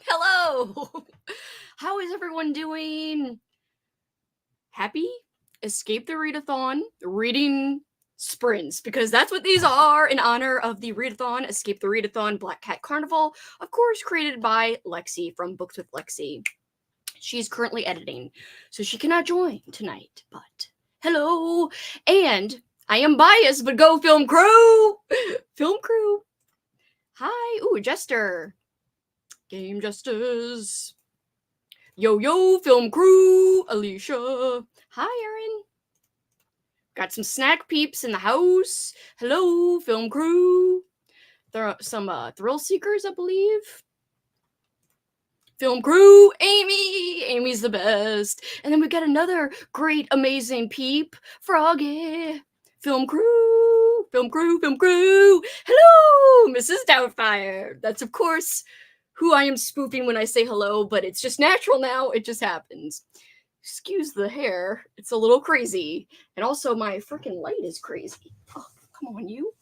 Hello! How is everyone doing? Happy? Escape the Readathon reading sprints, because that's what these are in honor of the Readathon, Escape the Readathon Black Cat Carnival, of course, created by Lexie from Books with Lexie. She's currently editing, so she cannot join tonight, but hello! And I am biased, but go film crew! Film crew! Hi! Ooh, Jester! Game Jesters. Yo, film crew. Alicia. Hi, Erin. Got some snack peeps in the house. Hello, film crew. There are some thrill seekers, I believe. Film crew. Amy. Amy's the best. And then we got another great, amazing peep. Froggy. Film crew. Film crew. Film crew. Hello, Mrs. Doubtfire. That's, of course, who I am spoofing when I say hello, but it's just natural now. It just happens. Excuse the hair. It's a little crazy. And also, my freaking light is crazy. Oh, come on, you.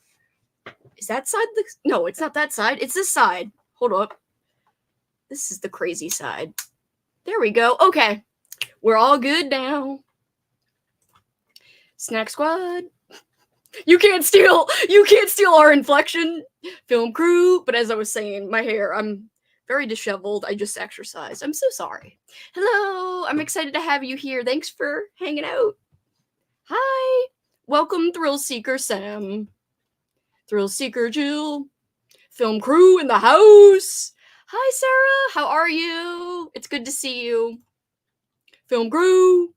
Is that side the... No, it's not that side. It's this side. Hold up. This is the crazy side. There we go. Okay. We're all good now. Snack squad. You can't steal our inflection, film crew. But as I was saying, my hair, I'm very disheveled. I just exercised. I'm so sorry. Hello. I'm excited to have you here. Thanks for hanging out. Hi. Welcome, Thrill Seeker Sam. Thrill Seeker Jill. Film crew in the house. Hi, Sarah. How are you? It's good to see you. Film crew.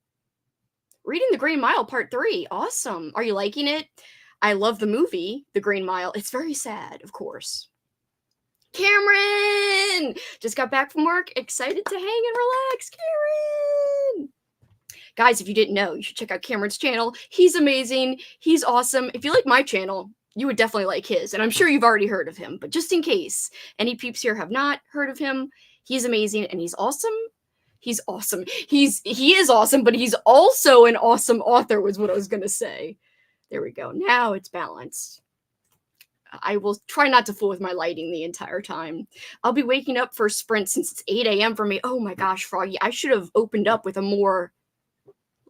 Reading The Green Mile Part 3. Awesome. Are you liking it? I love the movie, The Green Mile. It's very sad, of course. Cameron! Just got back from work. Excited to hang and relax. Cameron! Guys, if you didn't know, you should check out Cameron's channel. He's amazing. He's awesome. If you like my channel, you would definitely like his. And I'm sure you've already heard of him. But just in case any peeps here have not heard of him, he's amazing and he's awesome. He's awesome. He is awesome, but he's also an awesome author, was what I was going to say. There we go. Now it's balanced. I will try not to fool with my lighting the entire time. I'll be waking up for a sprint since it's 8 a.m. for me. Oh my gosh, Froggy. I should have opened up with a more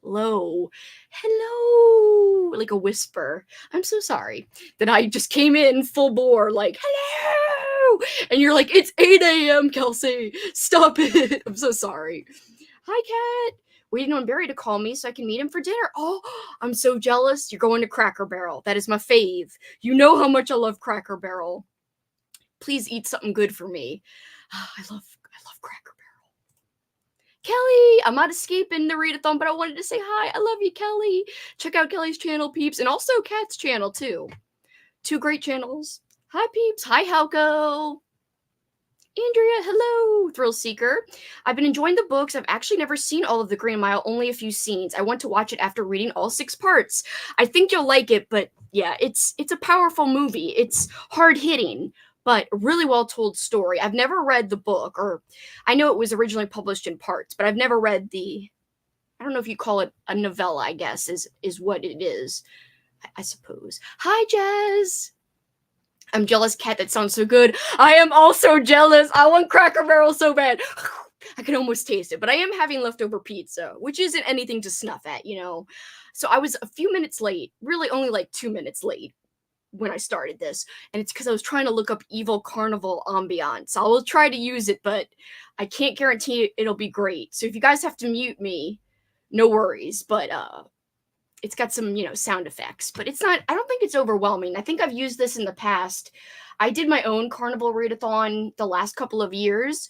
low, hello, like a whisper. I'm so sorry that I just came in full bore, like, hello. And you're like, it's 8 a.m., Kelsi. Stop it. I'm so sorry. Hi, Cat. Waiting on Barry to call me so I can meet him for dinner. Oh, I'm so jealous. You're going to Cracker Barrel. That is my fave. You know how much I love Cracker Barrel. Please eat something good for me. I love Cracker Barrel. Kelly, I'm not escaping the readathon, but I wanted to say hi. I love you, Kelly. Check out Kelly's channel, peeps, and also Kat's channel, too. Two great channels. Hi, peeps. Hi, Halko. Andrea, hello, Thrill Seeker. I've been enjoying the books. I've actually never seen all of The Green Mile, only a few scenes. I want to watch it after reading all 6 parts. I think you'll like it, but yeah, it's a powerful movie. It's hard-hitting, but a really well-told story. I've never read the book, or I know it was originally published in parts, but I've never read the, I don't know if you call it a novella, I guess, is what it is, I suppose. Hi, Jazz. I'm jealous, Cat. That sounds so good. I am also jealous. I want Cracker Barrel so bad. I can almost taste it, but I am having leftover pizza, which isn't anything to snuff at, you know. So I was a few minutes late, really only like 2 minutes late when I started this, and it's because I was trying to look up evil carnival ambiance. I will try to use it, but I can't guarantee it'll be great. So if you guys have to mute me, no worries, but it's got some, you know, sound effects, but it's not, I don't think it's overwhelming. I think I've used this in the past. I did my own Carnival readathon the last couple of years,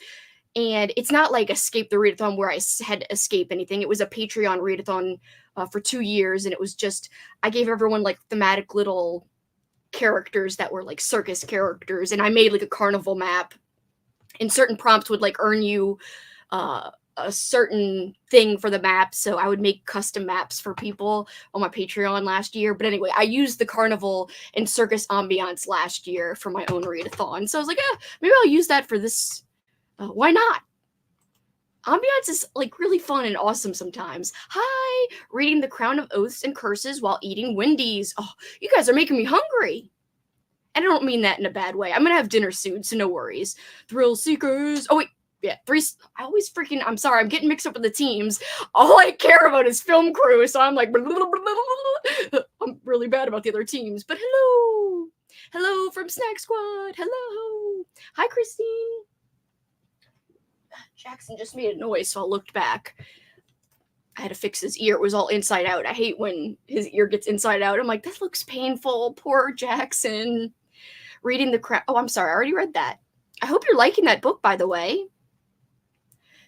and it's not like Escape the Readathon where I had to escape anything. It was a Patreon readathon for 2 years, and it was just, I gave everyone like thematic little characters that were like circus characters, and I made like a carnival map, and certain prompts would like earn you a certain thing for the map, so I would make custom maps for people on my Patreon last year. But anyway, I used the carnival and circus ambiance last year for my own readathon, so I was like, maybe I'll use that for this. Why not? Ambiance is like really fun and awesome sometimes. Hi, reading The Crown of Oaths and Curses while eating Wendy's. Oh, you guys are making me hungry. And I don't mean that in a bad way. I'm gonna have dinner soon, so no worries. Thrill Seekers. Oh, wait. Yeah, I always freaking. I'm sorry, I'm getting mixed up with the teams. All I care about is film crew, so I'm like. I'm really bad about the other teams, but hello. Hello from Snack Squad. Hello. Hi, Christine. Jackson just made a noise, so I looked back. I had to fix his ear. It was all inside out. I hate when his ear gets inside out. I'm like, that looks painful. Poor Jackson. Reading the crap. Oh, I'm sorry. I already read that. I hope you're liking that book, by the way.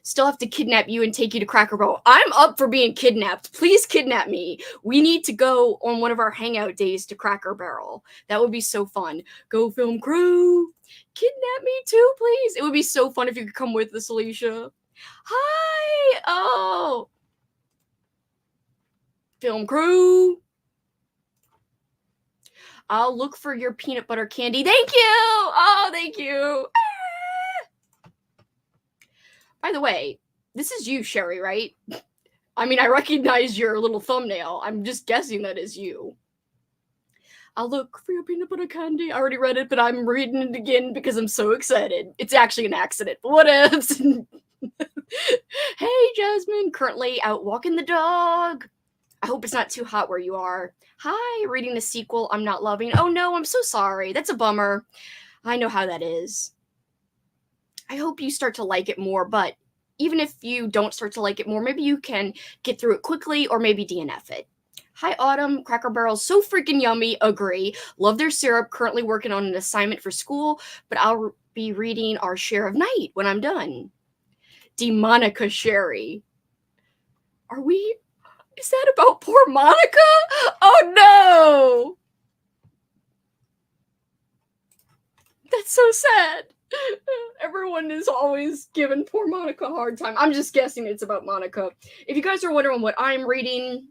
Still have to kidnap you and take you to Cracker Barrel. I'm up for being kidnapped. Please kidnap me. We need to go on one of our hangout days to Cracker Barrel. That would be so fun. Go film crew. Kidnap me too, please. It would be so fun if you could come with us, Alicia. Hi. Oh. Film crew. I'll look for your peanut butter candy. Thank you. Oh, thank you. By the way, this is you, Sherry, right? I mean, I recognize your little thumbnail. I'm just guessing that is you. I'll look for your peanut butter candy. I already read it, but I'm reading it again because I'm so excited. It's actually an accident. What ifs? Hey, Jasmine. Currently out walking the dog. I hope it's not too hot where you are. Hi, reading the sequel I'm not loving. Oh no, I'm so sorry. That's a bummer. I know how that is. I hope you start to like it more, but even if you don't start to like it more, maybe you can get through it quickly or maybe DNF it. Hi, Autumn. Cracker Barrel's so freaking yummy. Agree. Love their syrup. Currently working on an assignment for school, but I'll be reading Our Share of Night when I'm done. Demonica Sherry. Are we... Is that about poor Monica? Oh, no. That's so sad. Everyone is always giving poor Monica a hard time. I'm just guessing it's about Monica. If you guys are wondering what I'm reading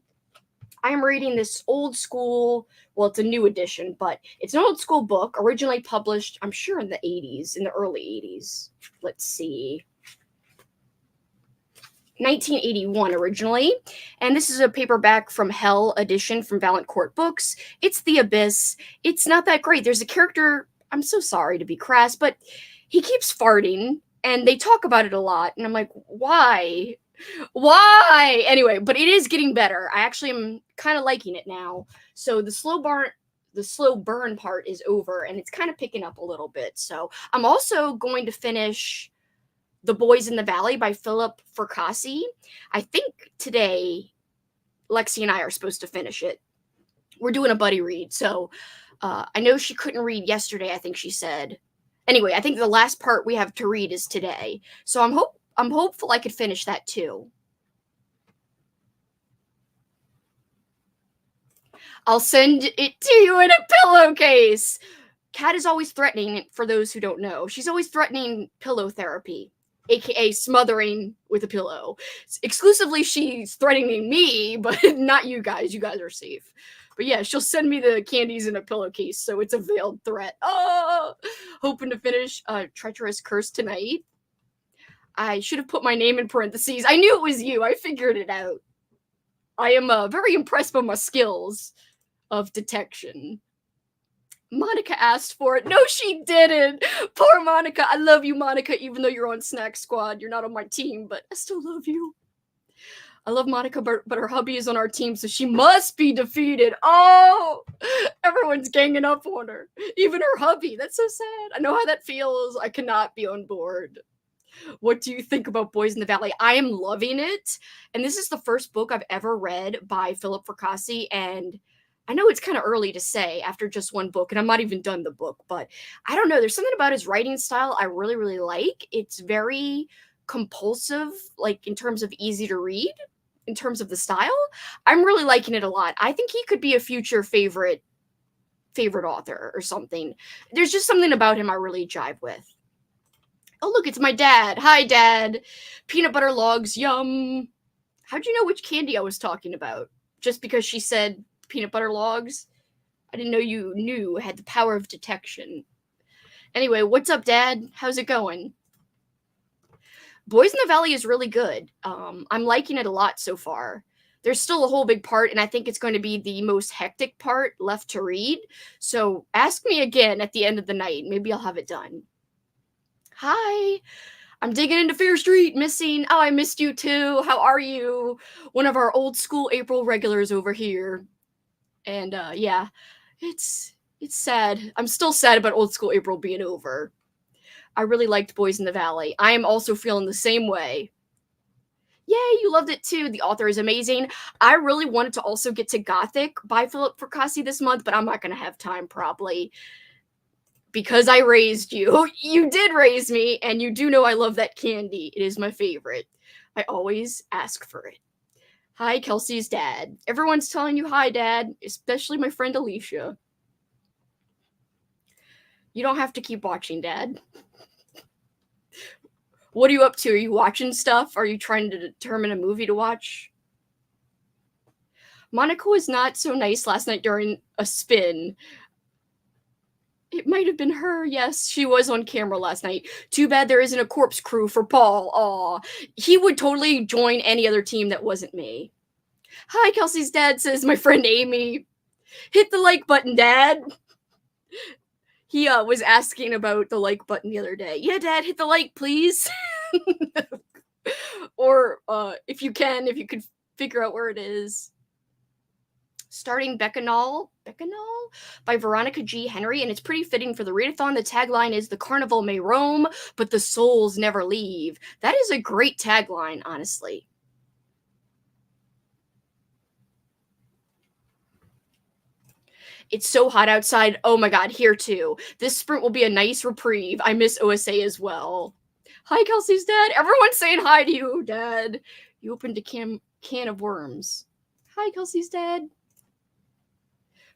this old school, well, it's a new edition, but it's an old school book originally published, I'm sure in the 80s, in the early 80s. Let's see. 1981 originally, and this is a paperback from Hell edition from Valancourt Books. It's The Abyss. It's not that great. There's a character, I'm so sorry to be crass, but he keeps farting, and they talk about it a lot, and I'm like, why? Why? Anyway, but it is getting better. I actually am kind of liking it now. So the slow burn part is over, and it's kind of picking up a little bit. So I'm also going to finish The Boys in the Valley by Philip Fracassi. I think today Lexie and I are supposed to finish it. We're doing a buddy read, so I know she couldn't read yesterday, I think she said. Anyway, I think the last part we have to read is today. So I'm hopeful I could finish that too. I'll send it to you in a pillowcase. Kat is always threatening, for those who don't know. She's always threatening pillow therapy, aka smothering with a pillow. Exclusively, she's threatening me, but not you guys. You guys are safe. But yeah, she'll send me the candies in a pillowcase, so it's a veiled threat. Oh, hoping to finish Treacherous Curse tonight. I should have put my name in parentheses. I knew it was you. I figured it out. I am very impressed by my skills of detection. Monica asked for it. No, she didn't. Poor Monica. I love you, Monica, even though you're on Snack Squad. You're not on my team, but I still love you. I love Monica, but her hubby is on our team, so she must be defeated. Oh, everyone's ganging up on her. Even her hubby. That's so sad. I know how that feels. I cannot be on board. What do you think about Boys in the Valley? I am loving it. And this is the first book I've ever read by Philip Fracassi, and I know it's kind of early to say after just one book, and I'm not even done the book, but I don't know. There's something about his writing style I really, really like. It's very compulsive, like in terms of easy to read, in terms of the style. I'm really liking it a lot. I think he could be a future favorite author or something. There's just something about him I really jive with. Oh, look, it's my dad. Hi, Dad. Peanut butter logs, yum. How'd you know which candy I was talking about? Just because she said peanut butter logs? I didn't know you knew had the power of detection. Anyway, what's up, Dad? How's it going? Boys in the Valley is really good. I'm liking it a lot so far. there's still a whole big part, and I think it's going to be the most hectic part left to read. So ask me again at the end of the night. Maybe I'll have it done. Hi. I'm digging into Fear Street, missing. Oh, I missed you too. How are you? One of our old school April regulars over here. And yeah, it's sad. I'm still sad about old school April being over. I really liked Boys in the Valley. I am also feeling the same way. Yay, you loved it too. The author is amazing. I really wanted to also get to Gothic by Philip Fracassi this month, but I'm not going to have time probably. Because I raised you. You did raise me, and you do know I love that candy. It is my favorite. I always ask for it. Hi, Kelsey's dad. Everyone's telling you hi, Dad, especially my friend Alicia. You don't have to keep watching, Dad. What are you up to? Are you watching stuff? Are you trying to determine a movie to watch? Monica was not so nice last night during a spin. It might have been her. Yes, she was on camera last night. Too bad there isn't a corpse crew for Paul. Aw. He would totally join any other team that wasn't me. Hi, Kelsey's dad, says my friend Amy. Hit the like button, Dad. He was asking about the like button the other day. Yeah, Dad, hit the like, please. Or if you could figure out where it is. Starting Bacchanal by Veronica G. Henry, and it's pretty fitting for the readathon. The tagline is "The Carnival may roam, but the souls never leave." That is a great tagline, honestly. It's so hot outside. Oh my god, here too. This sprint will be a nice reprieve. I miss OSA as well. Hi, Kelsey's dad. Everyone's saying hi to you, Dad. You opened a can of worms. Hi, Kelsey's dad.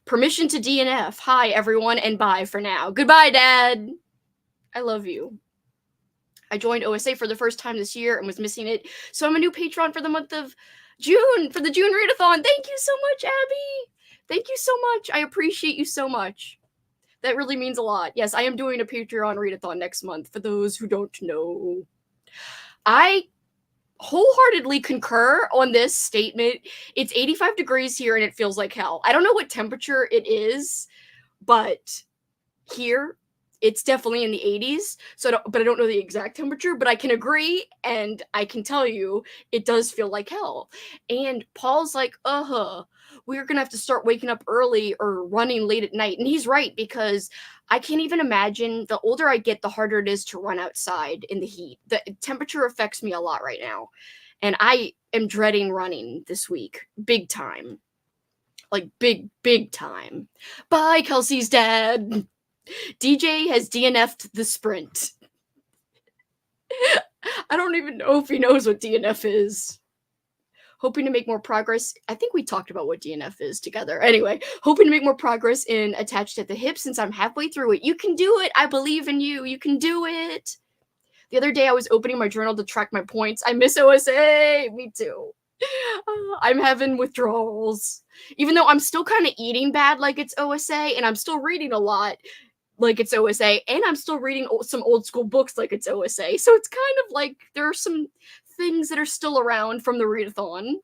Permission to DNF. Hi, everyone, and bye for now. Goodbye, Dad. I love you. I joined OSA for the first time this year and was missing it, so I'm a new patron for the month of June, for the June Readathon. Thank you so much, Abby. Thank you so much. I appreciate you so much. That really means a lot. Yes, I am doing a Patreon Readathon next month, for those who don't know. I wholeheartedly concur on this statement. It's 85 degrees here and it feels like hell. I don't know what temperature it is, but here it's definitely in the 80s. But I don't know the exact temperature, but I can agree and I can tell you it does feel like hell. And Paul's like, we're gonna have to start waking up early or running late at night. And he's right, because I can't even imagine, the older I get, the harder it is to run outside in the heat. The temperature affects me a lot right now. And I am dreading running this week. Big time. Like big time. Bye, Kelsey's dad. DJ has DNF'd the sprint. I don't even know if he knows what DNF is. Hoping to make more progress. I think we talked about what DNF is together. Anyway, hoping to make more progress in Attached at the Hip since I'm halfway through it. You can do it. I believe in you. You can do it. The other day I was opening my journal to track my points. I miss OSA. Me too. I'm having withdrawals. Even though I'm still kind of eating bad like it's OSA, and I'm still reading a lot like it's OSA, and I'm still reading some old school books like it's OSA. So it's kind of like there are some things that are still around from the readathon.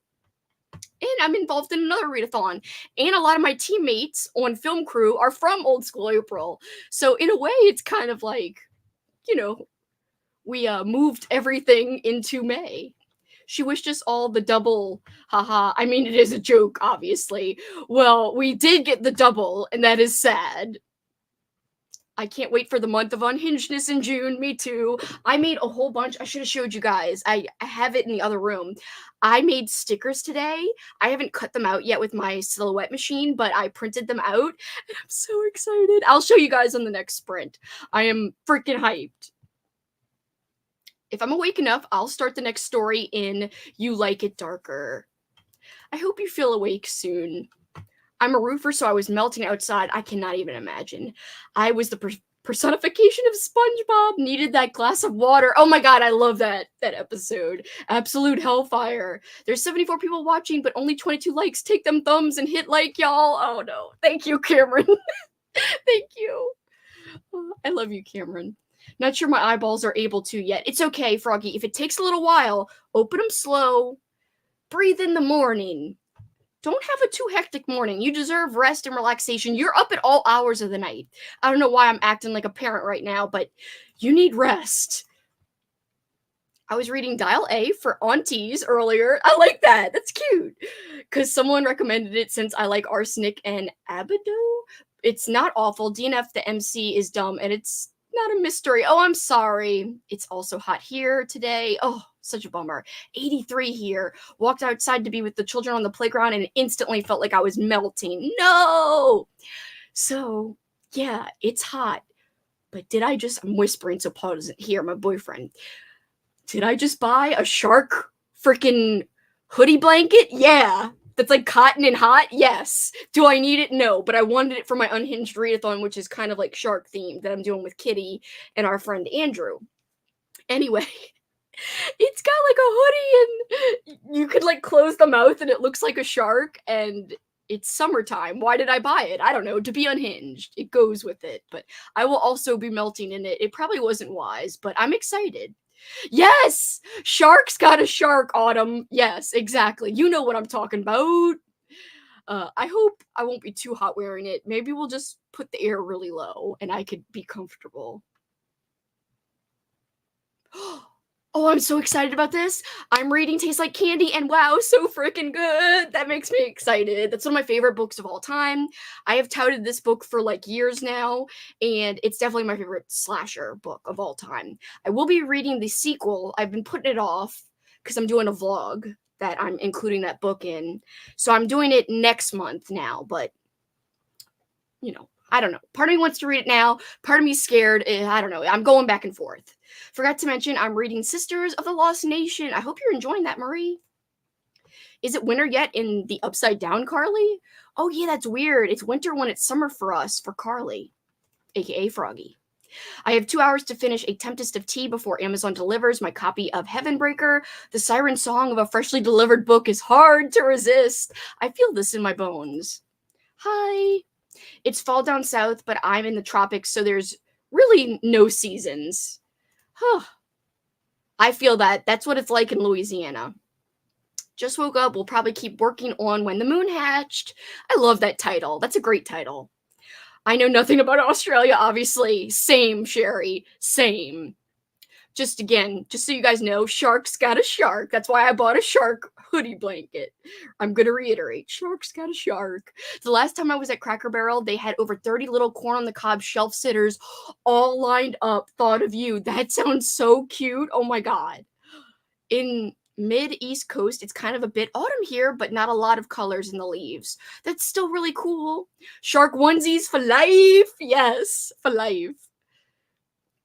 And I'm involved in another readathon. And a lot of my teammates on film crew are from Old School April. So in a way, it's kind of like, we moved everything into May. She wished us all the double. Haha. I mean, it is a joke, obviously. Well, we did get the double, and that is sad. I can't wait for the month of unhingedness in June. Me too. I made a whole bunch. I should have showed you guys. I have it in the other room. I made stickers today. I haven't cut them out yet with my silhouette machine, but I printed them out. And I'm so excited. I'll show you guys on the next sprint. I am freaking hyped. If I'm awake enough, I'll start the next story in You Like It Darker. I hope you feel awake soon. I'm a roofer, so I was melting outside. I cannot even imagine. I was the personification of SpongeBob. Needed that glass of water. Oh my god, I love that episode. Absolute hellfire. There's 74 people watching, but only 22 likes. Take them thumbs and hit like, y'all. Oh no. Thank you, Cameron. Thank you. I love you, Cameron. Not sure my eyeballs are able to yet. It's okay, Froggy. If it takes a little while, open them slow. breathe in the morning. Don't have a too hectic morning. You deserve rest and relaxation. You're up at all hours of the night. I don't know why I'm acting like a parent right now, but you need rest. I was reading Dial A for Aunties earlier. I like that. That's cute. Because someone recommended it since I like arsenic and abido. It's not awful. DNF, the MC, is dumb, and it's not a mystery. Oh, I'm sorry. It's also hot here today. Oh, such a bummer. 83 here. Walked outside to be with the children on the playground and instantly felt like I was melting. No! So, yeah, it's hot. But I'm whispering so Paul doesn't hear, my boyfriend. Did I just buy a shark freaking hoodie blanket? Yeah. That's like cotton and hot? Yes. Do I need it? No. But I wanted it for my unhinged readathon, which is kind of like shark themed that I'm doing with Kitty and our friend Andrew. Anyway, it's got like a hoodie and you could like close the mouth and it looks like a shark and it's summertime. Why did I buy it? I don't know. To be unhinged. It goes with it. But I will also be melting in it. It probably wasn't wise, but I'm excited. Yes! Shark's got a shark, Autumn. Yes, exactly. You know what I'm talking about. I hope I won't be too hot wearing it. Maybe we'll just put the air really low and I could be comfortable. Oh, I'm so excited about this. I'm reading Tastes Like Candy, and wow, so freaking good. That makes me excited. That's one of my favorite books of all time. I have touted this book for like years now, and it's definitely my favorite slasher book of all time. I will be reading the sequel. I've been putting it off because I'm doing a vlog that I'm including that book in. So I'm doing it next month now, but you know, I don't know. Part of me wants to read it now. Part of me's scared. I don't know. I'm going back and forth. Forgot to mention, I'm reading Sisters of the Lost Nation. I hope you're enjoying that, Marie. Is it winter yet in the Upside Down, Carly? Oh, yeah, that's weird. It's winter when it's summer for us, for Carly, aka Froggy. I have 2 hours to finish A Tempest of Tea before Amazon delivers my copy of Heavenbreaker. The siren song of a freshly delivered book is hard to resist. I feel this in my bones. Hi. It's fall down south, but I'm in the tropics, so there's really no seasons. Huh. I feel that. That's what it's like in Louisiana. Just woke up. We'll probably keep working on When the Moon Hatched. I love that title. That's a great title. I know nothing about Australia, obviously. Same, Sherry. Same. Just so you guys know, Shark's got a shark. That's why I bought a shark hoodie blanket. I'm going to reiterate, Shark's got a shark. The last time I was at Cracker Barrel, they had over 30 little corn on the cob shelf sitters all lined up. Thought of you. That sounds so cute. Oh my God. In mid-East Coast, it's kind of a bit autumn here, but not a lot of colors in the leaves. That's still really cool. Shark onesies for life. Yes, for life.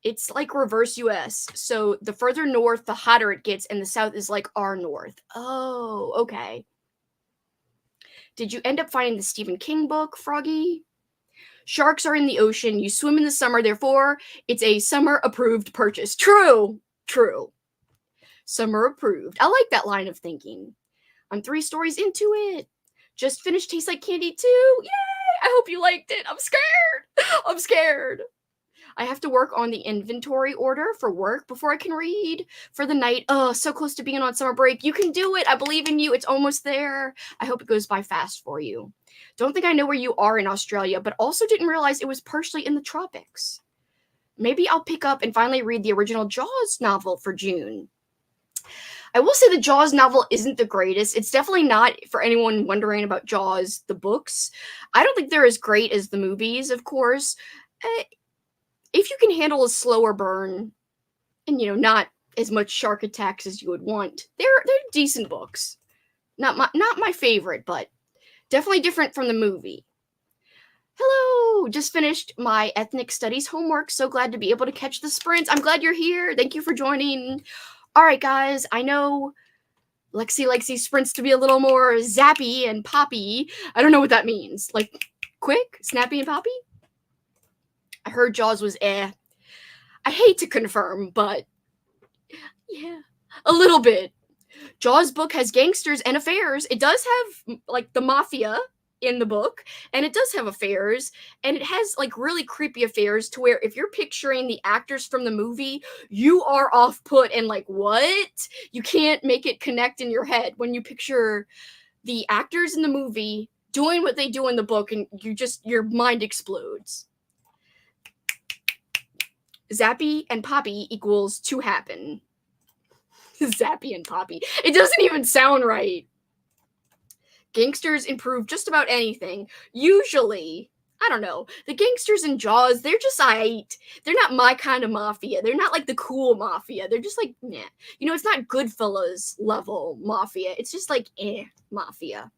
It's like reverse US. So the further north, the hotter it gets, and the south is like our north. Oh, okay. Did you end up finding the Stephen King book, Froggy? Sharks are in the ocean. You swim in the summer, therefore, it's a summer-approved purchase. True. True. Summer approved. I like that line of thinking. I'm 3 stories into it. Just finished Tastes Like Candy too. Yay! I hope you liked it. I'm scared. I'm scared. I have to work on the inventory order for work before I can read for the night. Oh, so close to being on summer break. You can do it. I believe in you. It's almost there. I hope it goes by fast for you. Don't think I know where you are in Australia, but also didn't realize it was partially in the tropics. Maybe I'll pick up and finally read the original Jaws novel for June. I will say the Jaws novel isn't the greatest. It's definitely not, for anyone wondering about Jaws, the books. I don't think they're as great as the movies, of course. If you can handle a slower burn and, not as much shark attacks as you would want, they're decent books. Not my favorite, but definitely different from the movie. Hello! Just finished my ethnic studies homework. So glad to be able to catch the sprints. I'm glad you're here. Thank you for joining. All right, guys. I know Lexie likes these sprints to be a little more zappy and poppy. I don't know what that means. Like, quick, snappy, and poppy? I heard Jaws was I hate to confirm, but yeah, a little bit. Jaws book has gangsters and affairs. It does have, like, the mafia. in the book, and it does have affairs, and it has like really creepy affairs to where if you're picturing the actors from the movie, you are off put and like, what? You can't make it connect in your head when you picture the actors in the movie doing what they do in the book, and your mind explodes. Zappy and Poppy equals to happen. Zappy and Poppy. It doesn't even sound right. Gangsters improve just about anything. Usually, I don't know. The gangsters in Jaws, they're just aight. They're not my kind of mafia. They're not like the cool mafia. They're just like, nah. You know, it's not Goodfellas level mafia. It's just like, mafia.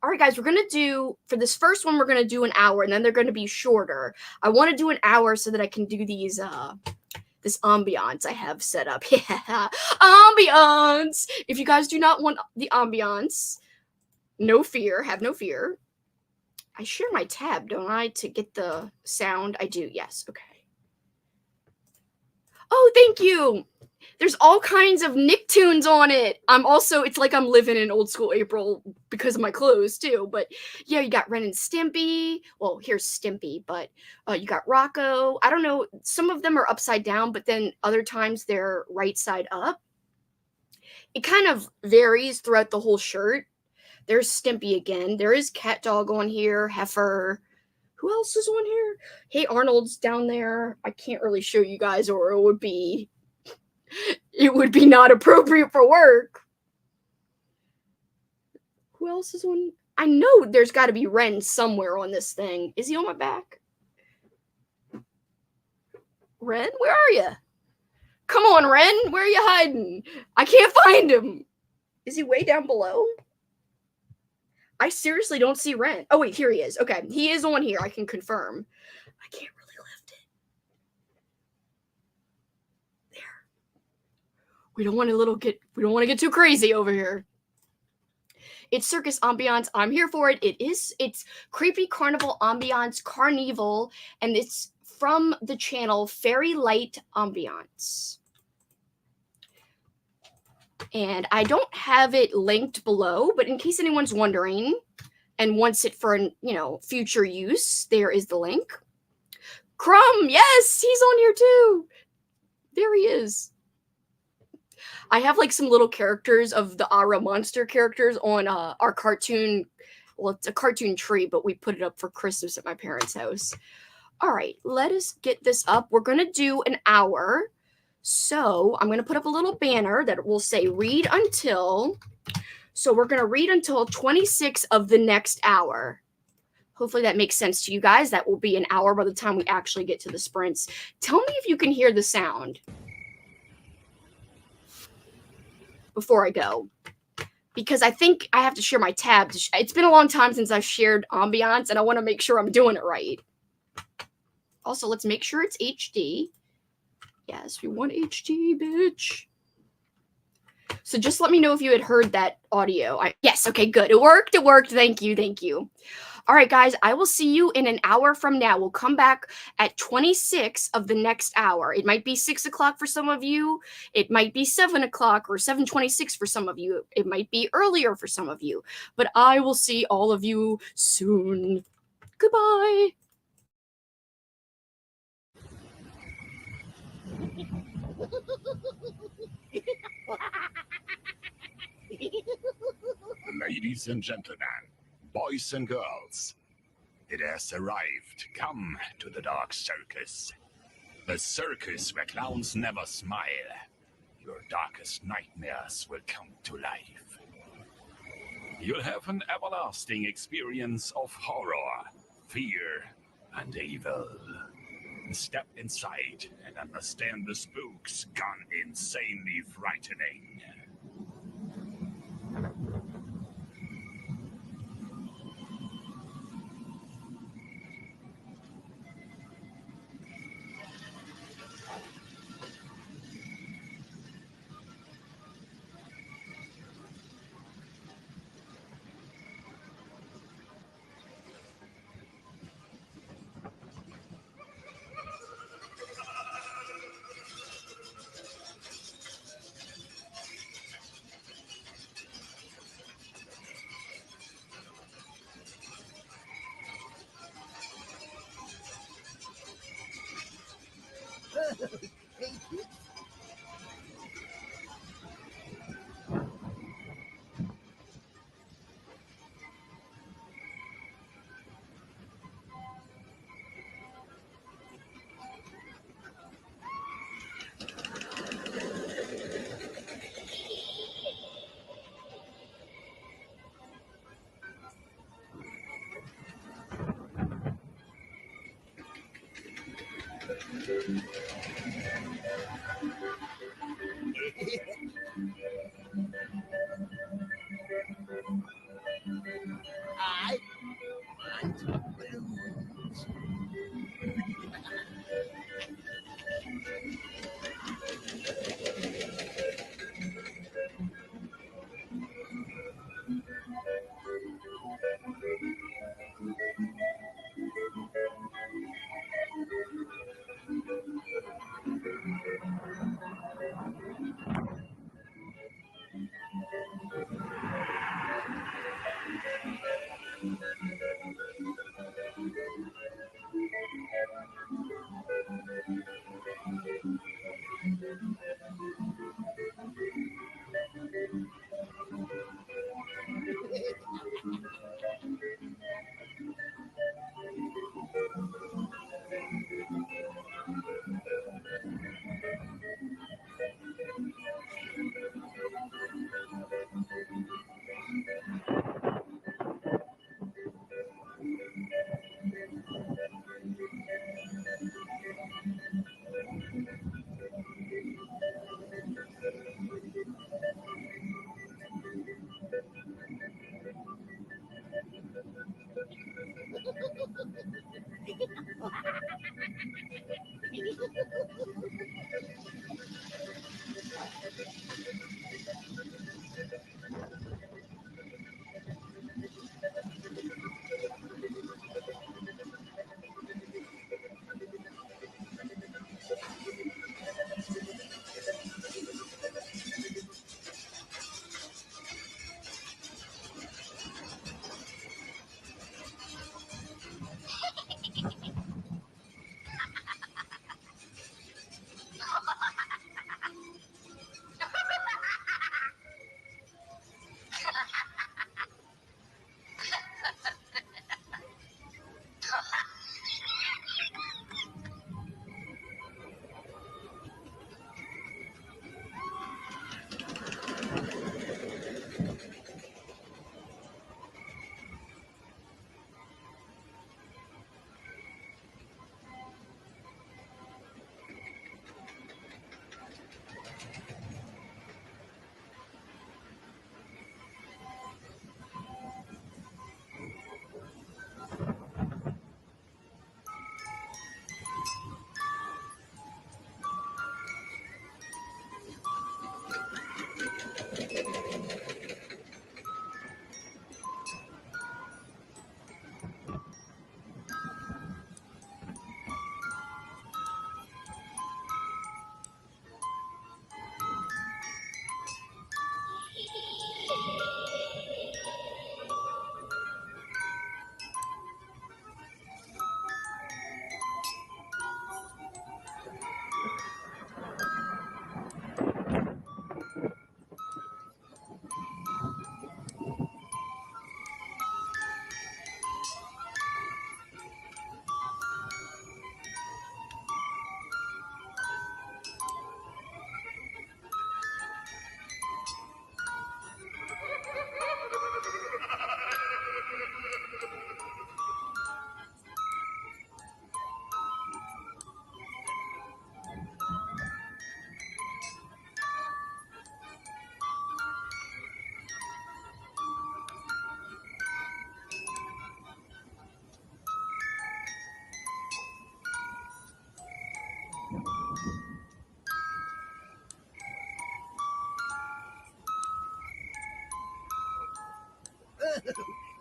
All right, guys, we're going to do, for this first one, we're going to do an hour, and then they're going to be shorter. I want to do an hour so that I can do these, this ambiance I have set up. Yeah, ambiance! If you guys do not want the ambiance, no fear, have no fear. I share my tab, don't I, to get the sound? I do, yes, okay. Oh, thank you! There's all kinds of Nicktoons on it. It's like I'm living in old school April because of my clothes too. But yeah, you got Ren and Stimpy. Well, here's Stimpy, but you got Rocco. I don't know. Some of them are upside down, but then other times they're right side up. It kind of varies throughout the whole shirt. There's Stimpy again. There is Cat Dog on here, Heifer. Who else is on here? Hey Arnold's down there. I can't really show you guys, or it would be not appropriate for work. Who else is on? I know there's got to be Ren somewhere on this thing. Is he on my back? Ren, where are you? Come on, Ren. Where are you hiding? I can't find him. Is he way down below? I seriously don't see Ren. Oh, wait, here he is. Okay, he is on here. I can confirm. I can't really lift it. There. We don't want to get too crazy over here. It's circus ambiance. I'm here for it. It's creepy carnival ambiance, Carnival, and it's from the channel Fairy Light Ambiance. And I don't have it linked below, but in case anyone's wondering and wants it for, future use, there is the link. Crumb, yes, he's on here too. There he is. I have like some little characters of the Ara monster characters on our cartoon. Well, it's a cartoon tree, but we put it up for Christmas at my parents' house. All right, let us get this up. We're going to do an hour. So I'm going to put up a little banner that will say read until. So we're going to read until 26 of the next hour. Hopefully that makes sense to you guys. That will be an hour by the time we actually get to the sprints. Tell me if you can hear the sound before I go, because I think I have to share my tab. It's been a long time since I've shared ambiance, and I want to make sure I'm doing it right. Also, let's make sure it's HD. Yes, we want HD, bitch. So just let me know if you had heard that audio. Yes, okay, good. It worked. Thank you. All right, guys, I will see you in an hour from now. We'll come back at 26 of the next hour. It might be 6 o'clock for some of you. It might be 7 o'clock or 7:26 for some of you. It might be earlier for some of you. But I will see all of you soon. Goodbye. Ladies and gentlemen, boys and girls, it has arrived. Come to the dark circus. The circus where clowns never smile. Your darkest nightmares will come to life. You'll have an everlasting experience of horror, fear, and evil. Step inside and understand the spooks gone insanely frightening.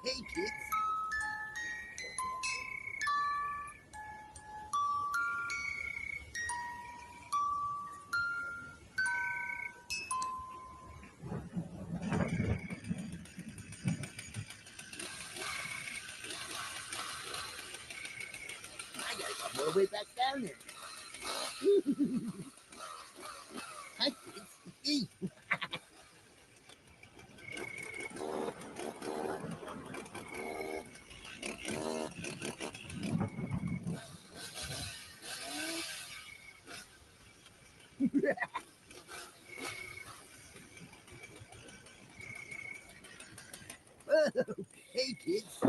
Hey, kids. I gotta go all the way back down there. Hi, kids. Hey. Whoa. Hey, kids.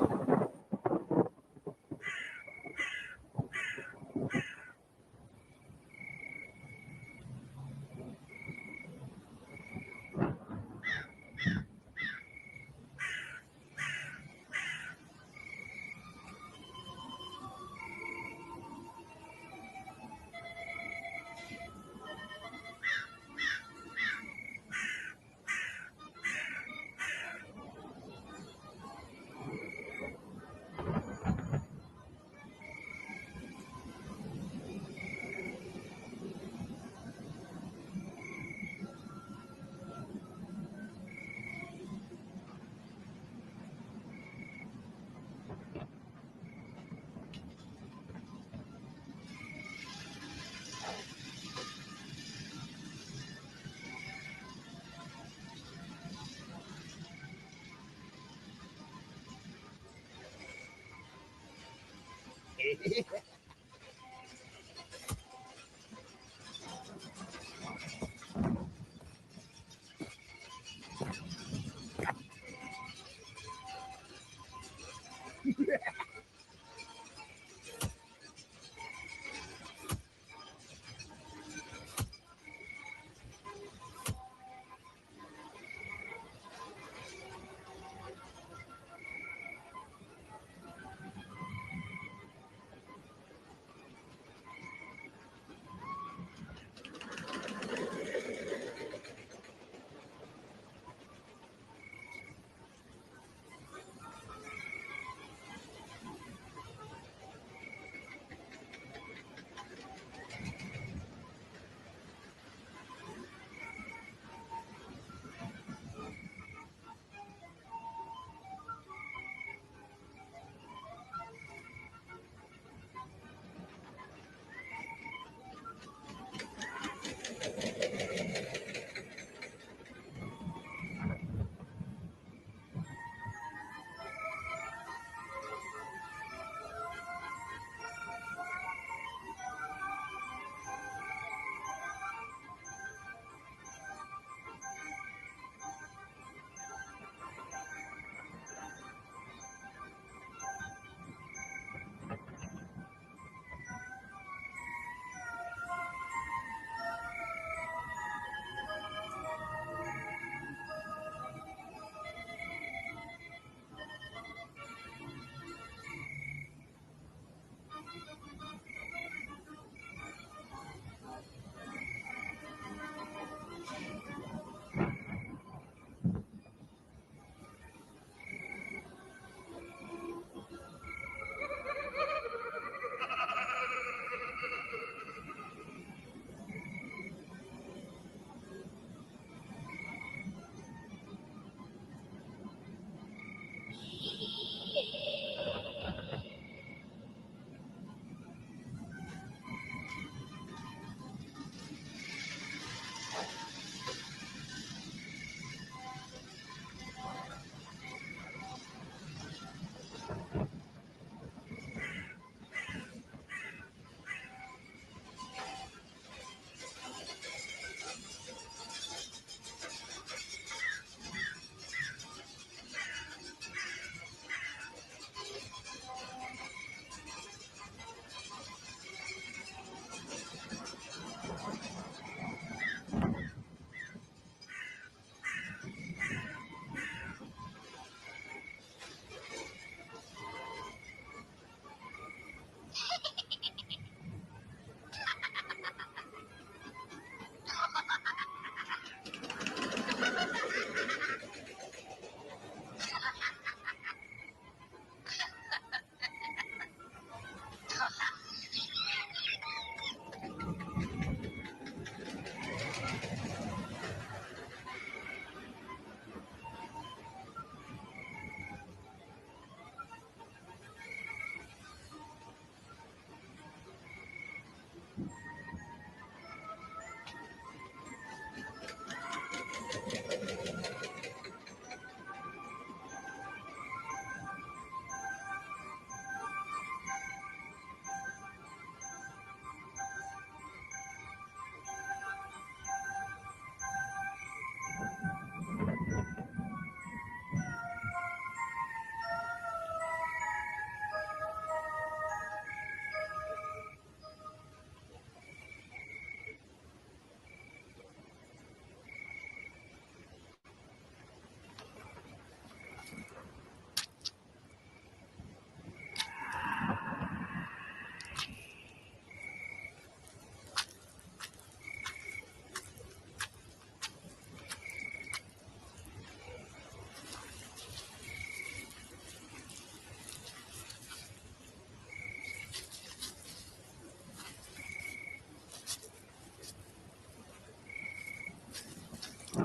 I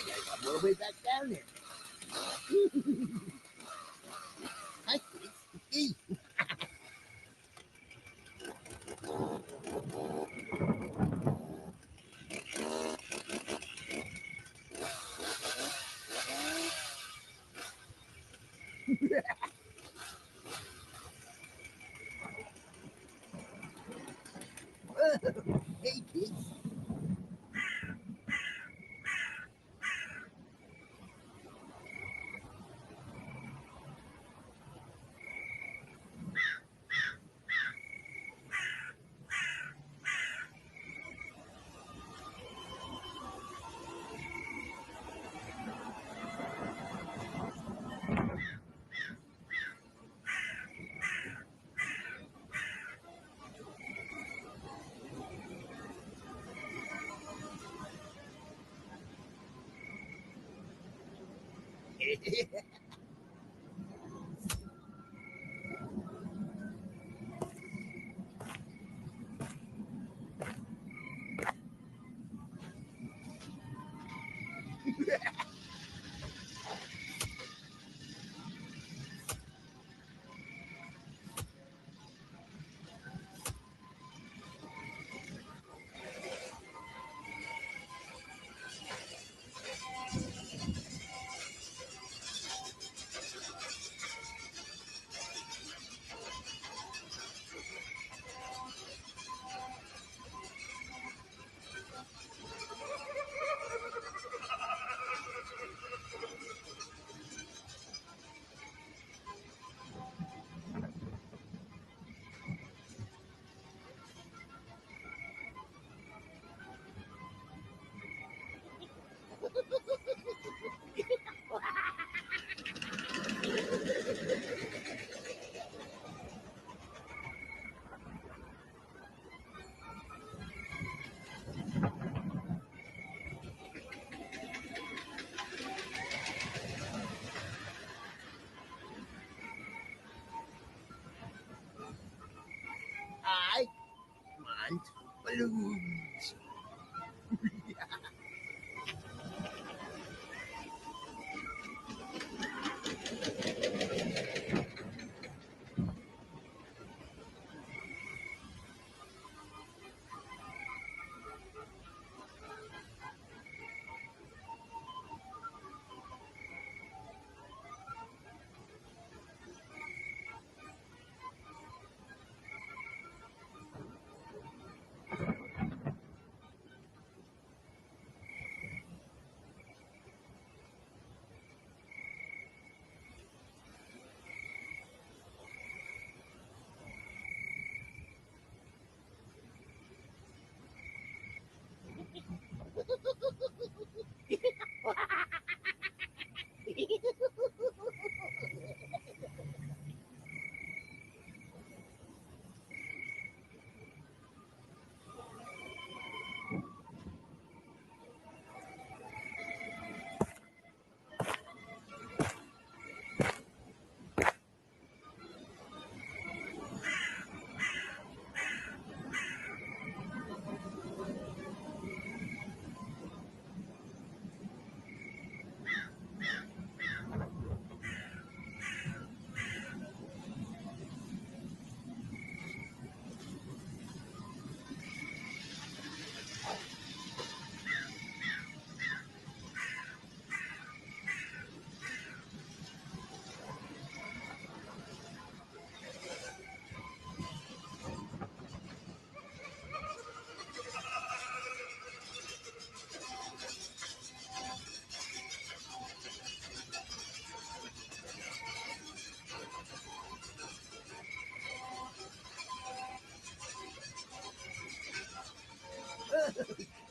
gotta go all the way back down there. Hi, kids. Hey, kids. balloons.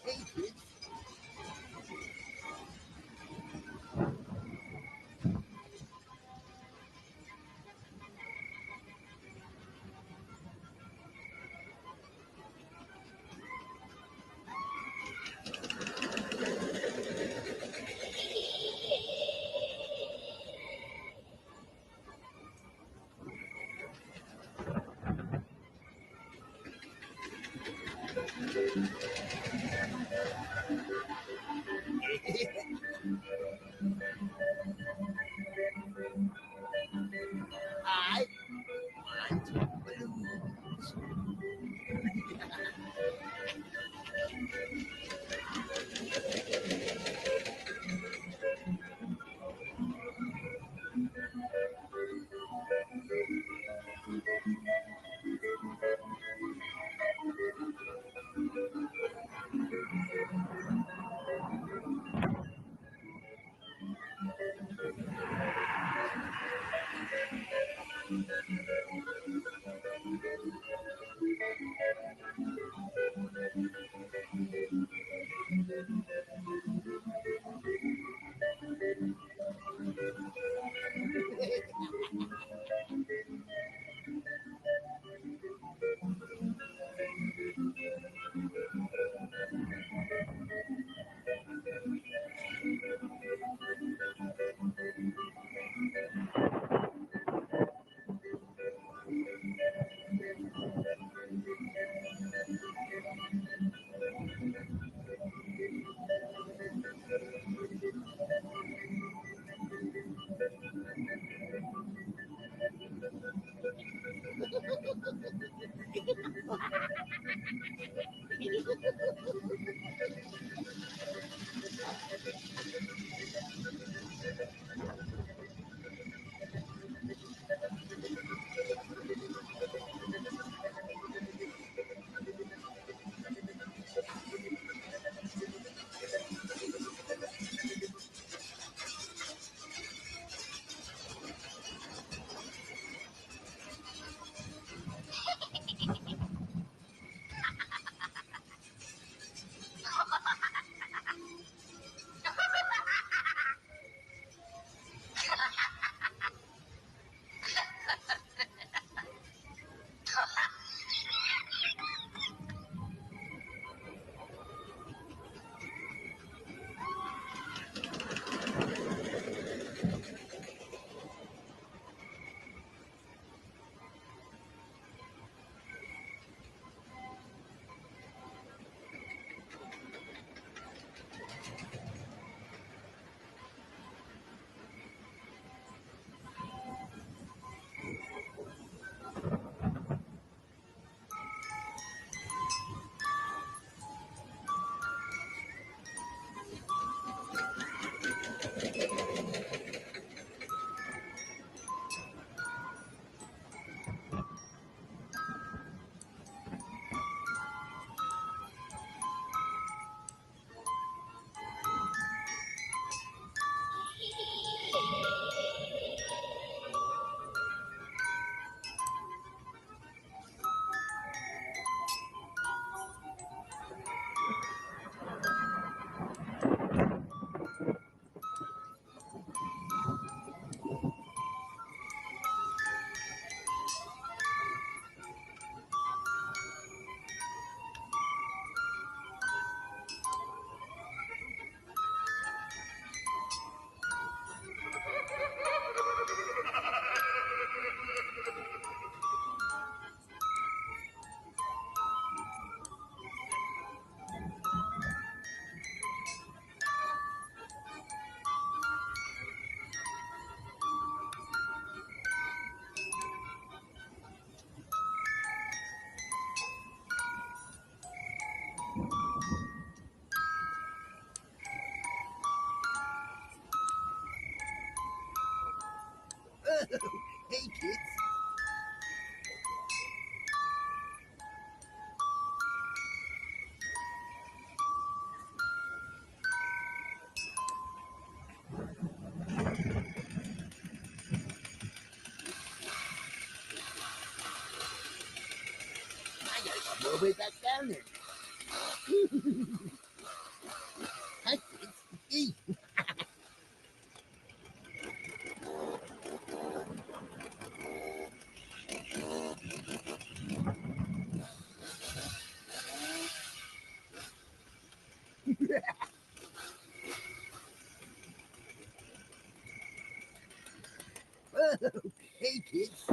Hey, kids. Hey, kids. I gotta go all the way back down there. Hi, kids. Hey. Whoa. Hey, kids.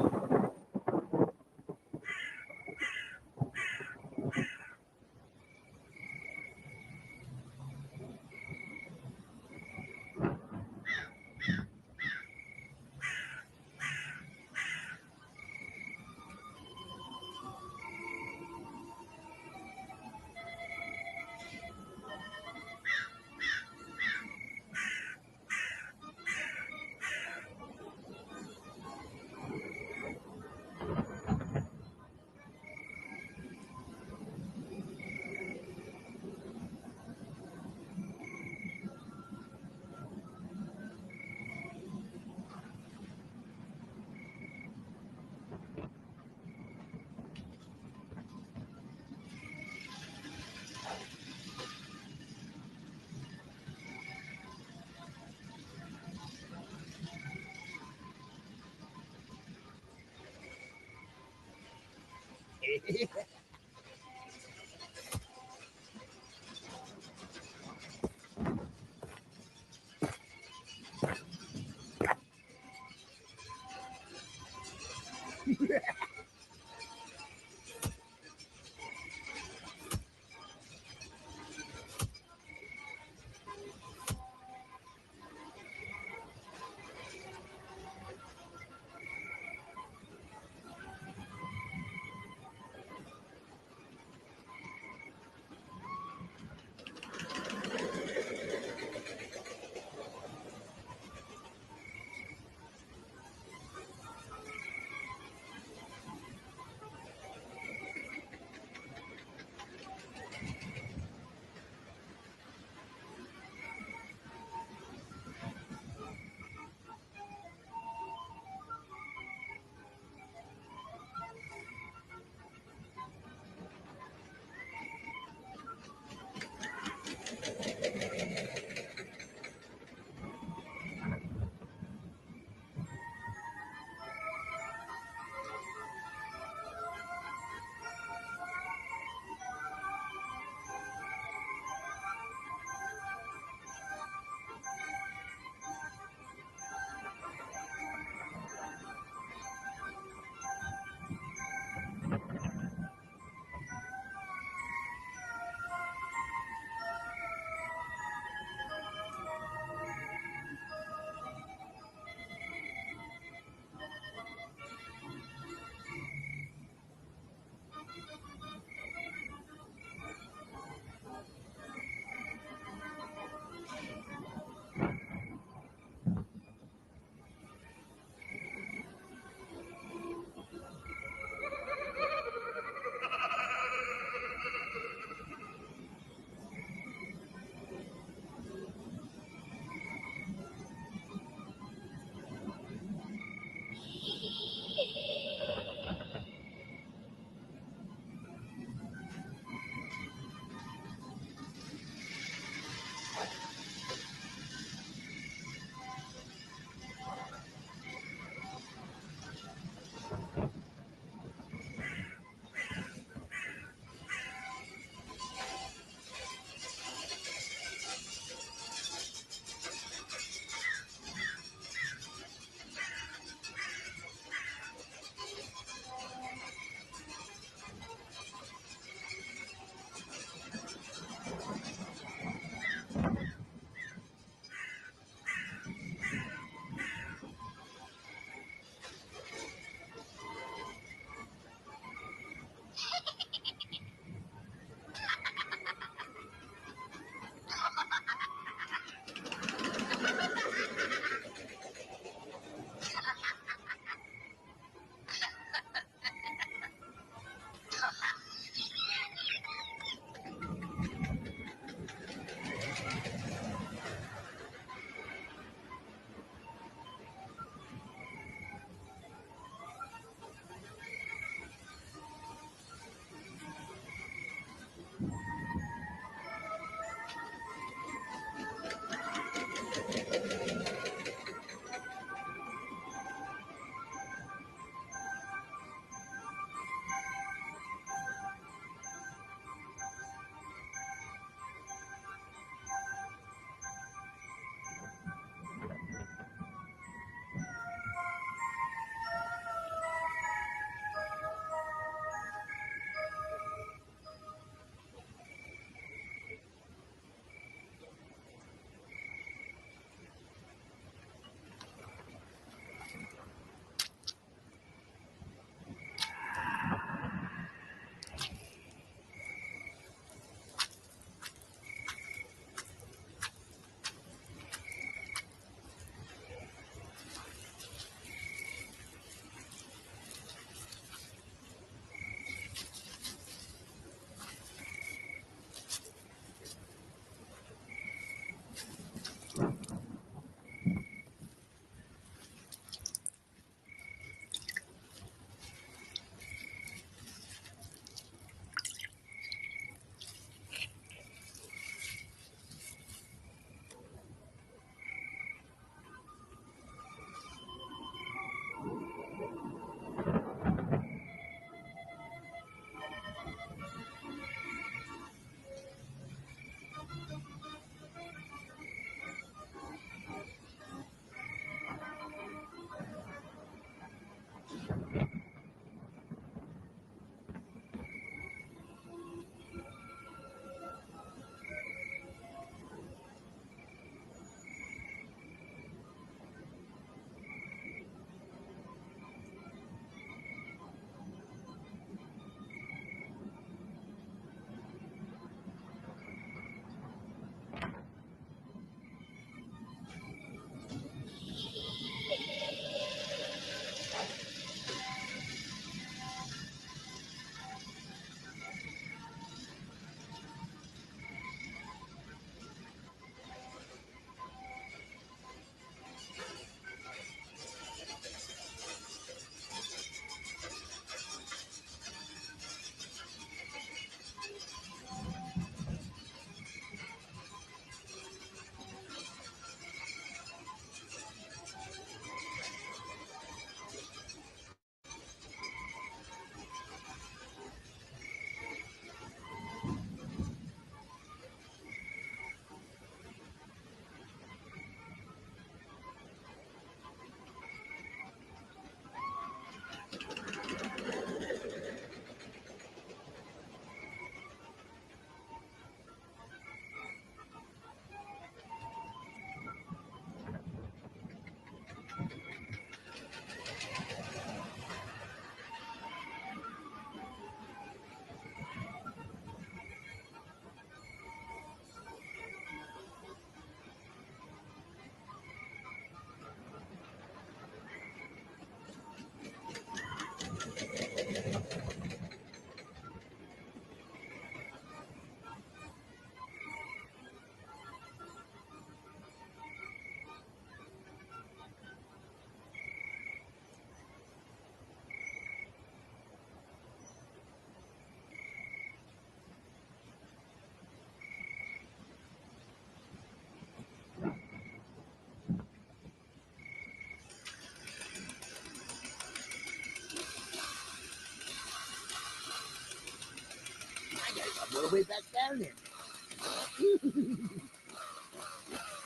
What way back down there?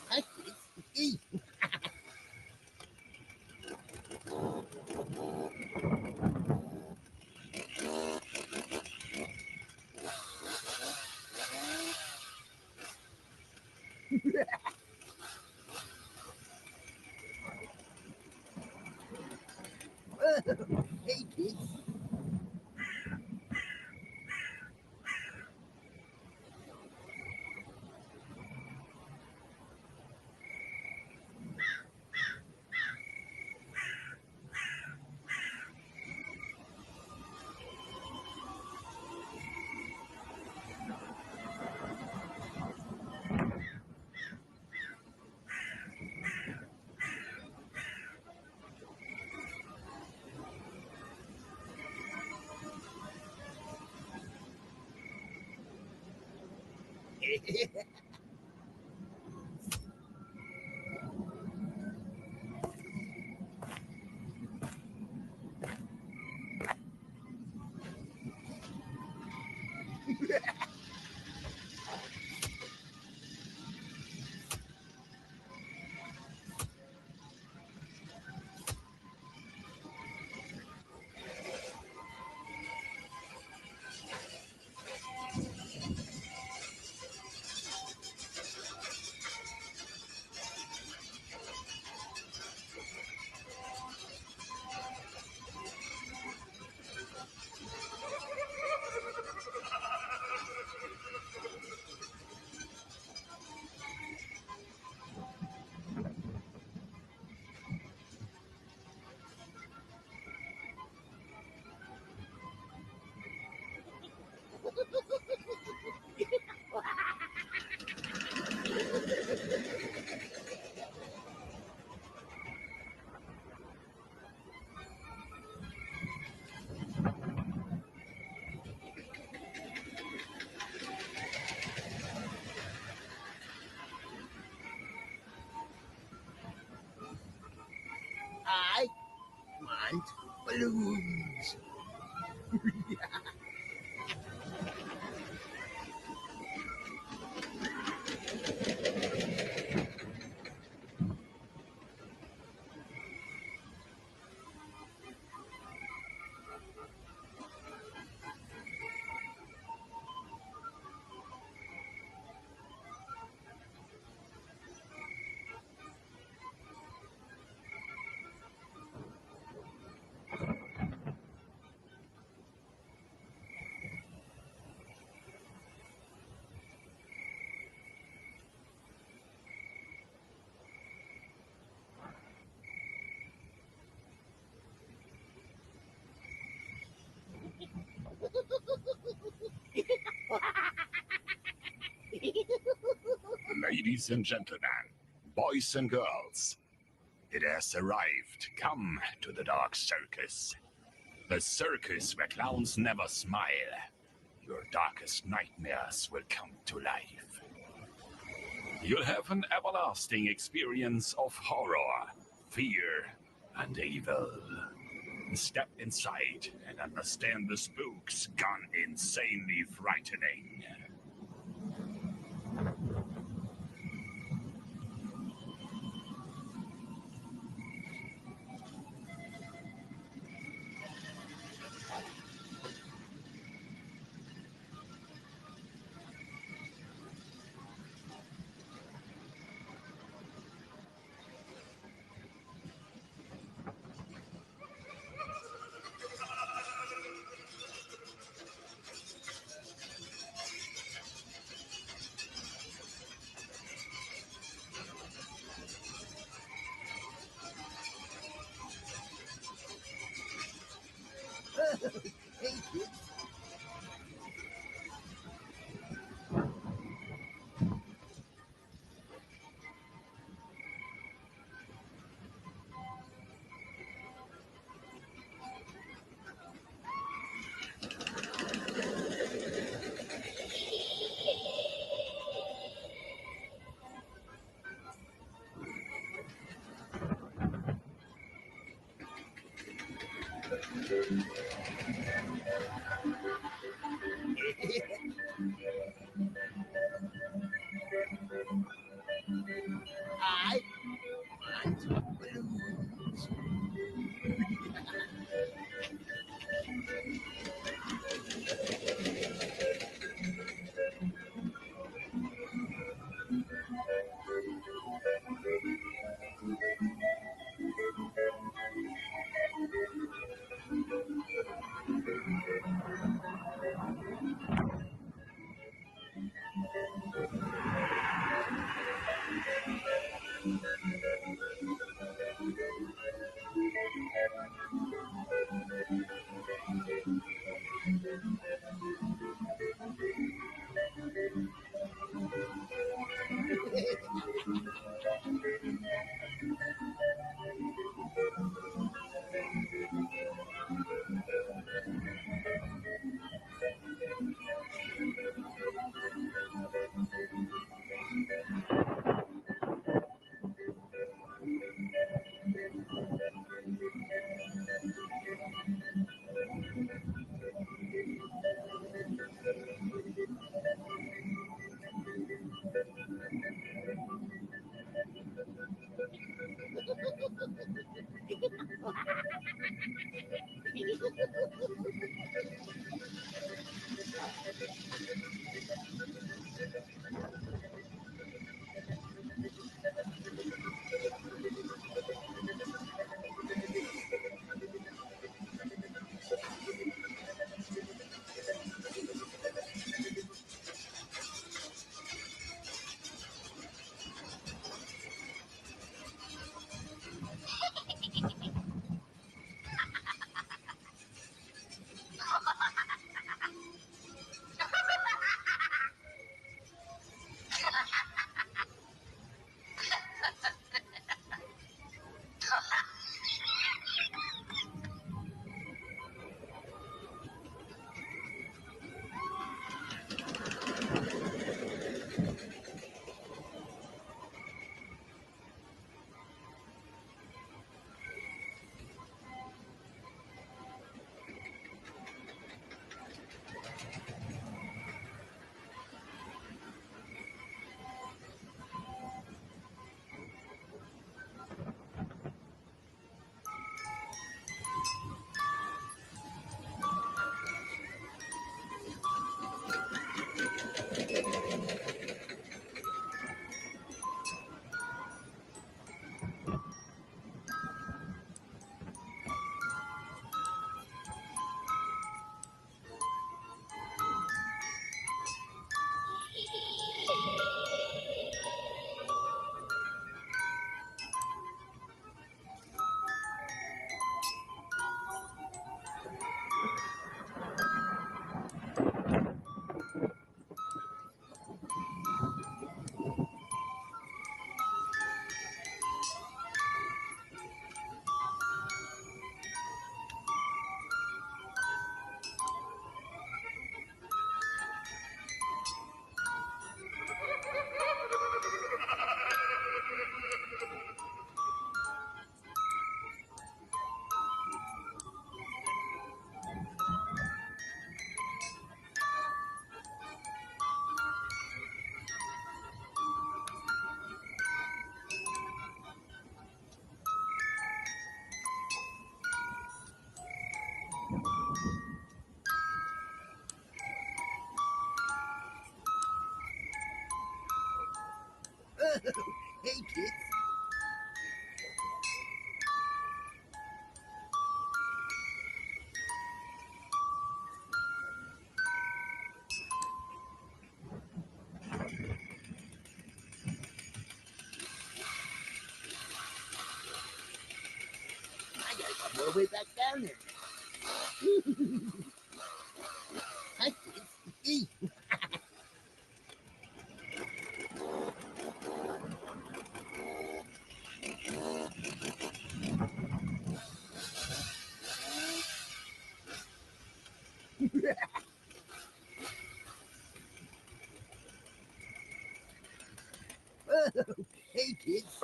Hi, kids. Hey, kids. I want balloons. Ladies and gentlemen, boys and girls, it has arrived. Come to the Dark Circus. The circus where clowns never smile. Your darkest nightmares will come to life. You'll have an everlasting experience of horror, fear, and evil. Step inside and understand the spooks gone insanely frightening. Hey, kids. I want balloons. Hey, kids. I gotta come all the way back down there. Hi, kids. Hey, kids.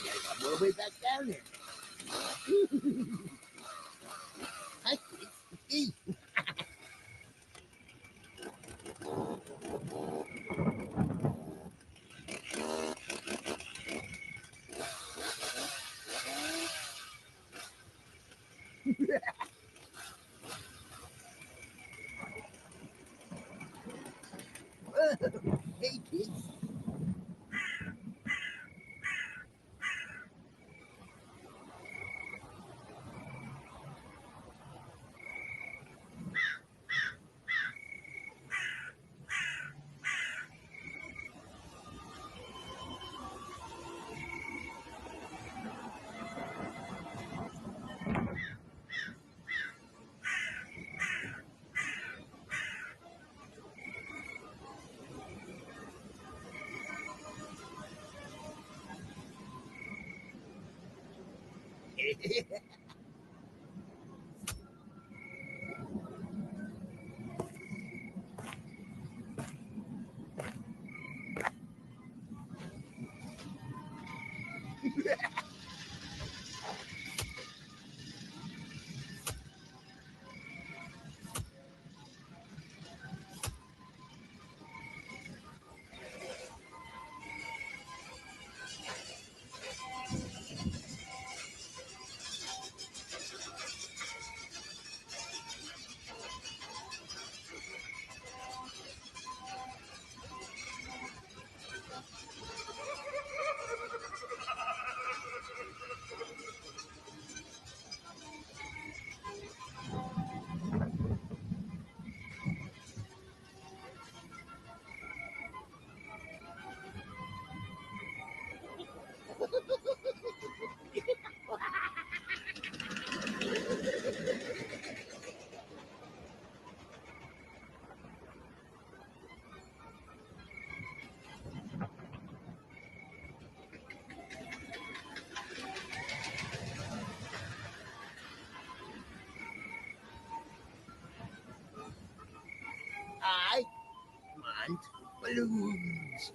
I got my way back down there. Hi, kids. Hey, kids. I want balloons.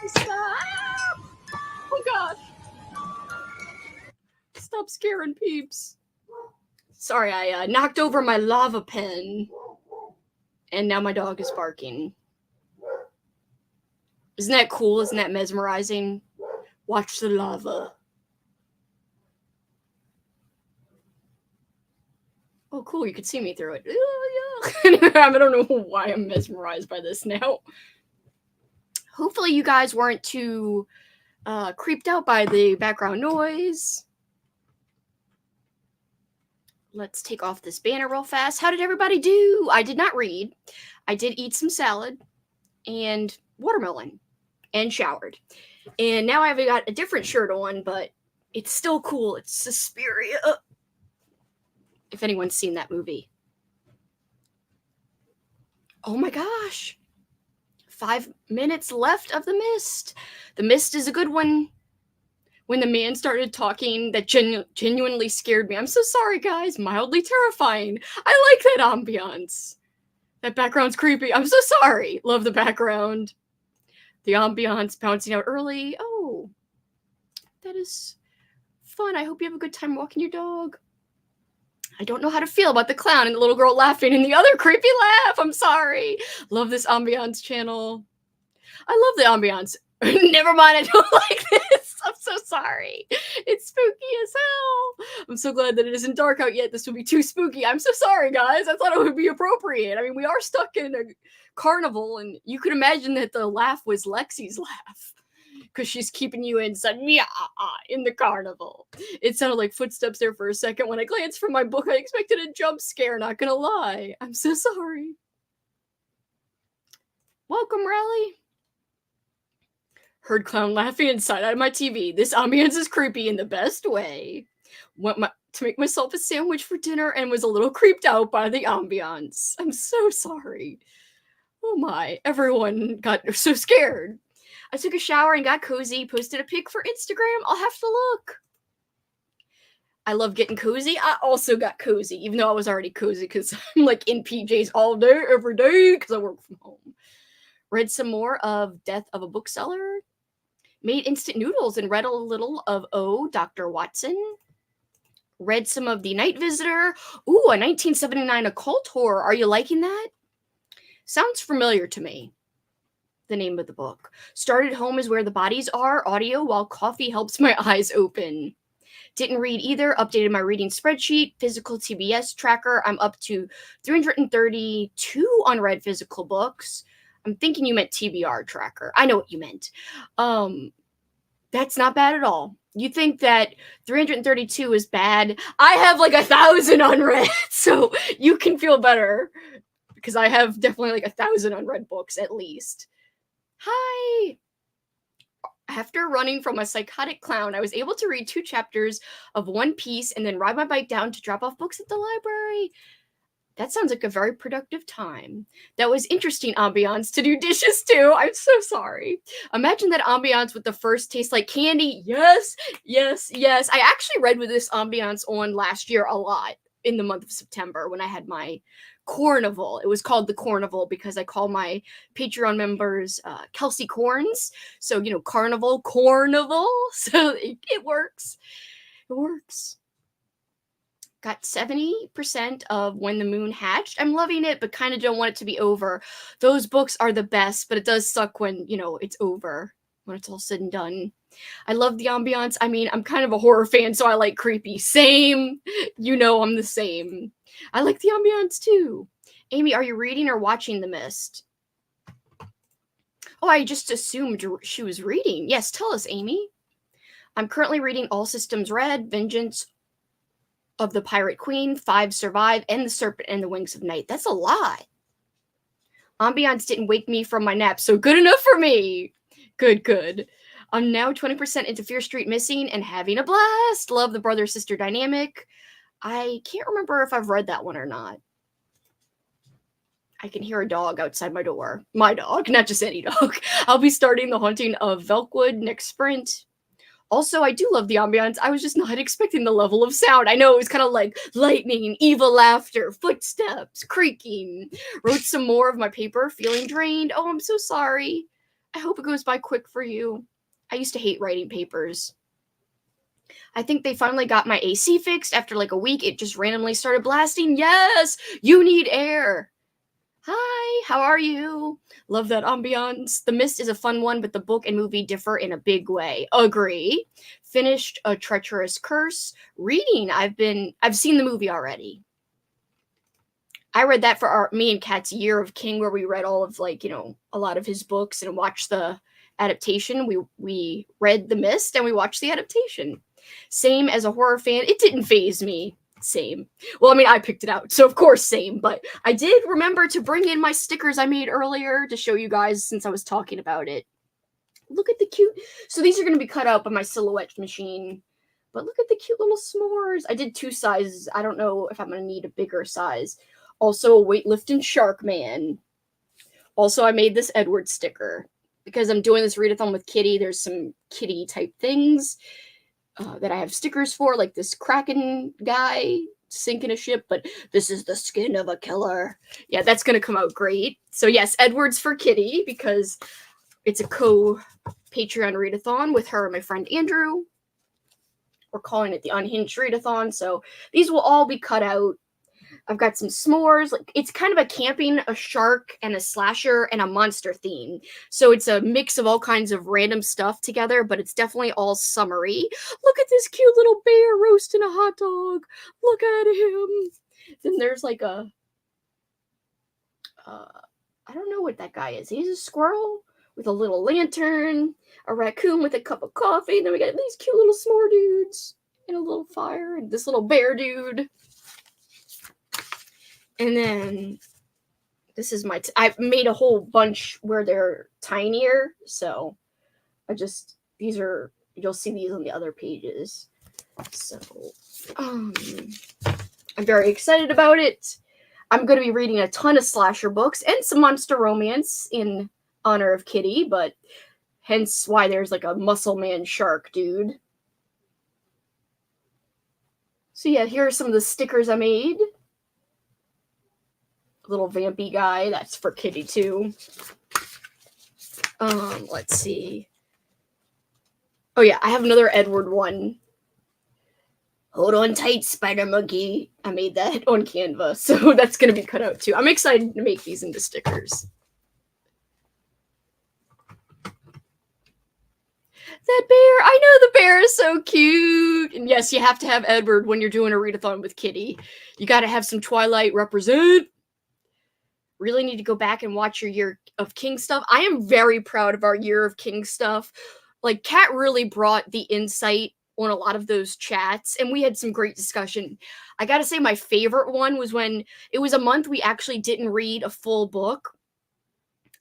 Stop! Oh gosh. Stop scaring peeps. Sorry, I knocked over my lava pen. And now my dog is barking. Isn't that cool? Isn't that mesmerizing? Watch the lava. Oh, cool. You could see me through it. Oh, yeah. I don't know why I'm mesmerized by this now. Hopefully you guys weren't too creeped out by the background noise. Let's take off this banner real fast. How did everybody do? I did not read. I did eat some salad and watermelon and showered. And now I've got a different shirt on, but it's still cool. It's Suspiria. If anyone's seen that movie. Oh my gosh. 5 minutes left of The Mist. The Mist is a good one. When the man started talking, that genuinely scared me. I'm so sorry, guys. Mildly terrifying. I like that ambiance. That background's creepy. I'm so sorry. Love the background. The ambiance bouncing out early. Oh, that is fun. I hope you have a good time walking your dog. I don't know how to feel about the clown and the little girl laughing and the other creepy laugh. I'm sorry. Love this ambiance channel. I love the ambiance. Never mind, I don't like this. I'm so sorry. It's spooky as hell. I'm so glad that it isn't dark out yet. This would be too spooky. I'm so sorry, guys. I thought it would be appropriate. I mean, we are stuck in a carnival, and you could imagine that the laugh was Lexie's laugh. Because she's keeping you inside in the carnival. It sounded like footsteps there for a second. When I glanced from my book, I expected a jump scare, not gonna lie. I'm so sorry. Welcome, Rally. Heard clown laughing inside out of my TV. This ambience is creepy in the best way. Went to make myself a sandwich for dinner and was a little creeped out by the ambience. I'm so sorry. Oh my, everyone got so scared. I took a shower and got cozy, posted a pic for Instagram. I'll have to look. I love getting cozy. I also got cozy, even though I was already cozy because I'm like in PJs all day, every day, because I work from home. Read some more of Death of a Bookseller. Made instant noodles and read a little of Oh, Dr. Watson. Read some of The Night Visitor. Ooh, a 1979 occult horror. Are you liking that? Sounds familiar to me. The name of the book. Started Home is Where the Bodies Are. Audio while coffee helps my eyes open. Didn't read either. Updated my reading spreadsheet. Physical TBS tracker. I'm up to 332 unread physical books. I'm thinking you meant TBR tracker. I know what you meant. That's not bad at all. You think that 332 is bad? I have like 1,000 unread, so you can feel better because I have definitely like 1,000 unread books at least. Hi. After running from a psychotic clown, I was able to read 2 chapters of One Piece and then ride my bike down to drop off books at the library. That sounds like a very productive time. That was interesting ambiance to do dishes too. I'm so sorry. Imagine that ambiance with the first taste like candy. Yes, yes, yes. I actually read with this ambiance on last year a lot in the month of September when I had my Carnival. It was called the Carnival because I call my Patreon members Kelsi Corns. So, you know, Carnival. So it works. It works. Got 70% of When the Moon Hatched. I'm loving it, but kind of don't want it to be over. Those books are the best, but it does suck when, you know, it's over, when it's all said and done. I love the ambiance. I mean, I'm kind of a horror fan, so I like creepy. Same. You know I'm the same. I like the ambiance too. Amy, are you reading or watching The Mist? Oh, I just assumed she was reading. Yes, tell us, Amy. I'm currently reading All Systems Red, Vengeance of the Pirate Queen, 5 Survive, and The Serpent and the Wings of Night. That's a lot. Ambiance didn't wake me from my nap, so good enough for me. Good, good. I'm now 20% into Fear Street Missing and having a blast. Love the brother-sister dynamic. I can't remember if I've read that one or not. I can hear a dog outside my door. My dog, not just any dog. I'll be starting The Haunting of Velkwood next sprint. Also, I do love the ambiance. I was just not expecting the level of sound. I know it was kind of like lightning, evil laughter, footsteps, creaking. Wrote some more of my paper, feeling drained. Oh, I'm so sorry. I hope it goes by quick for you. I used to hate writing papers. I think they finally got my AC fixed. After like a week, it just randomly started blasting. Yes, you need air. Hi, how are you? Love that ambiance. The Mist is a fun one, but the book and movie differ in a big way. Agree. Finished A Treacherous Curse. Reading, I've seen the movie already. I read that for me and Kat's Year of King, where we read all of, like, you know, a lot of his books and watched the adaptation. We read The Mist and we watched the adaptation. Same as a horror fan, it didn't faze me. Same. Well, I mean, I picked it out, so of course same, but I did remember to bring in my stickers I made earlier to show you guys since I was talking about it. Look at the cute, so these are going to be cut out by my silhouette machine, but look at the cute little s'mores. I did 2 sizes. I don't know if I'm going to need a bigger size. Also a weightlifting shark man. Also, I made this Edward sticker because I'm doing this readathon with Kitty. There's some Kitty type things that I have stickers for, like this Kraken guy sinking a ship, but this is the skin of a killer. Yeah, that's going to come out great. So yes, Edward's for Kitty because it's a co-Patreon readathon with her and my friend Andrew. We're calling it the Unhinged Readathon, so these will all be cut out. I've got some s'mores. Like, it's kind of a camping, a shark, and a slasher, and a monster theme. So it's a mix of all kinds of random stuff together, but it's definitely all summery. Look at this cute little bear roasting a hot dog. Look at him. Then there's like a... I don't know what that guy is. He's a squirrel with a little lantern, a raccoon with a cup of coffee, and then we got these cute little s'more dudes and a little fire, and this little bear dude. And then this is my... I've made a whole bunch where they're tinier, so these are... You'll see these on the other pages. So, I'm very excited about it. I'm going to be reading a ton of slasher books and some monster romance in honor of Kitty, but hence why there's like a muscle man shark dude. So yeah, here are some of the stickers I made. Little vampy guy, that's for Kitty too. Let's see. Oh yeah, I have another Edward one. Hold on tight, spider monkey. I made that on Canva, so that's gonna be cut out too. I'm excited to make these into stickers. That bear, I know the bear is so cute. And yes, you have to have Edward when you're doing a readathon with Kitty. You got to have some Twilight represent. Really need to go back and watch your Year of King stuff. I am very proud of our Year of King stuff. Like, Kat really brought the insight on a lot of those chats, and we had some great discussion. I gotta say, my favorite one was when it was a month we actually didn't read a full book.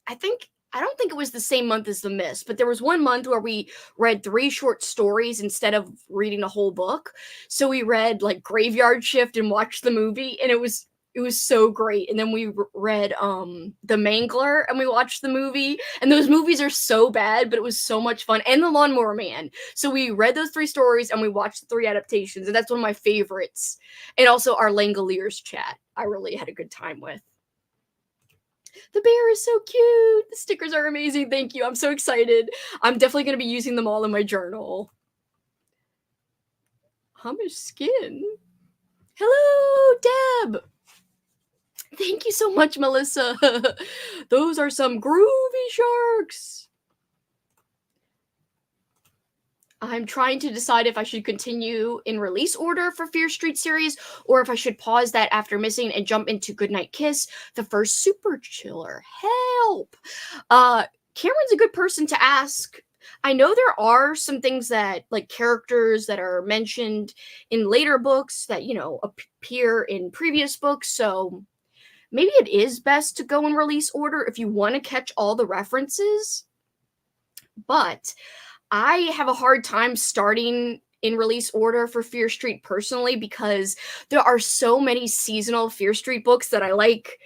I don't think it was the same month as The Mist, but there was one month where we read 3 short stories instead of reading a whole book. So we read like Graveyard Shift and watched the movie, and it was so great. And then we read The Mangler and we watched the movie. And those movies are so bad, but it was so much fun. And The Lawnmower Man. So we read those 3 stories and we watched the 3 adaptations, and that's one of my favorites. And also our Langoliers chat, I really had a good time with. The bear is so cute. The stickers are amazing. Thank you. I'm so excited. I'm definitely going to be using them all in my journal. Hummus skin. Hello, Deb. Thank you so much, Melissa. Those are some groovy sharks. I'm trying to decide if I should continue in release order for Fear Street series, or if I should pause that after missing and jump into Goodnight Kiss, the first super chiller. Help! Cameron's a good person to ask. I know there are some things that, like characters that are mentioned in later books that, appear in previous books, so maybe it is best to go in release order if you want to catch all the references. But I have a hard time starting in release order for Fear Street personally, because there are so many seasonal Fear Street books that I like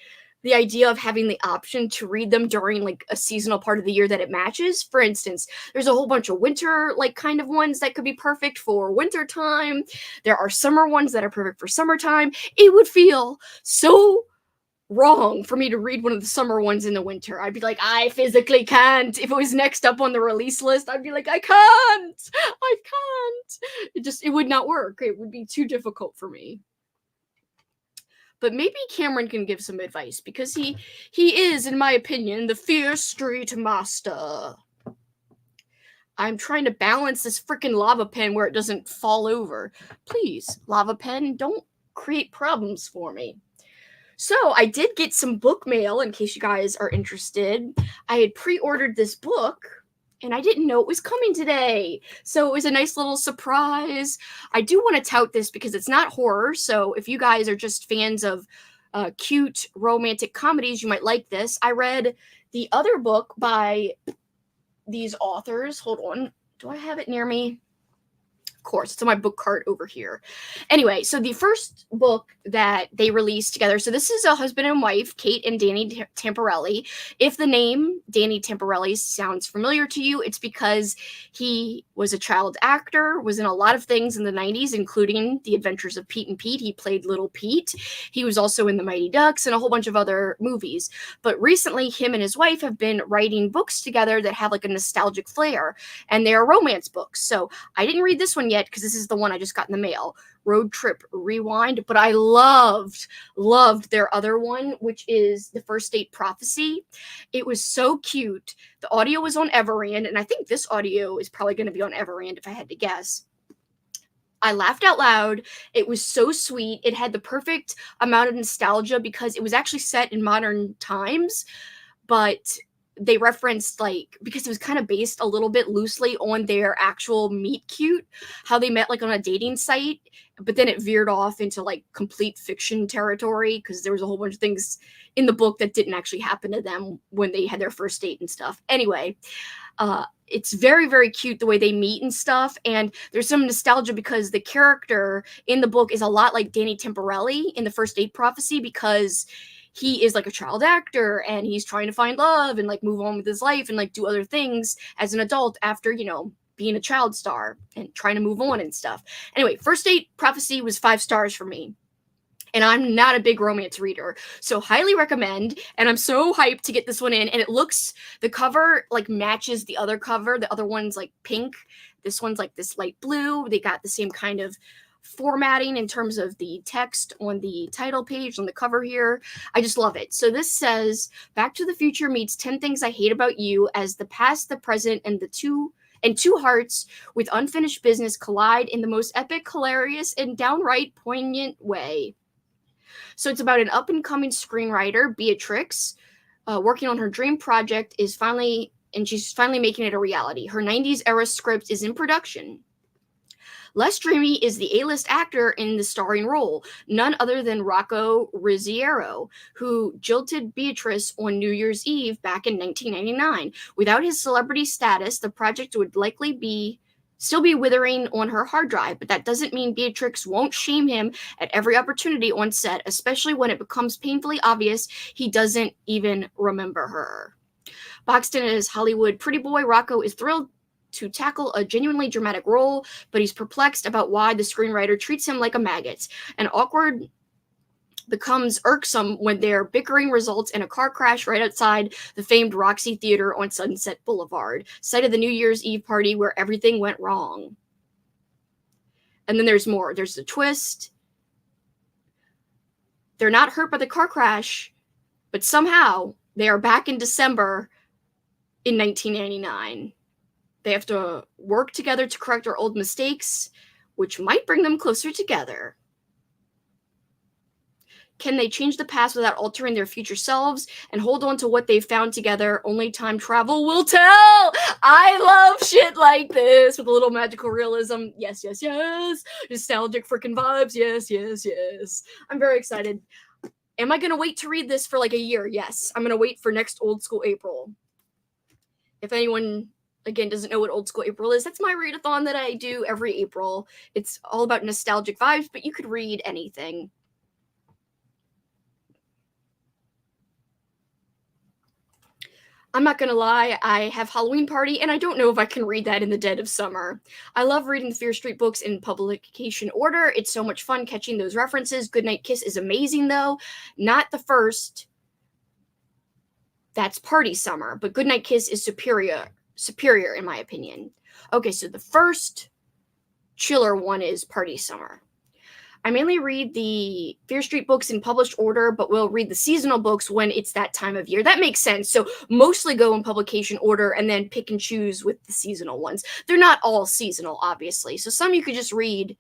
the idea of having the option to read them during like a seasonal part of the year that it matches. For instance, there's a whole bunch of winter like kind of ones that could be perfect for winter time. There are summer ones that are perfect for summertime. It would feel so wrong for me to read one of the summer ones in the winter. I'd be like, I physically can't. If it was next up on the release list, I'd be like, I can't. It would not work. It would be too difficult for me. But maybe Cameron can give some advice, because he is, in my opinion, the Fear Street master. I'm trying to balance this freaking lava pen where it doesn't fall over. Please, lava pen, don't create problems for me. So I did get some book mail, in case you guys are interested. I had pre-ordered this book, and I didn't know it was coming today. So it was a nice little surprise. I do want to tout this because it's not horror. So if you guys are just fans of cute romantic comedies, you might like this. I read the other book by these authors. Hold on. Do I have it near me? Of course, it's on my book cart over here. Anyway, so the first book that they released together, so this is a husband and wife, Kate and Danny Tamporelli. If the name Danny Tamporelli sounds familiar to you, it's because he was a child actor, was in a lot of things in the 90s, including The Adventures of Pete and Pete. He played Little Pete. He was also in The Mighty Ducks and a whole bunch of other movies. But recently, him and his wife have been writing books together that have like a nostalgic flair, and they are romance books. So I didn't read this one yet, because this is the one I just got in the mail, Road Trip Rewind, but I loved their other one, which is The First Date Prophecy. It was so cute. The audio was on Everand, and I think this audio is probably going to be on Everand if I had to guess. I laughed out loud. It was so sweet. It had the perfect amount of nostalgia because it was actually set in modern times, but they referenced, like, because it was kind of based a little bit loosely on their actual meet cute, how they met like on a dating site, but then it veered off into like complete fiction territory because there was a whole bunch of things in the book that didn't actually happen to them when they had their first date and stuff. Anyway, it's very, very cute the way they meet and stuff, and there's some nostalgia because the character in the book is a lot like Danny Tamporelli in The First Date Prophecy, because he is like a child actor and he's trying to find love and like move on with his life and like do other things as an adult after, being a child star and trying to move on and stuff. Anyway, First Date Prophecy was 5 stars for me. And I'm not a big romance reader, so highly recommend. And I'm so hyped to get this one in. And the cover like matches the other cover. The other one's like pink. This one's like this light blue. They got the same kind of formatting in terms of the text on the title page on the cover here. I just love it. So this says, Back to the Future meets 10 Things I Hate About You as the past, the present, and and two hearts with unfinished business collide in the most epic, hilarious, and downright poignant way. So it's about an up-and-coming screenwriter, Beatrix, working on her dream project, she's finally making it a reality. Her 90s era script is in production. Les Dreamy is the A-list actor in the starring role, none other than Rocco Rizziero, who jilted Beatrice on New Year's Eve back in 1999. Without his celebrity status, the project would likely still be withering on her hard drive, but that doesn't mean Beatrix won't shame him at every opportunity on set, especially when it becomes painfully obvious he doesn't even remember her. Boxed in as Hollywood pretty boy, Rocco is thrilled to tackle a genuinely dramatic role, but he's perplexed about why the screenwriter treats him like a maggot. And awkward becomes irksome when their bickering results in a car crash right outside the famed Roxy Theater on Sunset Boulevard, site of the New Year's Eve party where everything went wrong. And then there's more. There's the twist. They're not hurt by the car crash, but somehow they are back in December in 1999. They have to work together to correct their old mistakes, which might bring them closer together. Can they change the past without altering their future selves and hold on to what they've found together? Only time travel will tell! I love shit like this with a little magical realism. Yes, yes, yes. Nostalgic freaking vibes. Yes, yes, yes. I'm very excited. Am I going to wait to read this for like a year? Yes. I'm going to wait for next Old School April. If anyone, again, doesn't know what Old School April is, that's my readathon that I do every April. It's all about nostalgic vibes, but you could read anything. I'm not gonna lie, I have Halloween Party, and I don't know if I can read that in the dead of summer. I love reading the Fear Street books in publication order. It's so much fun catching those references. Goodnight Kiss is amazing, though. Not the first. That's Party Summer, but Goodnight Kiss is superior in my opinion. Okay, so the first chiller one is Party Summer. I mainly read the Fear Street books in published order, but will read the seasonal books when it's that time of year. That makes sense. So mostly go in publication order and then pick and choose with the seasonal ones. They're not all seasonal, obviously. So some you could just read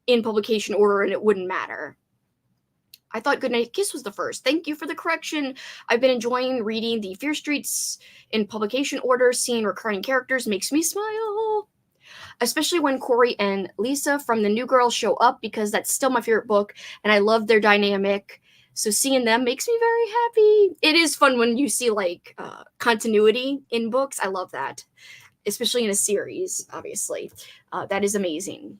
in publication order and it wouldn't matter. I thought Goodnight Kiss was the first. Thank you for the correction. I've been enjoying reading the Fear Streets in publication order. Seeing recurring characters makes me smile. Especially when Corey and Lisa from The New Girl show up, because that's still my favorite book, and I love their dynamic. So seeing them makes me very happy. It is fun when you see, like, continuity in books. I love that. Especially in a series, obviously. That is amazing.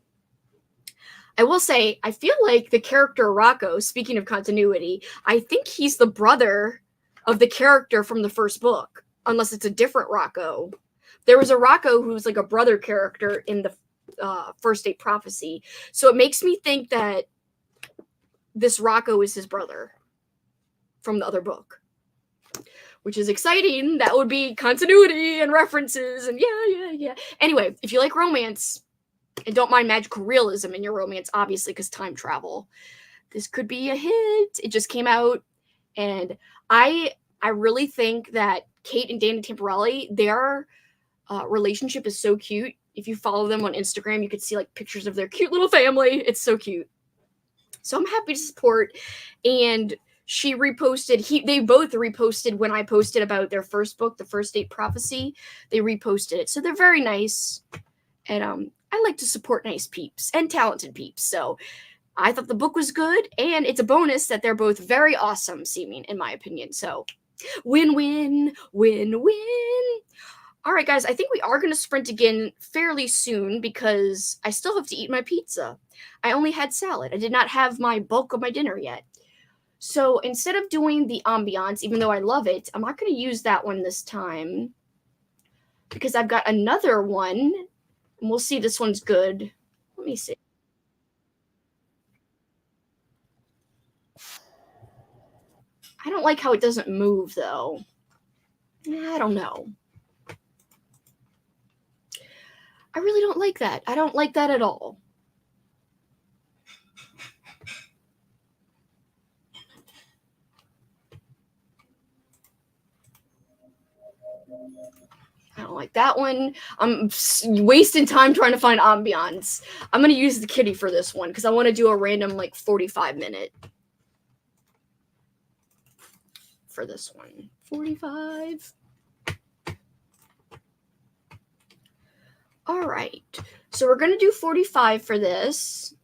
I will say, I feel like the character Rocco, speaking of continuity, I think he's the brother of the character from the first book, unless it's a different Rocco. There was a Rocco who's like a brother character in the First Date Prophecy. So it makes me think that this Rocco is his brother from the other book, which is exciting. That would be continuity and references and yeah. Anyway, if you like romance and don't mind magical realism in your romance, obviously, because time travel, this could be a hit. It just came out, and I really think that Kate and Danny Tamborelli, their relationship is so cute. If you follow them on Instagram, you could see like pictures of their cute little family. It's so cute. So I'm happy to support. And she reposted, they both reposted when I posted about their first book, The First Date Prophecy. They reposted it. So they're very nice. And I like to support nice peeps and talented peeps. So I thought the book was good. And it's a bonus that they're both very awesome seeming, in my opinion. So win-win, win-win. All right, guys, I think we are going to sprint again fairly soon because I still have to eat my pizza. I only had salad. I did not have my bulk of my dinner yet. So instead of doing the ambiance, even though I love it, I'm not going to use that one this time because I've got another one, and we'll see if this one's good. Let me see. I don't like how it doesn't move, though. I don't know. I really don't like that. I don't like that at all. I don't like that one. I'm wasting time trying to find ambiance. I'm going to use the kitty for this one because I want to do a random like 45-minute for this one. 45. All right. So we're going to do 45 for this.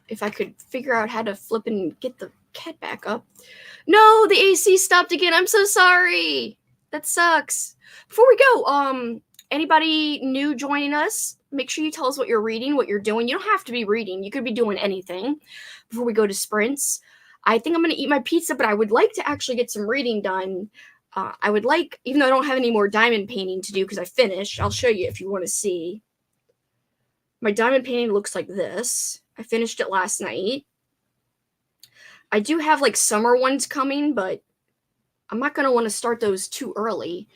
If I could figure out how to flip and get the cat back up. No, the AC stopped again. I'm so sorry. That sucks. Before we go, anybody new joining us, make sure you tell us what you're reading, what you're doing. You don't have to be reading. You could be doing anything before we go to sprints. I think I'm going to eat my pizza, but I would like to actually get some reading done. I would like, even though I don't have any more diamond painting to do because I finished, I'll show you if you want to see. My diamond painting looks like this. I finished it last night. I do have like summer ones coming, but I'm not going to want to start those too early.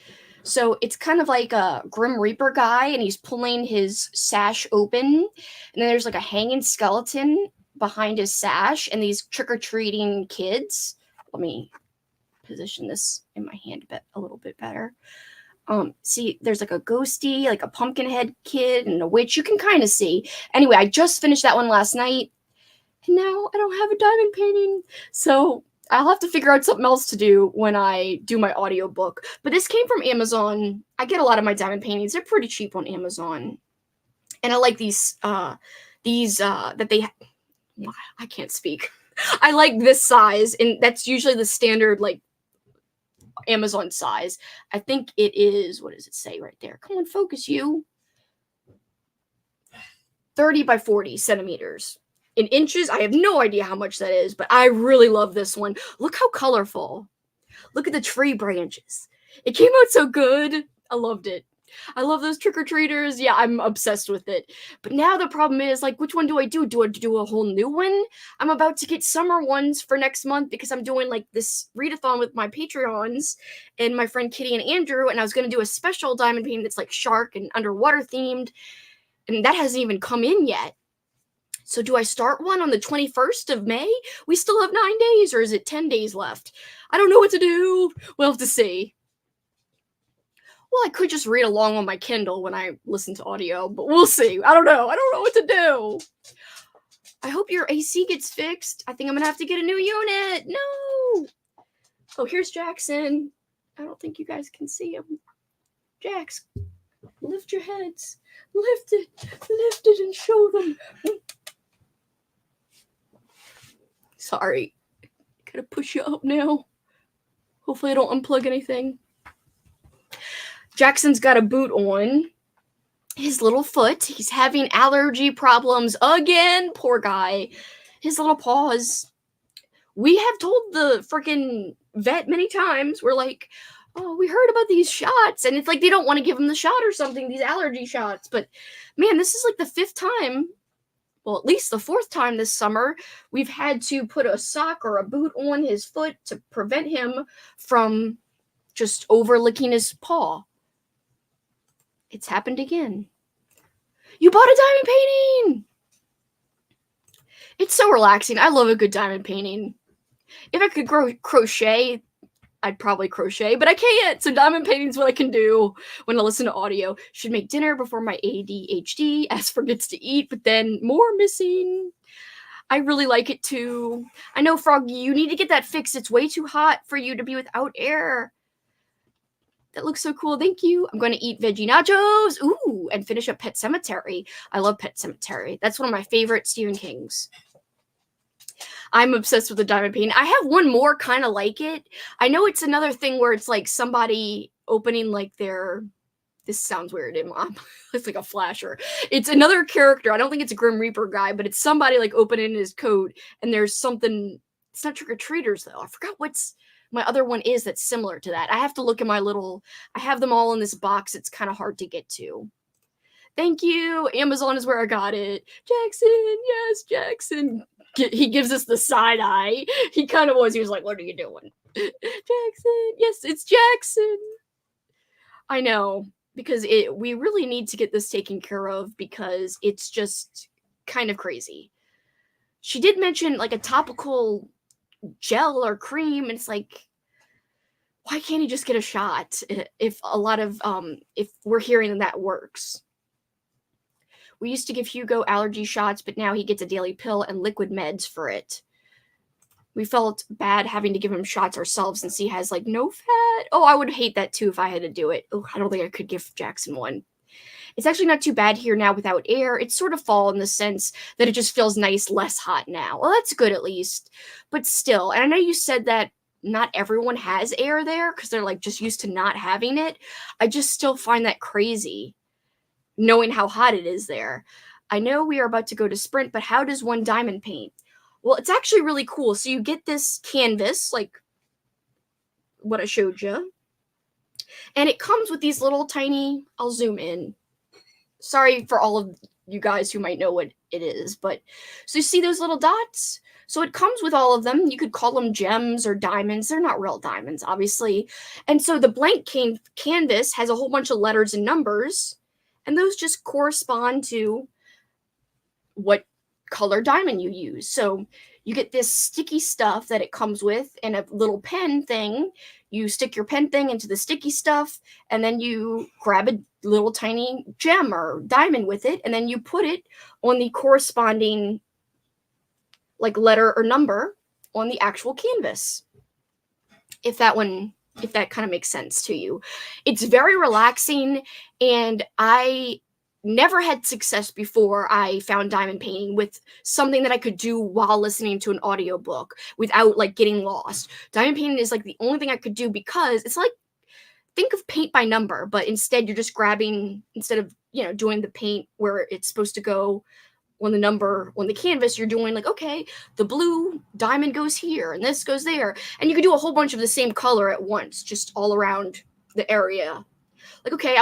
So it's kind of like a Grim Reaper guy, and he's pulling his sash open. And then there's like a hanging skeleton behind his sash, and these trick-or-treating kids. Let me position this in my hand a little bit better. See, there's like a ghosty, like a pumpkin head kid and a witch. You can kind of see. Anyway, I just finished that one last night. And now I don't have a diamond painting. So I'll have to figure out something else to do when I do my audiobook. But this came from Amazon. I get a lot of my diamond paintings. They're pretty cheap on Amazon. And I like these that they... I can't speak. I like this size. And that's usually the standard, like, Amazon size. I think it is, what does it say right there? Come on, focus you. 30 by 40 centimeters. In inches, I have no idea how much that is, but I really love this one. Look how colorful. Look at the tree branches. It came out so good. I loved it. I love those trick-or-treaters. Yeah, I'm obsessed with it. But now the problem is, like, which one do I do? Do I do a whole new one? I'm about to get summer ones for next month because I'm doing, like, this readathon with my Patreons and my friend Kitty and Andrew, and I was going to do a special diamond painting that's, like, shark and underwater themed, and that hasn't even come in yet. So do I start one on the 21st of May? We still have 9 days, or is it 10 days left? I don't know what to do. We'll have to see. Well, I could just read along on my Kindle when I listen to audio, but we'll see. I don't know. I don't know what to do. I hope your AC gets fixed. I think I'm going to have to get a new unit. No. Oh, here's Jackson. I don't think you guys can see him. Jax, lift your heads. Lift it and show them. Sorry. Gotta push you up now. Hopefully I don't unplug anything. Jackson's got a boot on his little foot. He's having allergy problems again. Poor guy. His little paws. We have told the freaking vet many times. We're like, oh, we heard about these shots. And it's like they don't want to give him the shot or something, these allergy shots. But, man, this is like the 5th time. Well, at least the 4th time this summer, we've had to put a sock or a boot on his foot to prevent him from just over-licking his paw. It's happened again. You bought a diamond painting! It's so relaxing. I love a good diamond painting. If I could crochet, I'd probably crochet, but I can't. So diamond painting is what I can do when I listen to audio. Should make dinner before my ADHD ass forgets to eat, but then more missing. I really like it too. I know, Froggy, you need to get that fixed. It's way too hot for you to be without air. That looks so cool. Thank you. I'm going to eat veggie nachos. Ooh, and finish up Pet Sematary. I love Pet Sematary. That's one of my favorite Stephen Kings. I'm obsessed with the diamond painting. I have one more kind of like it. I know it's another thing where it's like somebody opening like their... This sounds weird, Mom. It's like a flasher. It's another character. I don't think it's a Grim Reaper guy, but it's somebody like opening his coat and there's something... It's not trick-or-treaters, though. I forgot what's... My other one is that's similar to that. I have to look at my little... I have them all in this box. It's kind of hard to get to. Thank you. Amazon is where I got it. Jackson. Yes, Jackson. He gives us the side eye. He kind of was. He was like, what are you doing? Jackson. Yes, it's Jackson. I know. Because we really need to get this taken care of because it's just kind of crazy. She did mention like a topical gel or cream, and it's like, why can't he just get a shot if if we're hearing that works? We used to give Hugo allergy shots, but now he gets a daily pill and liquid meds for it. We felt bad having to give him shots ourselves since he has like no fat. Oh, I would hate that too if I had to do it. Oh, I don't think I could give Jackson one. It's actually not too bad here now without air. It's sort of fall in the sense that it just feels nice, less hot now. Well, that's good at least. But still, and I know you said that not everyone has air there because they're like just used to not having it. I just still find that crazy knowing how hot it is there. I know we are about to go to Sprint, but how does one diamond paint? Well, it's actually really cool. So you get this canvas, like what I showed you, and it comes with these little tiny, I'll zoom in. Sorry for all of you guys who might know what it is, but so you see those little dots? So it comes with all of them. You could call them gems or diamonds. They're not real diamonds, obviously. And so the blank canvas has a whole bunch of letters and numbers, and those just correspond to what color diamond you use. So you get this sticky stuff that it comes with and a little pen thing. You stick your pen thing into the sticky stuff, and then you grab a little tiny gem or diamond with it, and then you put it on the corresponding like letter or number on the actual canvas. If that kind of makes sense to you. It's very relaxing, and I never had success before I found diamond painting with something that I could do while listening to an audiobook without like getting lost. Diamond painting is like the only thing I could do because it's like, think of paint by number, but instead you're just grabbing, instead of, doing the paint where it's supposed to go on the number on the canvas, you're doing like, okay, the blue diamond goes here and this goes there. And you can do a whole bunch of the same color at once, just all around the area. Like, okay,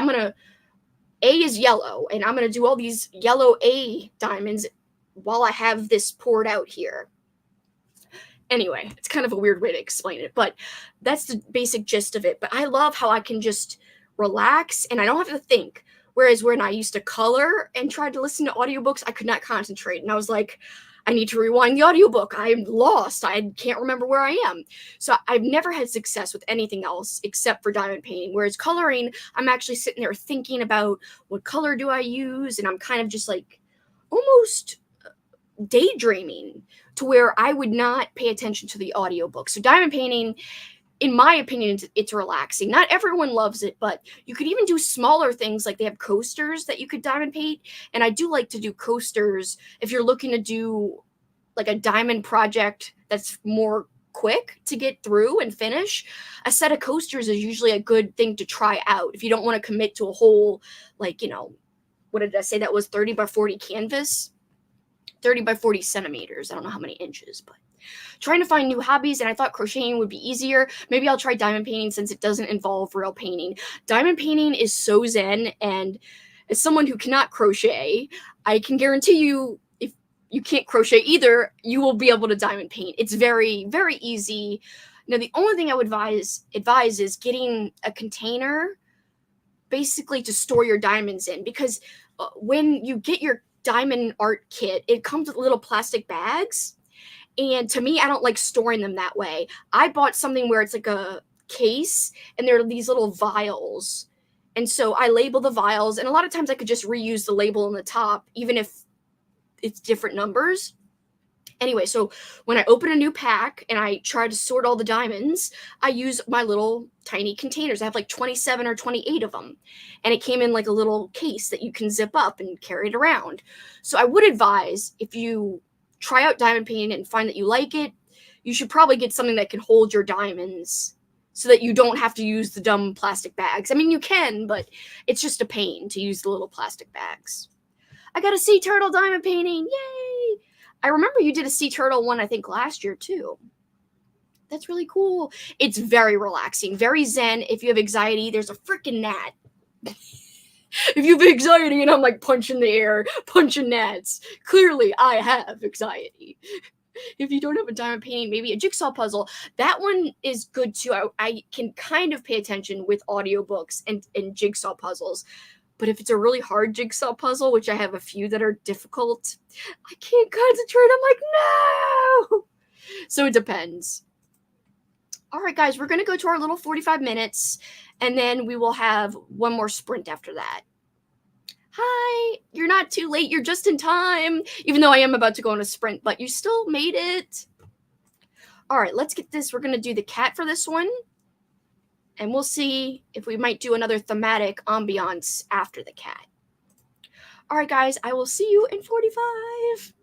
A is yellow, and I'm going to do all these yellow A diamonds while I have this poured out here. Anyway, it's kind of a weird way to explain it, but that's the basic gist of it. But I love how I can just relax, and I don't have to think. Whereas when I used to color and tried to listen to audiobooks, I could not concentrate. And I was like, I need to rewind the audiobook. I'm lost. I can't remember where I am. So I've never had success with anything else except for diamond painting. Whereas coloring, I'm actually sitting there thinking about what color do I use? And I'm kind of just like almost daydreaming to where I would not pay attention to the audiobook. So diamond painting, in my opinion, it's relaxing. Not everyone loves it, but you could even do smaller things, like they have coasters that you could diamond paint. And I do like to do coasters if you're looking to do like a diamond project that's more quick to get through and finish. A set of coasters is usually a good thing to try out if you don't want to commit to a whole, like, what did I say that was, 30 by 40 canvas? 30 by 40 centimeters. I don't know how many inches, but trying to find new hobbies, and I thought crocheting would be easier. Maybe I'll try diamond painting since it doesn't involve real painting. Diamond painting is so zen, and as someone who cannot crochet, I can guarantee you, if you can't crochet either, you will be able to diamond paint. It's very, very easy. Now, the only thing I would advise is getting a container basically to store your diamonds in, because when you get your diamond art kit, it comes with little plastic bags. And to me, I don't like storing them that way. I bought something where it's like a case and there are these little vials. And so I label the vials, and a lot of times I could just reuse the label on the top, even if it's different numbers. Anyway, so when I open a new pack and I try to sort all the diamonds, I use my little tiny containers. I have like 27 or 28 of them. And it came in like a little case that you can zip up and carry it around. So I would advise, if you try out diamond painting and find that you like it, you should probably get something that can hold your diamonds so that you don't have to use the dumb plastic bags. I mean, you can, but it's just a pain to use the little plastic bags. I got a sea turtle diamond painting. Yay! I remember you did a sea turtle one, I think, last year too. That's really cool. It's very relaxing, very zen. If you have anxiety, there's a freaking gnat. If you have anxiety and I'm like punching the air, punching gnats, clearly I have anxiety. If you don't have a diamond painting, maybe a jigsaw puzzle. That one is good too. I can kind of pay attention with audiobooks and jigsaw puzzles. But if it's a really hard jigsaw puzzle, which I have a few that are difficult, I can't concentrate. I'm like, no! So it depends. All right, guys, we're going to go to our little 45 minutes, and then we will have one more sprint after that. Hi, you're not too late. You're just in time. Even though I am about to go on a sprint, but you still made it. All right, let's get this. We're going to do the cat for this one. And we'll see if we might do another thematic ambiance after the cat. All right, guys, I will see you in 45.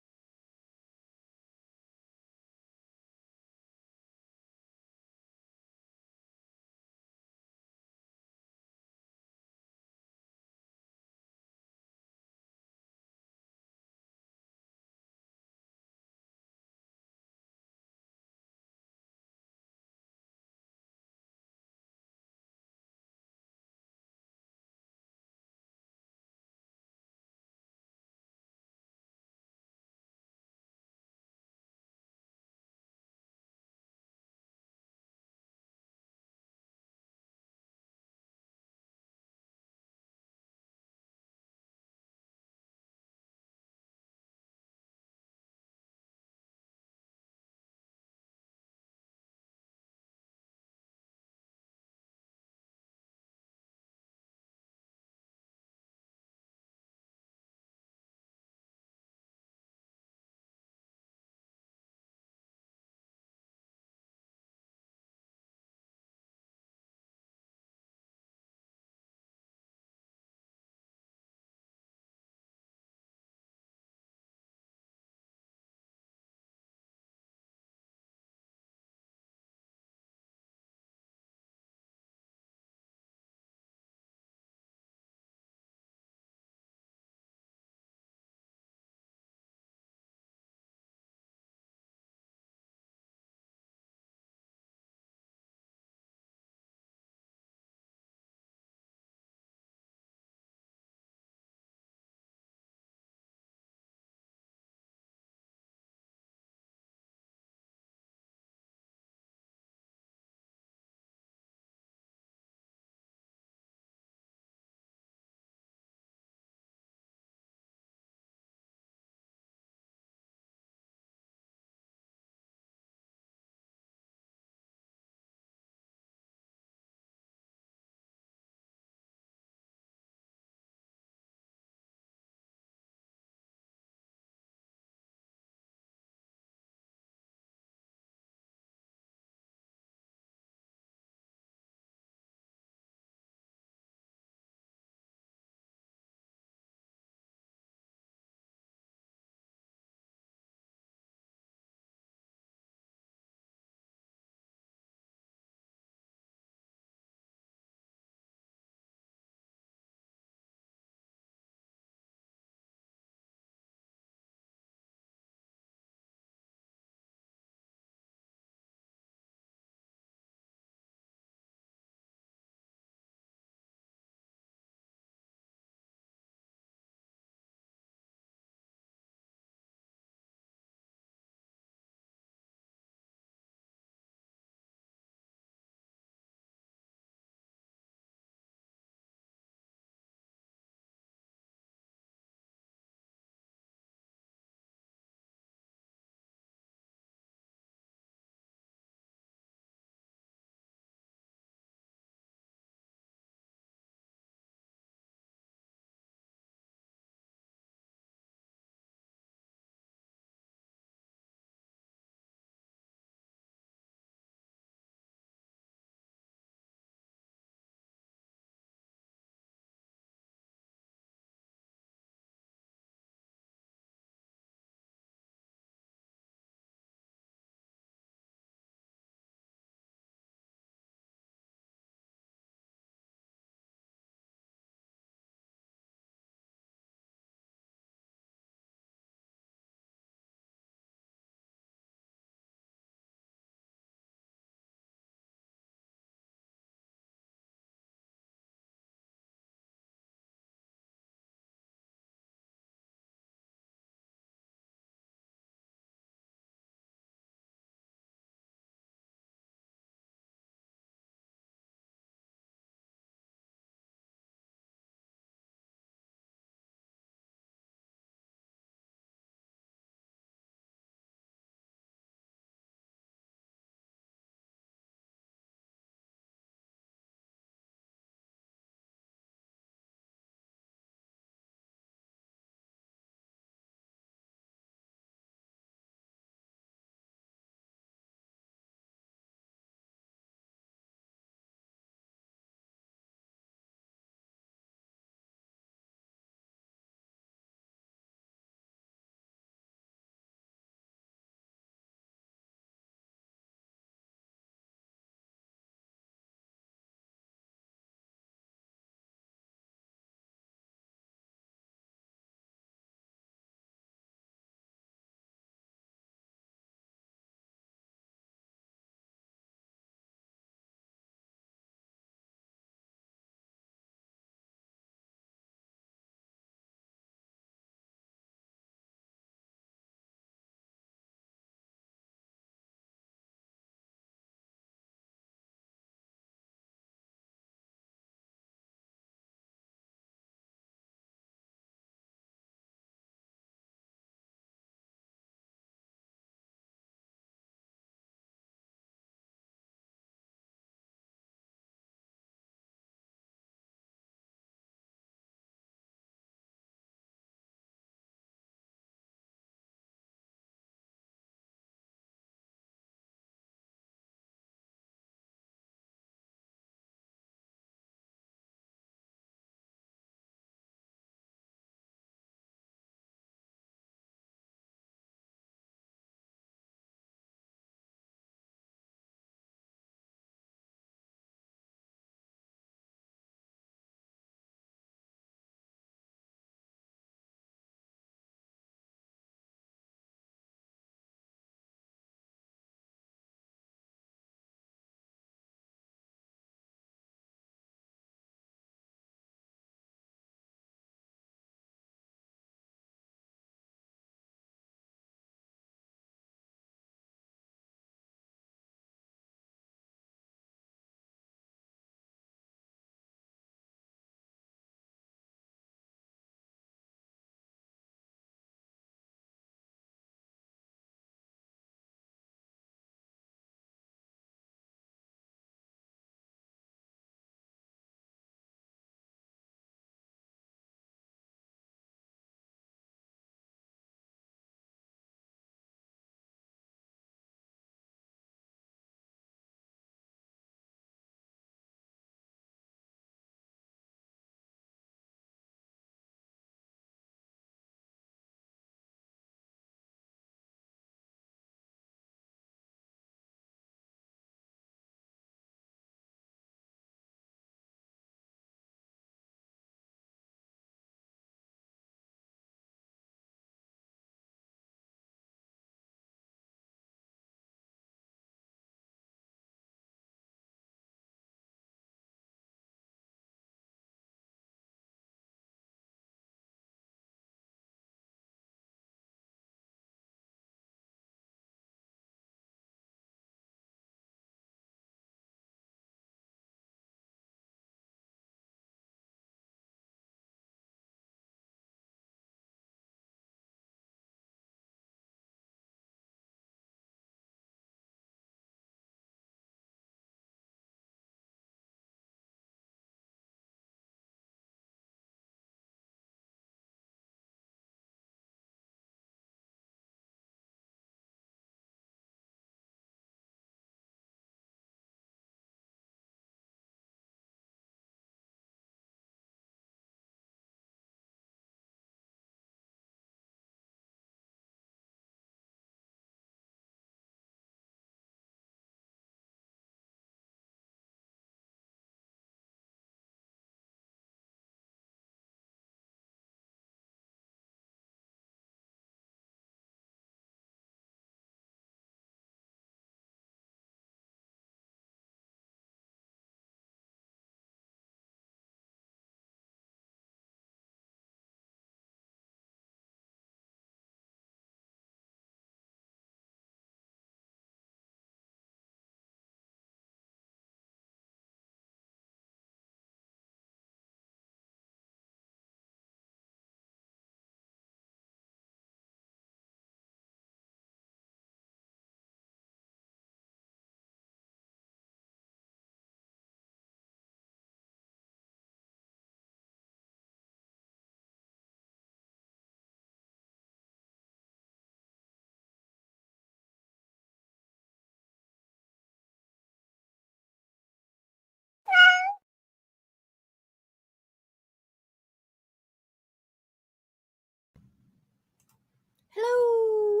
Hello.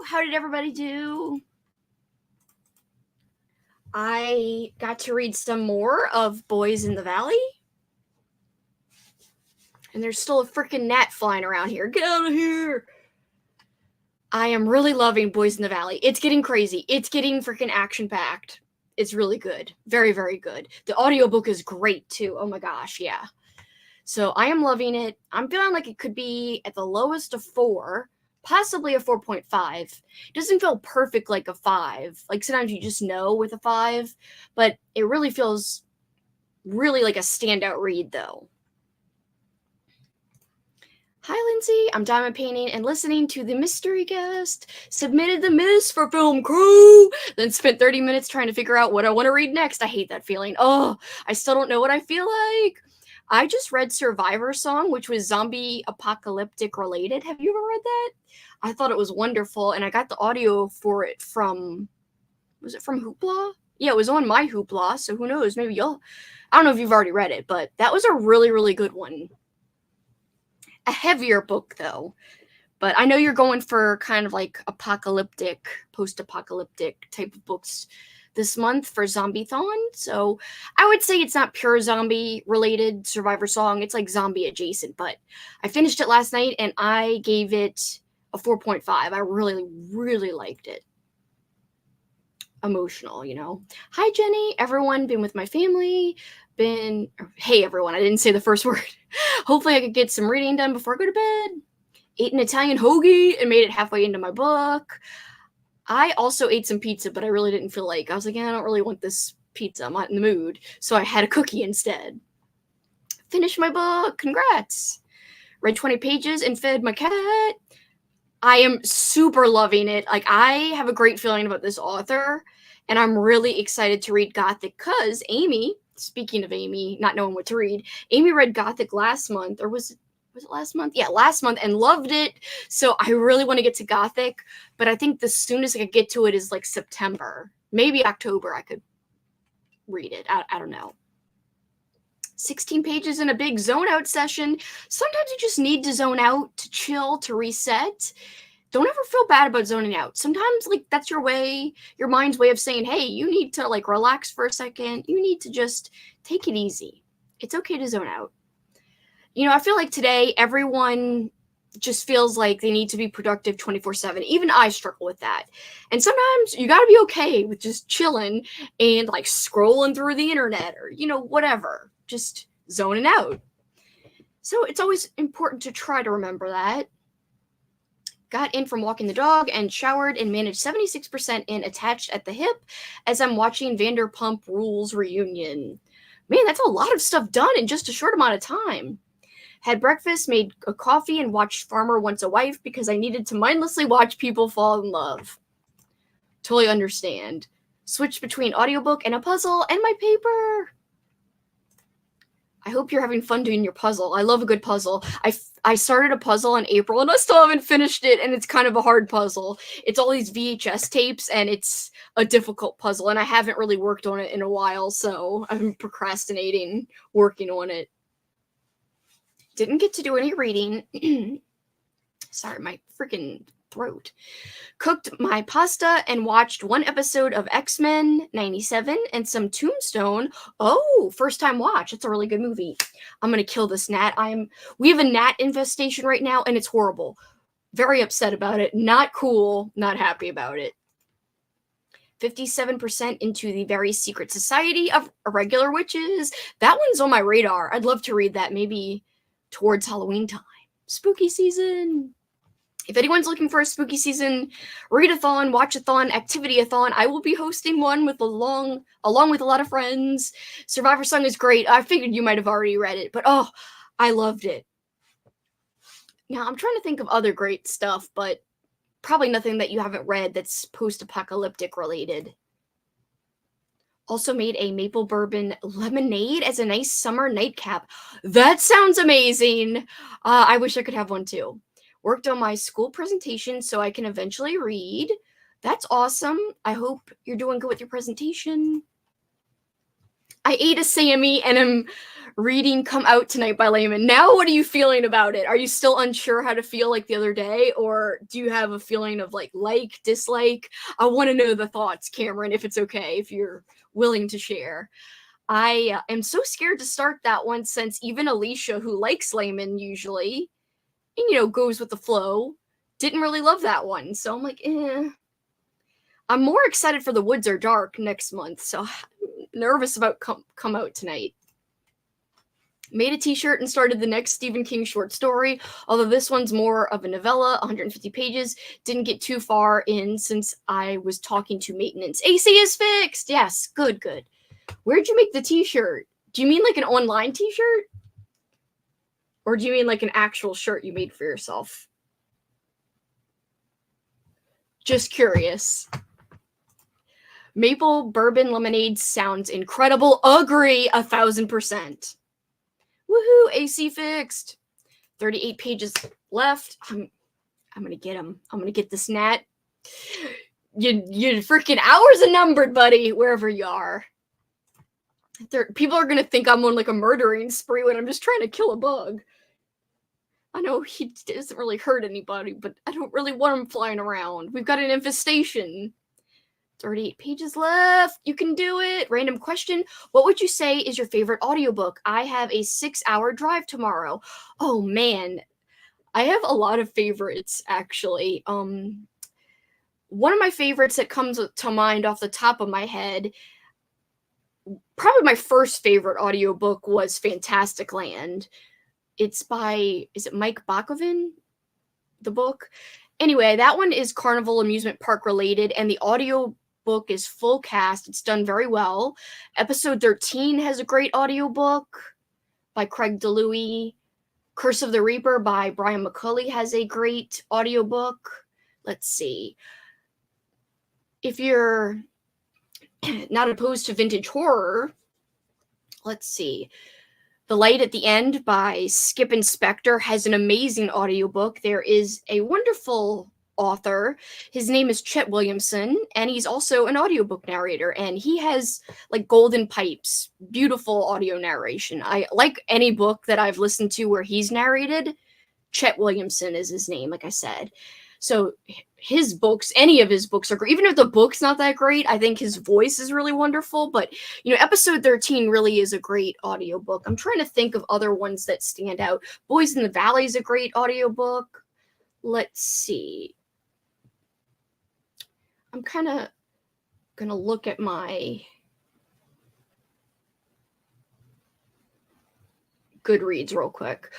How did everybody do? I got to read some more of Boys in the Valley. And there's still a freaking gnat flying around here. Get out of here. I am really loving Boys in the Valley. It's getting crazy. It's getting freaking action-packed. It's really good. Very, very good. The audiobook is great, too. Oh my gosh, yeah. So I am loving it. I'm feeling like it could be at the lowest of 4, possibly a 4.5. It doesn't feel perfect like a 5. Like sometimes you just know with a 5, but it really feels really like a standout read, though. Hi, Lindsay. I'm diamond painting and listening to the mystery guest. Submitted the miss for film crew. Then spent 30 minutes trying to figure out what I want to read next. I hate that feeling. Oh, I still don't know what I feel like. I just read Survivor Song, which was zombie apocalyptic related. Have you ever read that? I thought it was wonderful, and I got the audio for it from, was it from Hoopla? Yeah, it was on my Hoopla, so who knows? Maybe you'll, I don't know if you've already read it, but that was a really, really good one. A heavier book, though. But I know you're going for kind of like apocalyptic, post-apocalyptic type of books this month for Zombie-thon. So I would say it's not pure zombie-related Survivor Song. It's like zombie adjacent. But I finished it last night, and I gave it a 4.5. I really, really liked it. Emotional, you know. Hi, Jenny. Everyone, been with my family. Hey, everyone. I didn't say the first word. Hopefully I could get some reading done before I go to bed. Ate an Italian hoagie and made it halfway into my book. I also ate some pizza, but I really didn't feel like, I was like, I don't really want this pizza. I'm not in the mood. So I had a cookie instead. Finished my book. Congrats. Read 20 pages and fed my cat. I am super loving it. Like, I have a great feeling about this author, and I'm really excited to read Gothic because Amy, speaking of Amy not knowing what to read, Amy read Gothic last month, or was it last month? Yeah, last month, and loved it. So I really want to get to Gothic, but I think the soonest I could get to it is like September. Maybe October I could read it. I don't know. 16 pages in a big zone out session. Sometimes you just need to zone out, to chill, to reset. Don't ever feel bad about zoning out. Sometimes, like, that's your mind's way of saying, hey, you need to, like, relax for a second. You need to just take it easy. It's okay to zone out. You know, I feel like today everyone just feels like they need to be productive 24/7. Even I struggle with that. And sometimes you got to be okay with just chilling and, like, scrolling through the internet or, you know, whatever. Just zoning out. So it's always important to try to remember that. Got in from walking the dog and showered and managed 76% in attached at the hip as I'm watching Vanderpump Rules reunion. Man, that's a lot of stuff done in just a short amount of time. Had breakfast, made a coffee, and watched Farmer Wants a Wife because I needed to mindlessly watch people fall in love. Totally understand. Switched between audiobook and a puzzle and my paper. I hope you're having fun doing your puzzle. I love a good puzzle. I started a puzzle in April and I still haven't finished it, and it's kind of a hard puzzle. It's all these VHS tapes and it's a difficult puzzle, and I haven't really worked on it in a while, so I've been procrastinating working on it. Didn't get to do any reading. Sorry, my freaking throat. Cooked my pasta and watched one episode of X-Men 97 and some Tombstone. Oh, first time watch. It's a really good movie. I'm gonna kill this gnat. We have a gnat infestation right now, and it's horrible. Very upset about it. Not cool. Not happy about it. 57% into the Very Secret Society of Irregular Witches. That one's on my radar. I'd love to read that maybe towards Halloween time. Spooky season. If anyone's looking for a spooky season readathon, watchathon, activity-a-thon, I will be hosting one along with a lot of friends. Survivor Song is great. I figured you might have already read it, but oh, I loved it. Now, I'm trying to think of other great stuff, but probably nothing that you haven't read that's post-apocalyptic related. Also made a maple bourbon lemonade as a nice summer nightcap. That sounds amazing. I wish I could have one too. Worked on my school presentation so I can eventually read. That's awesome. I hope you're doing good with your presentation. I ate a Sammy and I'm reading Come Out Tonight by Layman. Now what are you feeling about it? Are you still unsure how to feel like the other day? Or do you have a feeling of like, dislike? I want to know the thoughts, Cameron, if it's okay, if you're willing to share. I am so scared to start that one since even Alicia, who likes Layman usually, and, goes with the flow, didn't really love that one. So I'm like, I'm more excited for The Woods Are Dark next month. So I'm nervous about Come Out Tonight. Made a t-shirt and started the next Stephen King short story, although this one's more of a novella, 150 pages. Didn't get too far in since I was talking to maintenance. AC is fixed! Yes, good. Where'd you make the t-shirt? Do you mean like an online t-shirt? Or do you mean like an actual shirt you made for yourself? Just curious. Maple bourbon lemonade sounds incredible. Agree 1000%. Woohoo, AC fixed. 38 pages left. I'm gonna get him. I'm gonna get this Nat. Your freaking hours are numbered, buddy, wherever you are. People are gonna think I'm on like a murdering spree when I'm just trying to kill a bug. I know he doesn't really hurt anybody, but I don't really want him flying around. We've got an infestation. 38 pages left. You can do it. Random question. What would you say is your favorite audiobook? I have a 6-hour drive tomorrow. Oh man. I have a lot of favorites actually. One of my favorites that comes to mind off the top of my head, probably my first favorite audiobook was Fantastic Land. It's by, is it Mike Bakovin? The book? Anyway, that one is Carnival amusement park related, and the audio book is full cast. It's done very well. Episode 13 has a great audiobook by Craig DeLuey. Curse of the Reaper by Brian McCulley has a great audiobook. Let's see. If you're not opposed to vintage horror, let's see. The Light at the End by Skip Inspector has an amazing audiobook. There is a wonderful author. His name is Chet Williamson, and he's also an audiobook narrator, and he has like golden pipes, beautiful audio narration. I like any book that I've listened to where he's narrated. Chet Williamson is his name, like I said. So his books, any of his books are great. Even if the book's not that great, I think his voice is really wonderful. But, episode 13 really is a great audiobook. I'm trying to think of other ones that stand out. Boys in the Valley is a great audiobook. Let's see. I'm kind of going to look at my Goodreads real quick.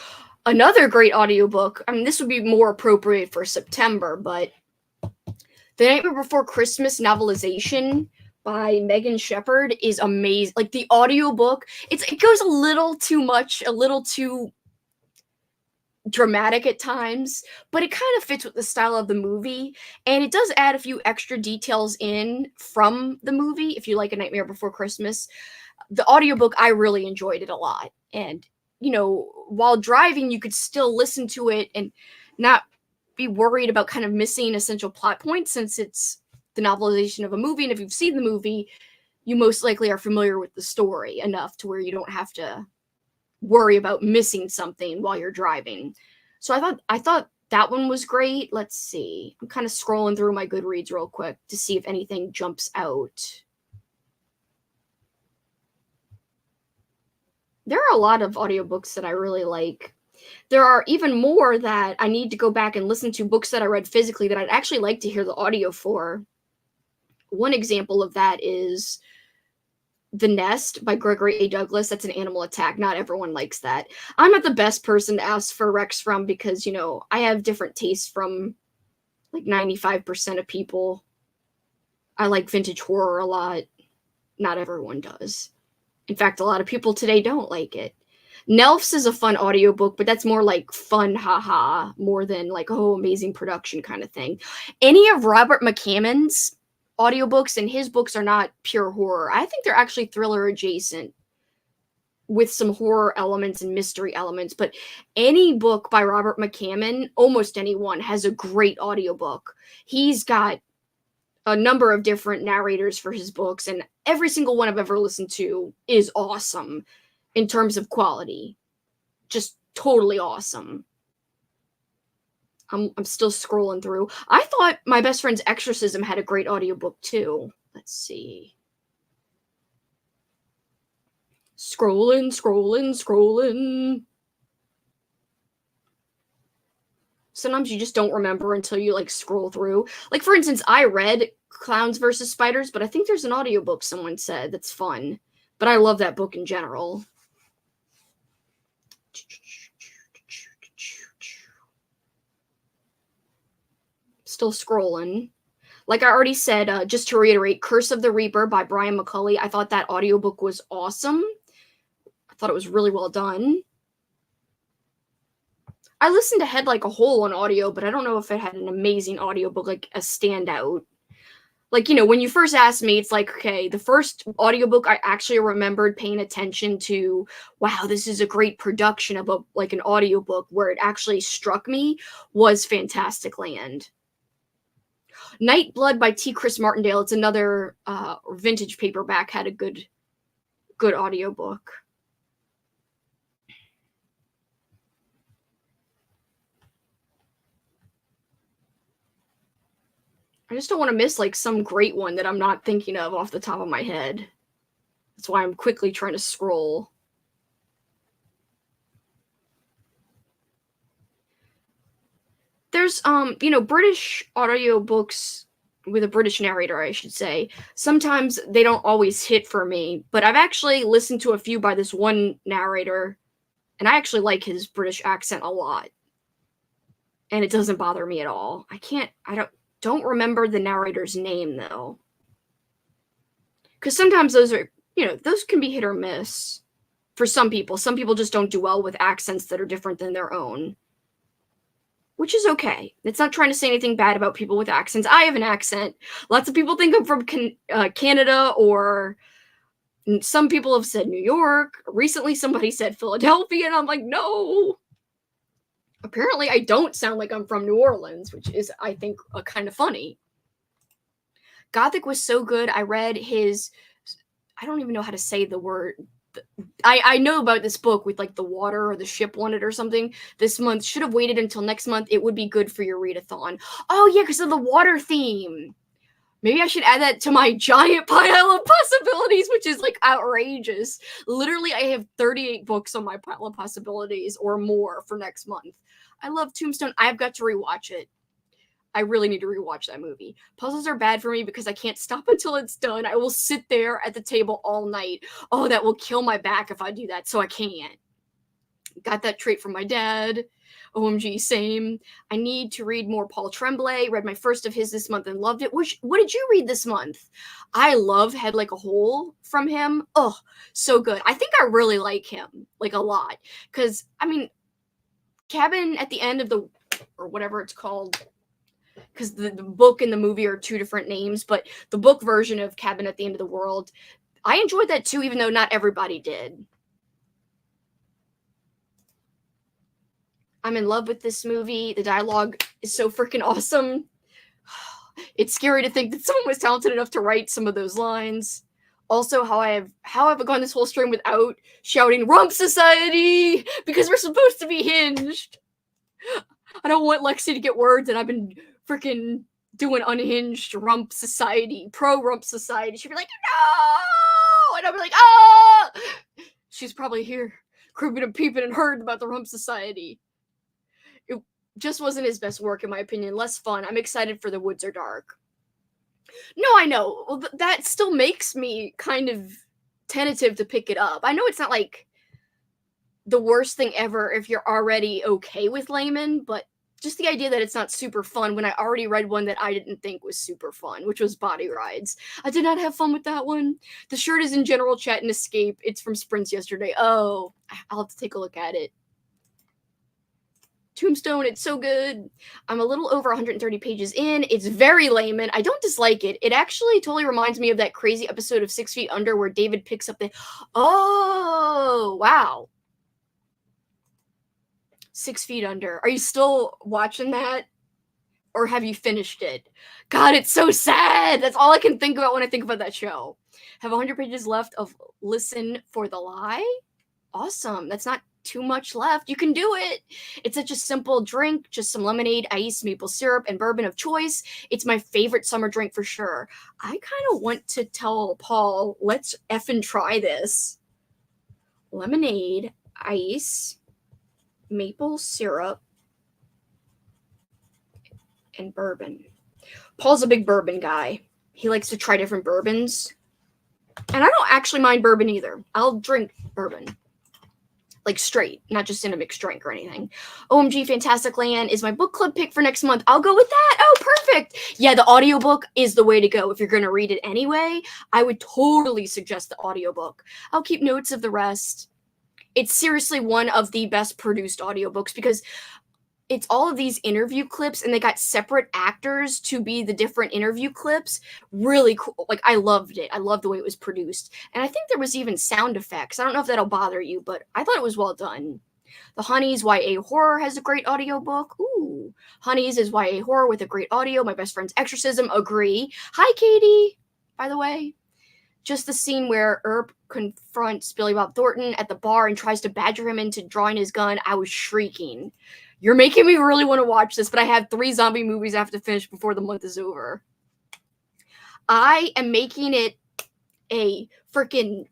Another great audiobook, I mean, this would be more appropriate for September, but The Nightmare Before Christmas novelization by Megan Shepherd is amazing. Like, the audiobook, it goes a little too much, a little too dramatic at times, but it kind of fits with the style of the movie, and it does add a few extra details in from the movie. If you like A Nightmare Before Christmas, the audiobook, I really enjoyed it a lot, and while driving, you could still listen to it and not be worried about kind of missing essential plot points, since it's the novelization of a movie. And if you've seen the movie, you most likely are familiar with the story enough to where you don't have to worry about missing something while you're driving. So I thought that one was great. Let's see. I'm kind of scrolling through my Goodreads real quick to see if anything jumps out. There are a lot of audiobooks that I really like. There are even more that I need to go back and listen to, books that I read physically that I'd actually like to hear the audio for. One example of that is The Nest by Gregory A. Douglas. That's an animal attack. Not everyone likes that. I'm not the best person to ask for recs from because, I have different tastes from like 95% of people. I like vintage horror a lot. Not everyone does. In fact, a lot of people today don't like it. Nelfs is a fun audiobook, but that's more like fun, haha, more than like, oh, amazing production kind of thing. Any of Robert McCammon's audiobooks, and his books are not pure horror. I think they're actually thriller adjacent with some horror elements and mystery elements. But any book by Robert McCammon, almost anyone, has a great audiobook. He's got a number of different narrators for his books, and every single one I've ever listened to is awesome. in terms of quality. Just totally awesome. I'm still scrolling through. I thought My Best Friend's Exorcism had a great audiobook too. Let's see. Scrolling. Sometimes you just don't remember until you like scroll through. Like, for instance, I read Clowns versus Spiders, but I think there's an audiobook someone said that's fun. But I love that book in general. Still scrolling. Like I already said, just to reiterate, Curse of the Reaper by Brian McCulley. I thought that audiobook was awesome. I thought it was really well done. I listened to Head Like a Hole on audio, but I don't know if it had an amazing audiobook, like a standout. Like, you know, when you first asked me, it's like, okay, the first audiobook I actually remembered paying attention to, wow, this is a great production of like an audiobook, where it actually struck me, was Fantastic Land. Night Blood by T. Chris Martindale. It's another vintage paperback, had a good audiobook. I just don't want to miss like some great one that I'm not thinking of off the top of my head. That's why I'm quickly trying to scroll. There's you know, British audiobooks with a British narrator, I should say. Sometimes they don't always hit for me, but I've actually listened to a few by this one narrator, and I actually like his British accent a lot. And it doesn't bother me at all. I don't remember the narrator's name though. Because sometimes those are, you know, those can be hit or miss for some people. Some people just don't do well with accents that are different than their own, which is okay. It's not trying to say anything bad about people with accents. I have an accent. Lots of people think I'm from Canada, or some people have said New York. Recently, somebody said Philadelphia, and I'm like, no. Apparently, I don't sound like I'm from New Orleans, which is, I think, kind of funny. Gothic was so good. I read his, I don't even know how to say the word. I know about this book with like the water or the ship on it or something this month. Should have waited until next month. It would be good for your readathon. Oh yeah, because of the water theme. Maybe I should add that to my giant pile of possibilities, which is like outrageous. Literally, I have 38 books on my pile of possibilities or more for next month. I love Tombstone. I've got to rewatch it. I really need to rewatch that movie. Puzzles are bad for me because I can't stop until it's done. I will sit there at the table all night. Oh, that will kill my back if I do that, so I can't. Got that trait from my dad. OMG, same. I need to read more Paul Tremblay. Read my first of his this month and loved it. What did you read this month? I love Head Like a Hole from him. Oh, so good. I think I really like him, like a lot. Because, I mean, Cabin at the End of the, or whatever it's called, because the book and the movie are two different names, but the book version of Cabin at the End of the World, I enjoyed that too, even though not everybody did. I'm in love with this movie. The dialogue is so freaking awesome. It's scary to think that someone was talented enough to write some of those lines. Also, how have I gone this whole stream without shouting Rump Society, because we're supposed to be hinged. I don't want Lexie to get words, and I've been freaking doing unhinged Rump Society, pro Rump Society. She'd be like, no! And I'd be like, ah! She's probably here, creeping and peeping and heard about the Rump Society. It just wasn't his best work, in my opinion. Less fun. I'm excited for The Woods Are Dark. No, I know. Well, that still makes me kind of tentative to pick it up. I know it's not like the worst thing ever if you're already okay with Layman, but just the idea that it's not super fun when I already read one that I didn't think was super fun, which was Body Rides. I did not have fun with that one. The shirt is in general chat and Escape. It's from Sprints yesterday. Oh, I'll have to take a look at it. Tombstone, it's so good. I'm a little over 130 pages in. It's very Layman. I don't dislike it. It actually totally reminds me of that crazy episode of 6 Feet Under where David picks up the... Oh, wow. 6 Feet Under. Are you still watching that? Or have you finished it? God, it's so sad. That's all I can think about when I think about that show. Have 100 pages left of Listen for the Lie. Awesome. That's not too much left. You can do it. It's such a simple drink, just some lemonade, ice, maple syrup, and bourbon of choice. It's my favorite summer drink for sure. I kind of want to tell Paul, let's effing try this. Lemonade, ice, maple syrup, and bourbon. Paul's a big bourbon guy. He likes to try different bourbons. And I don't actually mind bourbon either. I'll drink bourbon. Like straight, not just in a mixed drink or anything. OMG Fantastic Land is my book club pick for next month. I'll go with that. Oh, perfect. Yeah, the audiobook is the way to go. If you're going to read it anyway, I would totally suggest the audiobook. I'll keep notes of the rest. It's seriously one of the best produced audiobooks because it's all of these interview clips and they got separate actors to be the different interview clips. Really cool. Like, I loved it. I loved the way it was produced. And I think there was even sound effects. I don't know if that'll bother you, but I thought it was well done. The Honeys YA Horror has a great audiobook. Ooh. Honeys is YA Horror with a great audio. My Best Friend's Exorcism. Agree. Hi, Katie, by the way. Just the scene where Earp confronts Billy Bob Thornton at the bar and tries to badger him into drawing his gun. I was shrieking. You're making me really want to watch this, but I have 3 zombie movies I have to finish before the month is over. I am making it a freaking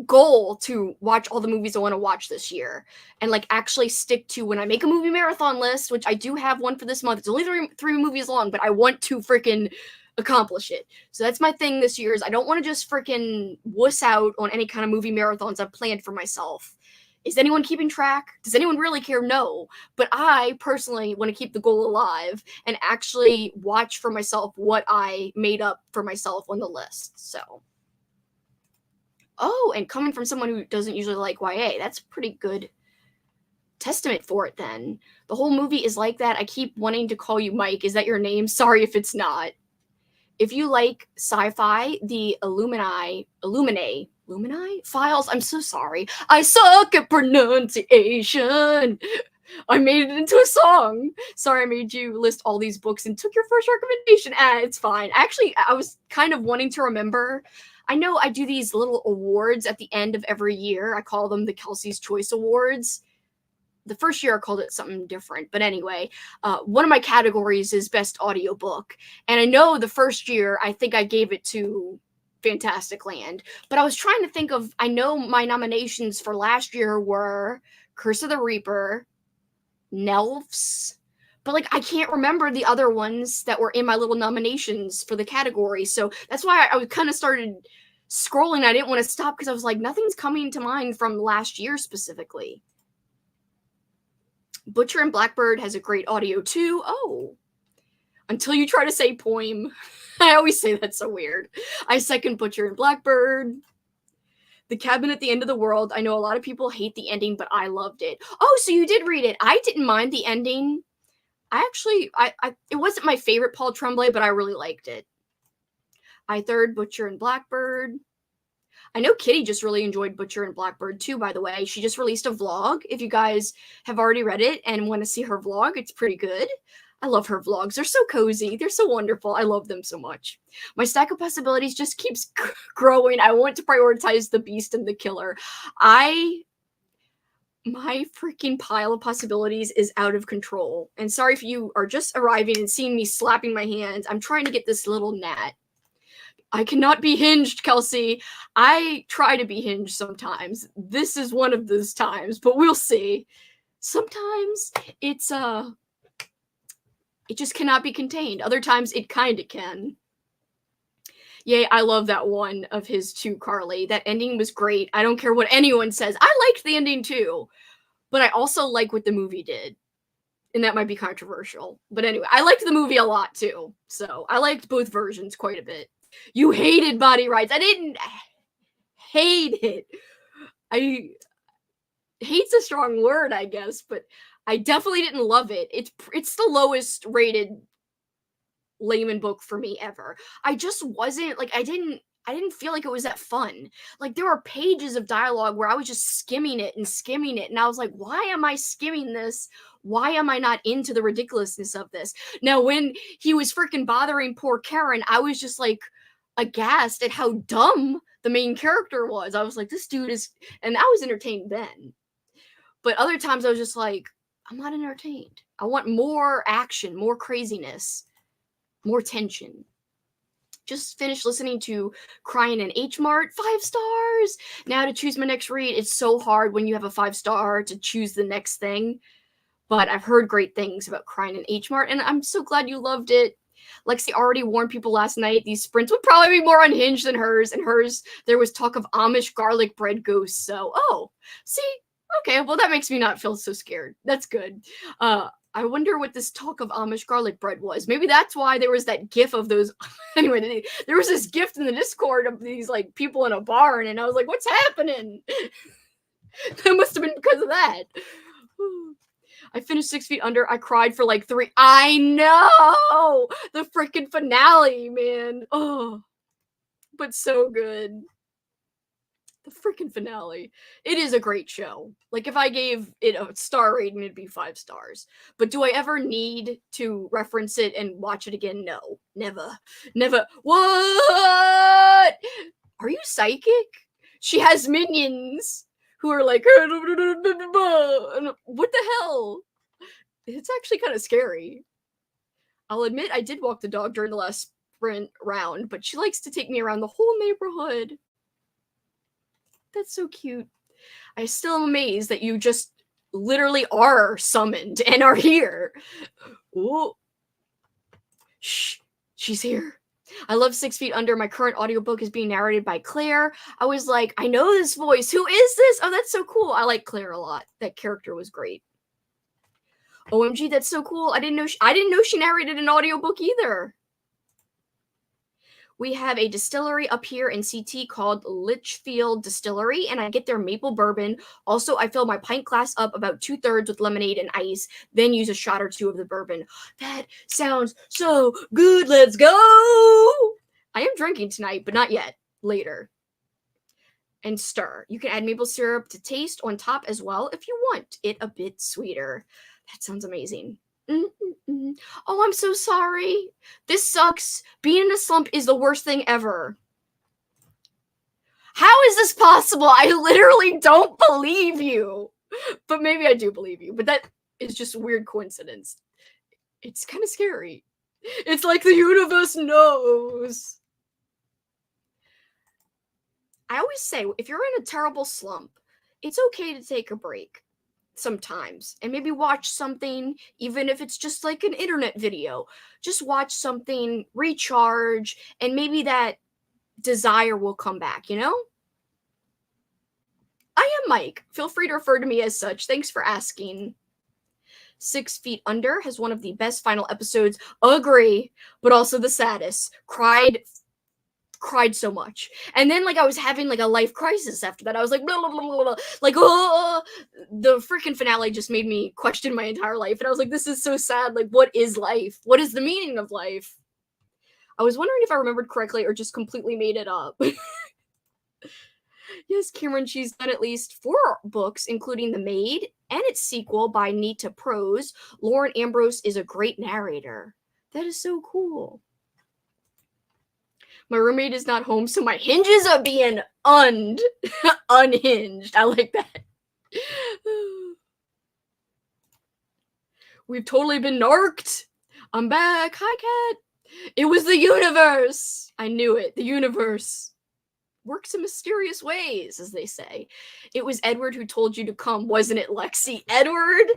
goal to watch all the movies I want to watch this year and like actually stick to when I make a movie marathon list, which I do have one for this month. It's only three movies long, but I want to freaking accomplish it. So that's my thing this year is I don't want to just freaking wuss out on any kind of movie marathons I've planned for myself. Is anyone keeping track? Does anyone really care? No. But I personally want to keep the goal alive and actually watch for myself what I made up for myself on the list. So. Oh, and coming from someone who doesn't usually like YA, that's a pretty good testament for it then. The whole movie is like that. I keep wanting to call you Mike. Is that your name? Sorry if it's not. If you like sci-fi, the Illuminae files, I'm so sorry. I suck at pronunciation. I made it into a song. Sorry I made you list all these books and took your first recommendation. It's fine. Actually, I was kind of wanting to remember. I know I do these little awards at the end of every year. I call them the Kelsi's Choice Awards. The first year I called it something different. But anyway, one of my categories is Best Audiobook. And I know the first year, I think I gave it to Fantastic Land. But I was trying to think of, I know my nominations for last year were Curse of the Reaper, Nelfs, but like I can't remember the other ones that were in my little nominations for the category. So that's why I kind of started scrolling. I didn't want to stop because I was like, nothing's coming to mind from last year specifically. Butcher and Blackbird has a great audio too. Oh, until you try to say poem. I always say that's so weird. I second Butcher and Blackbird. The Cabin at the End of the World. I know a lot of people hate the ending, but I loved it. Oh, so you did read it. I didn't mind the ending. I actually, it wasn't my favorite Paul Tremblay, but I really liked it. I third Butcher and Blackbird. I know Kitty just really enjoyed Butcher and Blackbird too, by the way. She just released a vlog. If you guys have already read it and want to see her vlog, it's pretty good. I love her vlogs. They're so cozy. They're so wonderful. I love them so much. My stack of possibilities just keeps growing. I want to prioritize the Beast and the Killer. My freaking pile of possibilities is out of control. And sorry if you are just arriving and seeing me slapping my hands. I'm trying to get this little gnat. I cannot be hinged, Kelsi. I try to be hinged sometimes. This is one of those times, but we'll see. Sometimes it just cannot be contained. Other times it kind of can. Yay, I love that one of his too, Carly. That ending was great. I don't care what anyone says. I liked the ending too, but I also like what the movie did. And that might be controversial. But anyway, I liked the movie a lot too. So I liked both versions quite a bit. You hated Body Rights. I didn't hate it. Hate's a strong word, I guess, but I definitely didn't love it. It's the lowest rated layman book for me ever. I just wasn't like I didn't feel like it was that fun. Like there were pages of dialogue where I was just skimming it, and I was like, why am I skimming this? Why am I not into the ridiculousness of this? Now, when he was freaking bothering poor Karen, I was just like aghast at how dumb the main character was. I was like, this dude is, and I was entertained then. But other times I was just like, I'm not entertained. I want more action, more craziness, more tension. Just finished listening to Crying in H Mart, 5 stars. Now to choose my next read, it's so hard when you have a 5-star to choose the next thing. But I've heard great things about Crying in H Mart, and I'm so glad you loved it. Lexie already warned people last night these sprints would probably be more unhinged than hers, and hers, there was talk of Amish garlic bread ghosts, so, oh, see? Okay, well, that makes me not feel so scared. That's good. I wonder what this talk of Amish garlic bread was. Maybe that's why there was that gif of those. Anyway, there was this gift in the Discord of these, like, people in a barn, and I was like, what's happening? That must have been because of that. I finished 6 Feet Under. I cried for like 3. I know! The freaking finale, man. Oh, but so good. The freaking finale. It is a great show. Like, if I gave it a star rating, it'd be 5 stars. But do I ever need to reference it and watch it again? No. Never. Never. What? Are you psychic? She has minions who are like, what the hell? It's actually kind of scary. I'll admit I did walk the dog during the last sprint round, but she likes to take me around the whole neighborhood. That's so cute. I still am amazed that you just literally are summoned and are here. Ooh. Shh, she's here. I love 6 Feet Under. My current audiobook is being narrated by Claire. I was like, I know this voice. Who is this? Oh, that's so cool. I like Claire a lot. That character was great. OMG, that's so cool. I didn't know she narrated an audiobook either. We have a distillery up here in CT called Litchfield Distillery, and I get their maple bourbon. Also, I fill my pint glass up about 2/3 with lemonade and ice, then use a shot or 2 of the bourbon. That sounds so good. Let's go! I am drinking tonight, but not yet. Later. And stir. You can add maple syrup to taste on top as well if you want it a bit sweeter. That sounds amazing. Mm-mm-mm. Oh, I'm so sorry. This sucks. Being in a slump is the worst thing ever. How is this possible? I literally don't believe you. But maybe I do believe you. But that is just a weird coincidence. It's kind of scary. It's like the universe knows. I always say, if you're in a terrible slump, it's okay to take a break. Sometimes, and maybe watch something, even if it's just like an internet video. Just watch something, recharge, and maybe that desire will come back, you know? I am Mike. Feel free to refer to me as such. Thanks for asking. 6 Feet Under has one of the best final episodes. Agree, but also the saddest. Cried so much, and then like I was having like a life crisis after that. I was like, blah, blah, blah, blah, blah. Like, oh, the freaking finale just made me question my entire life, and I was like, this is so sad. Like, what is life? What is the meaning of life? I was wondering if I remembered correctly or just completely made it up. Yes, Cameron, she's done at least 4 books, including The Maid and its sequel by Nita Prose. Lauren Ambrose is a great narrator. That is so cool. My roommate is not home, so my hinges are being unhinged. I like that. We've totally been narked. I'm back. Hi, Cat. It was the universe. I knew it. The universe works in mysterious ways, as they say. It was Edward who told you to come, wasn't it, Lexie? Edward?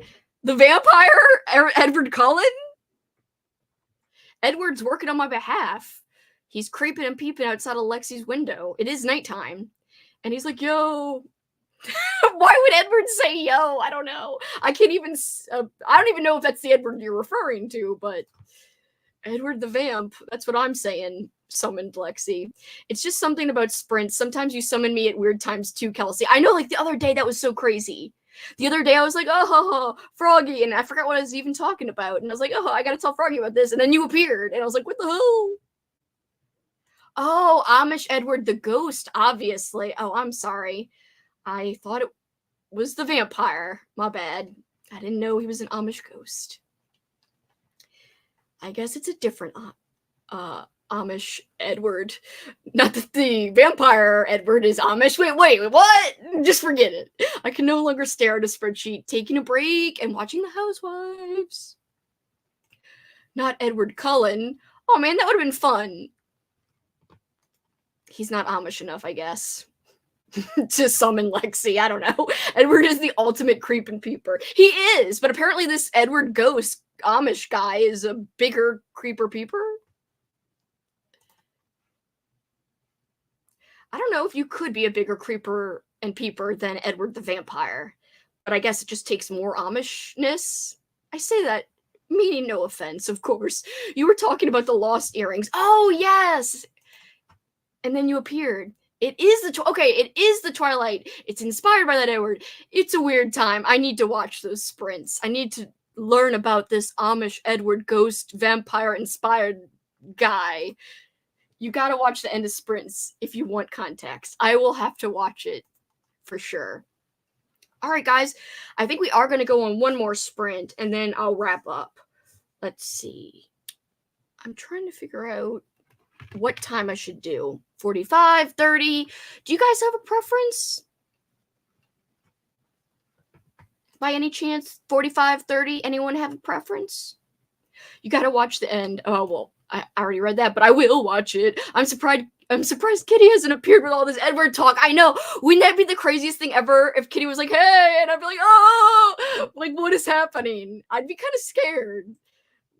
The vampire? Edward Cullen? Edward's working on my behalf. He's creeping and peeping outside of Lexie's window. It is nighttime. And he's like, yo. Why would Edward say yo? I don't know. I don't even know if that's the Edward you're referring to, but Edward the Vamp, that's what I'm saying, summoned Lexie. It's just something about sprints. Sometimes you summon me at weird times too, Kelsi. I know, like the other day, that was so crazy. The other day I was like, oh, Froggy, and I forgot what I was even talking about. And I was like, oh, I gotta tell Froggy about this. And then you appeared, and I was like, what the hell? Oh, Amish Edward the Ghost, obviously. Oh, I'm sorry. I thought it was the vampire. My bad. I didn't know he was an Amish ghost. I guess it's a different Amish Edward. Not that the vampire Edward is Amish. Wait, what? Just forget it. I can no longer stare at a spreadsheet, taking a break and watching the housewives. Not Edward Cullen. Oh man, that would have been fun. He's not Amish enough, I guess. To summon Lexie. I don't know. Edward is the ultimate creep and peeper. He is, but apparently this Edward Ghost Amish guy is a bigger creeper peeper. I don't know if you could be a bigger creeper and peeper than Edward the vampire, but I guess it just takes more Amishness. I say that meaning no offense, of course. You were talking about the lost earrings. Oh, yes! And then you appeared. It is the Twilight. It's inspired by that Edward. It's a weird time. I need to watch those sprints. I need to learn about this Amish Edward ghost vampire inspired guy. You gotta watch the end of sprints if you want context. I will have to watch it for sure. All right, guys. I think we are going to go on one more sprint, and then I'll wrap up. Let's see. I'm trying to figure out what time I should do. 45, 30. Do you guys have a preference? By any chance, 45, 30? Anyone have a preference? You gotta watch the end. Oh, well, I already read that, but I will watch it. I'm surprised Kitty hasn't appeared with all this Edward talk. I know. Wouldn't that be the craziest thing ever if Kitty was like, hey, and I'd be like, oh, like, what is happening? I'd be kind of scared.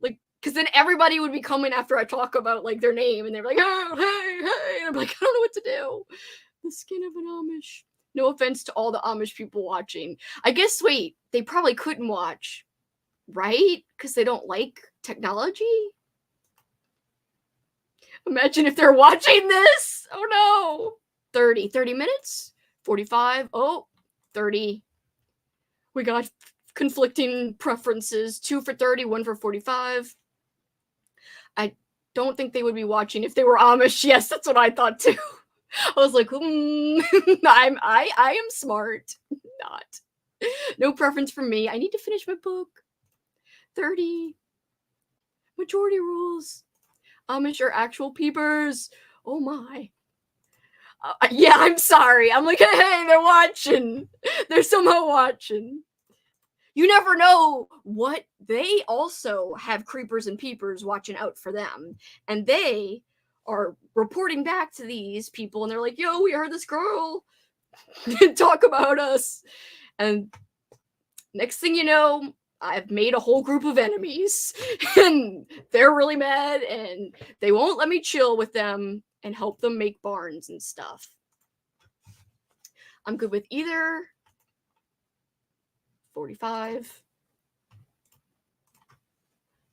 Like, because then everybody would be coming after I talk about, like, their name, and they're like, oh, hey, and I'm like, I don't know what to do. The skin of an Amish. No offense to all the Amish people watching. I guess, wait, they probably couldn't watch, right? Because they don't like technology? Imagine if they're watching this. Oh no. 30 minutes? 45? Oh, 30. We got conflicting preferences. 2 for 30, 1 for 45. I don't think they would be watching if they were Amish. Yes, that's what I thought too. I was like, I am smart. Not. No preference for me. I need to finish my book. 30. Majority rules. Amish are actual peepers. Oh my. Yeah, I'm sorry. I'm like, hey, they're watching. They're somehow watching. You never know what. They also have creepers and peepers watching out for them. And they are reporting back to these people. And they're like, yo, we heard this girl talk about us. And next thing you know, I've made a whole group of enemies, and they're really mad, and they won't let me chill with them and help them make barns and stuff. I'm good with either. 45.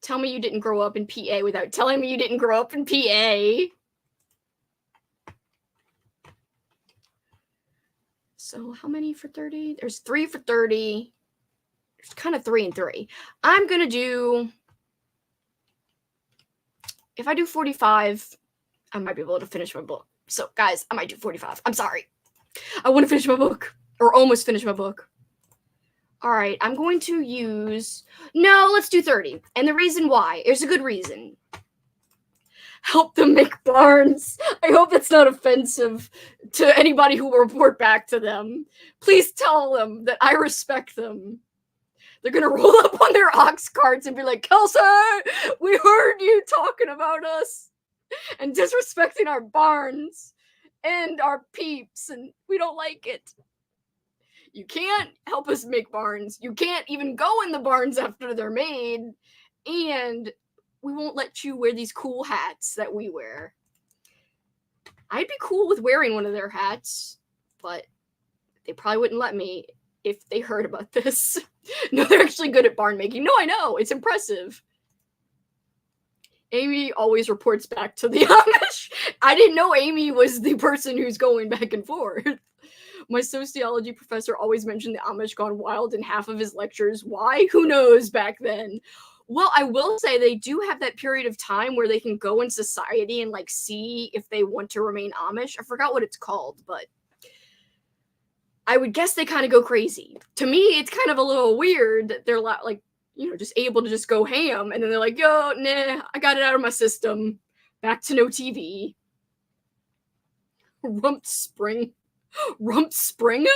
Tell me you didn't grow up in PA without telling me you didn't grow up in PA. So how many for 30? There's 3 for 30. It's kind of 3 and 3. I'm going to do, if I do 45, I might be able to finish my book. So, guys, I might do 45. I'm sorry. I want to finish my book, or almost finish my book. All right, I'm going to use, no, let's do 30. And the reason why, there's a good reason. Help them make barns. I hope that's not offensive to anybody who will report back to them. Please tell them that I respect them. They're going to roll up on their ox carts and be like, Kelsi, we heard you talking about us and disrespecting our barns and our peeps, and we don't like it. You can't help us make barns. You can't even go in the barns after they're made, and we won't let you wear these cool hats that we wear. I'd be cool with wearing one of their hats, but they probably wouldn't let me if they heard about this. No, they're actually good at barn making. No, I know. It's impressive. Amy always reports back to the Amish. I didn't know Amy was the person who's going back and forth. My sociology professor always mentioned the Amish gone wild in half of his lectures. Why? Who knows back then? Well, I will say they do have that period of time where they can go in society and like see if they want to remain Amish. I forgot what it's called, but I would guess they kind of go crazy. To me, it's kind of a little weird that they're like, you know, just able to just go ham. And then they're like, yo, nah, I got it out of my system. Back to no TV. Rump Spring. Rump Springer?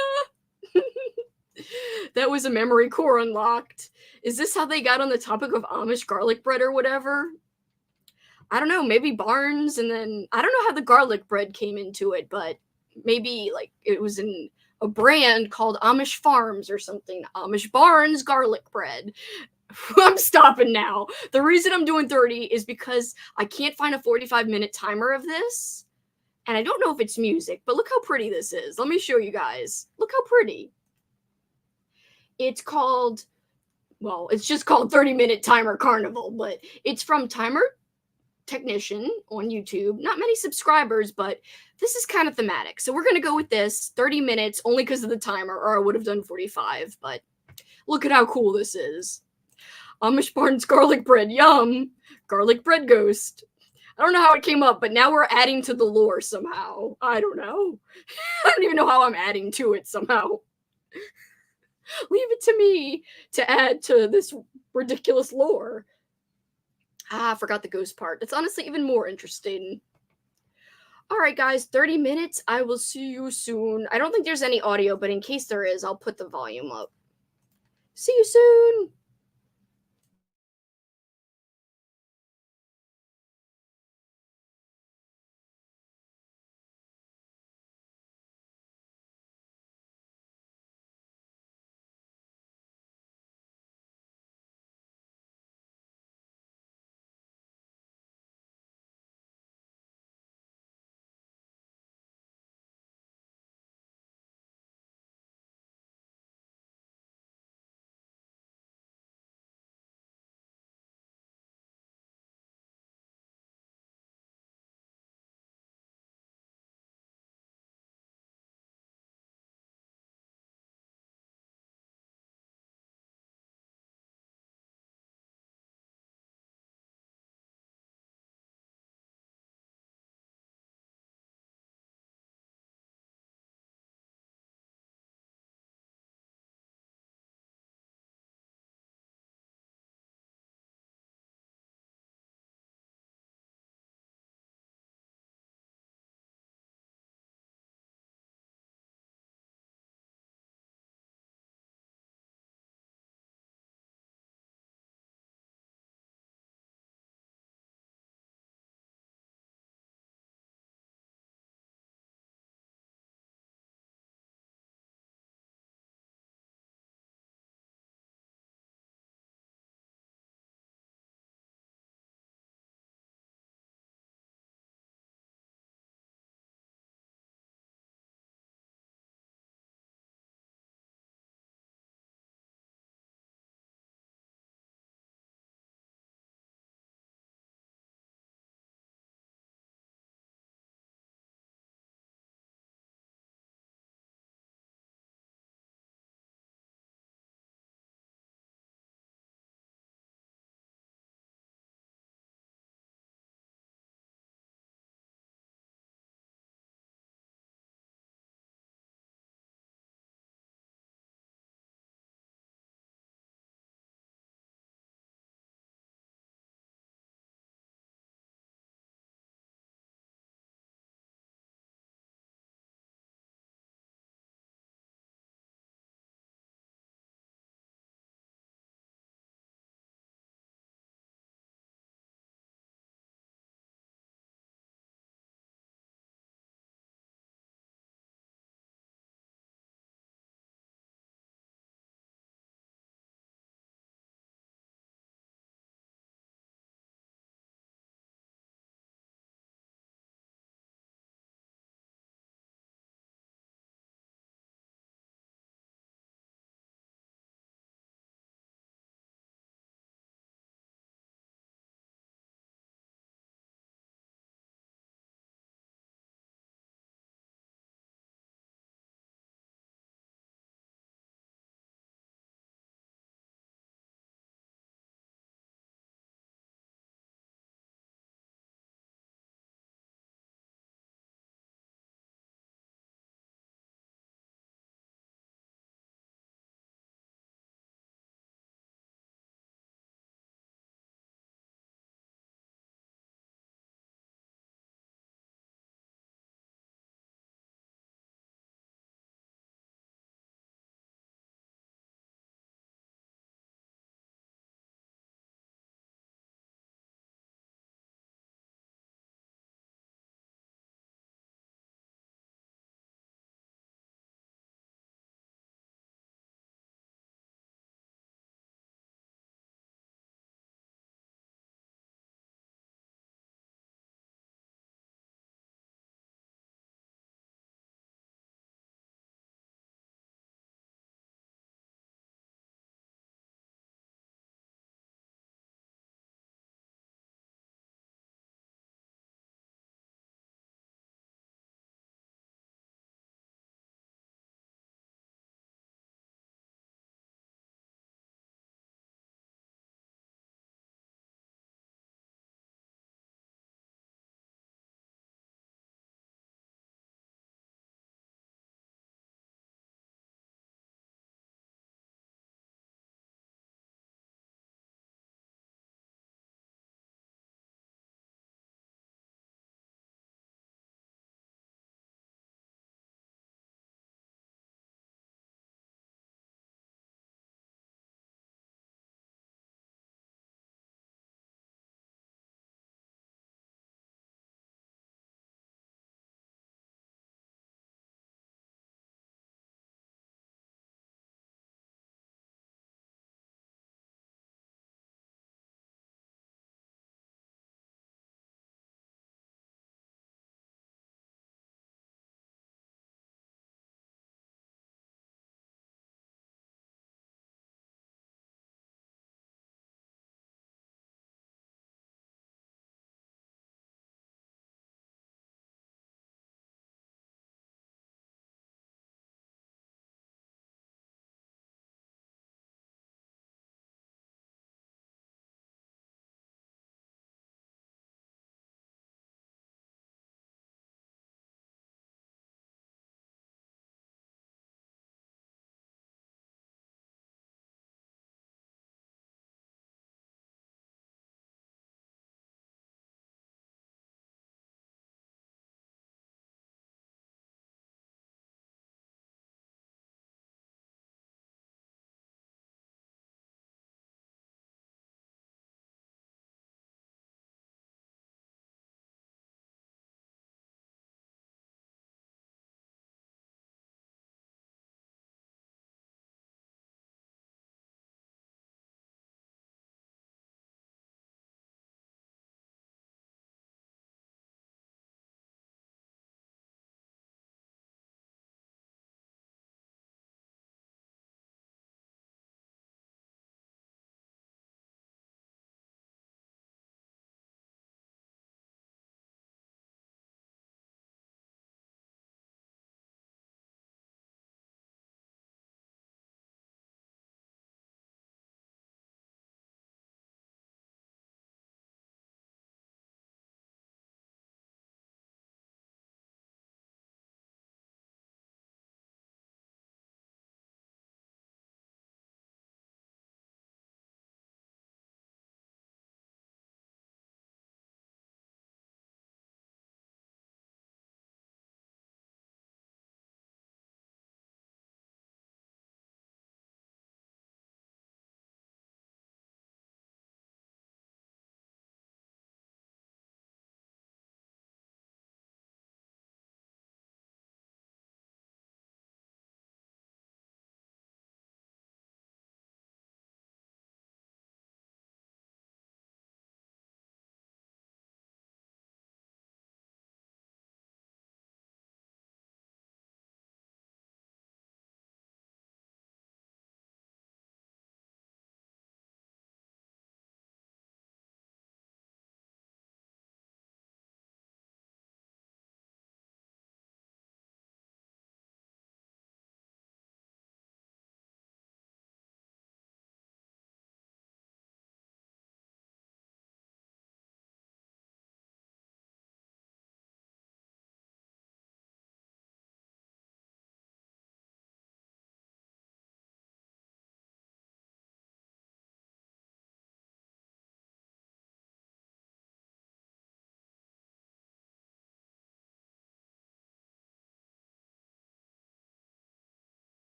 That was a memory core unlocked. Is this how they got on the topic of Amish garlic bread or whatever? I don't know, maybe Barnes, and then I don't know how the garlic bread came into it, but maybe like it was in a brand called Amish Farms or something. Amish Barnes garlic bread. I'm stopping now. The reason I'm doing 30 is because I can't find a 45-minute timer of this. And I don't know if it's music, but look how pretty this is. Let me show you guys. Look how pretty. It's called, well, it's just called 30-minute timer Carnival, but it's from Timer Technician on YouTube. Not many subscribers, but this is kind of thematic. So we're going to go with this 30 minutes only because of the timer, or I would have done 45, but look at how cool this is. Amish Barnes garlic bread, yum. Garlic bread ghost. I don't know how it came up, but now we're adding to the lore somehow. I don't know. I don't even know how I'm adding to it somehow. Leave it to me to add to this ridiculous lore. I forgot the ghost part. It's honestly even more interesting. All right, guys, 30 minutes. I will see you soon. I don't think there's any audio, but in case there is, I'll put the volume up. See you soon.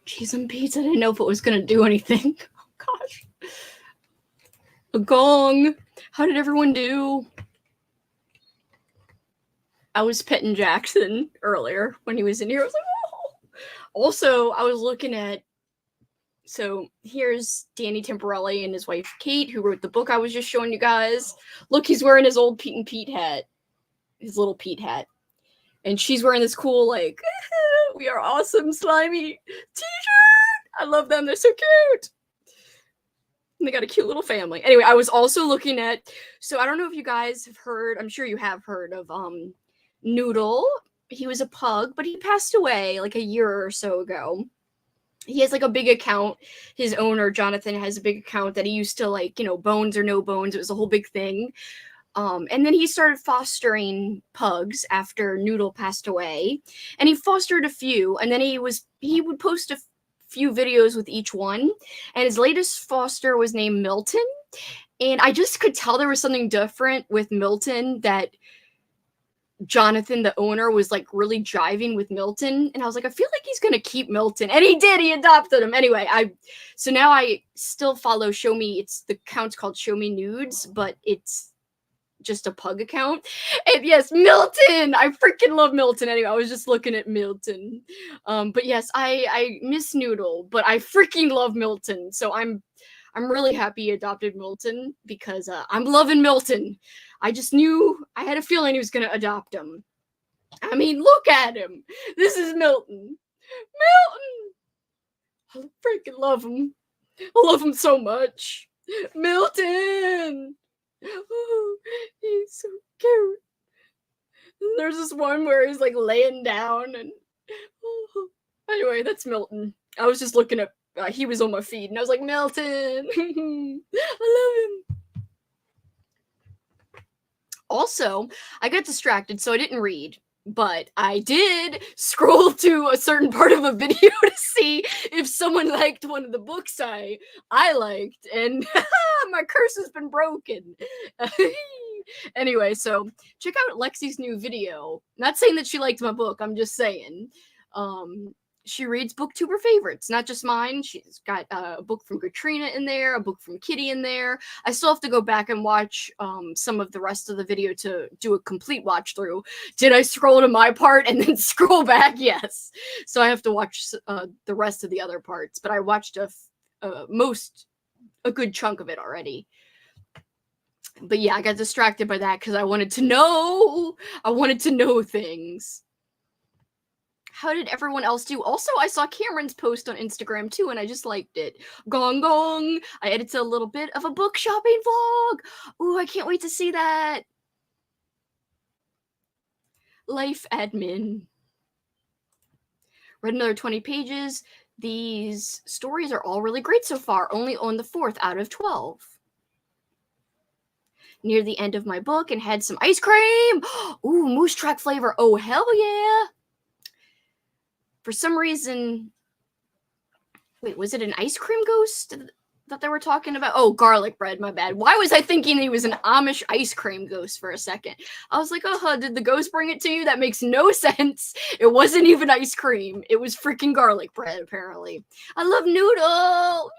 Cheese and pizza. I didn't know if it was going to do anything. Oh, gosh. A gong. How did everyone do? I was petting Jackson earlier when he was in here. I was like, oh. Also, I was looking at, so here's Danny Temporelli and his wife Kate, who wrote the book I was just showing you guys. Look, he's wearing his old Pete and Pete hat. His little Pete hat. And she's wearing this cool, like, we are awesome, slimy t-shirt. I love them. They're so cute. And they got a cute little family. Anyway, I was also looking at, so I don't know if you guys have heard, I'm sure you have heard of Noodle. He was a pug, but he passed away like a year or so ago. He has like a big account. His owner, Jonathan, has a big account that he used to, like, you know, bones or no bones. It was a whole big thing. And then he started fostering pugs after Noodle passed away, and he fostered a few, and then he would post a few videos with each one, and his latest foster was named Milton, and I just could tell there was something different with Milton, that Jonathan, the owner, was like really jiving with Milton, and I was like, I feel like he's gonna keep Milton, and he did. He adopted him anyway. So now I still follow Show Me. It's the account's called Show Me Nudes, but it's just a pug account. And yes, Milton, I freaking love Milton. Anyway, I was just looking at Milton. But yes, I miss Noodle, but I freaking love Milton. So I'm really happy he adopted Milton, because I'm loving Milton. I just knew, I had a feeling he was gonna adopt him. I mean, look at him. This is Milton. Milton! I freaking love him. I love him so much. Milton! Oh, he's so cute. And there's this one where he's like laying down, and anyway, that's Milton. I was just looking at, he was on my feed, and I was like, Milton. I love him. Also, I got distracted, so I didn't read, but I did scroll to a certain part of a video to see if someone liked one of the books I liked, and my curse has been broken. Anyway, so check out Lexie's new video. Not saying that she liked my book, I'm just saying. She reads booktuber favorites, not just mine. She's got a book from Katrina in there, a book from Kitty in there. I still have to go back and watch some of the rest of the video to do a complete watch through. Did I scroll to my part and then scroll back? Yes. So I have to watch the rest of the other parts, but I watched a good chunk of it already. But yeah, I got distracted by that because I wanted to know. I wanted to know things. How did everyone else do? Also, I saw Cameron's post on Instagram too, and I just liked it. Gong gong. I edited a little bit of a book shopping vlog. Ooh, I can't wait to see that. Life admin. Read another 20 pages. These stories are all really great so far. Only on the 4th out of 12. Near the end of my book and had some ice cream. Ooh, moose track flavor. Oh, hell yeah. For some reason, wait, was it an ice cream ghost that they were talking about? Oh, garlic bread, my bad. Why was I thinking he was an Amish ice cream ghost for a second? I was like, oh, did the ghost bring it to you? That makes no sense. It wasn't even ice cream. It was freaking garlic bread, apparently. I love Noodle.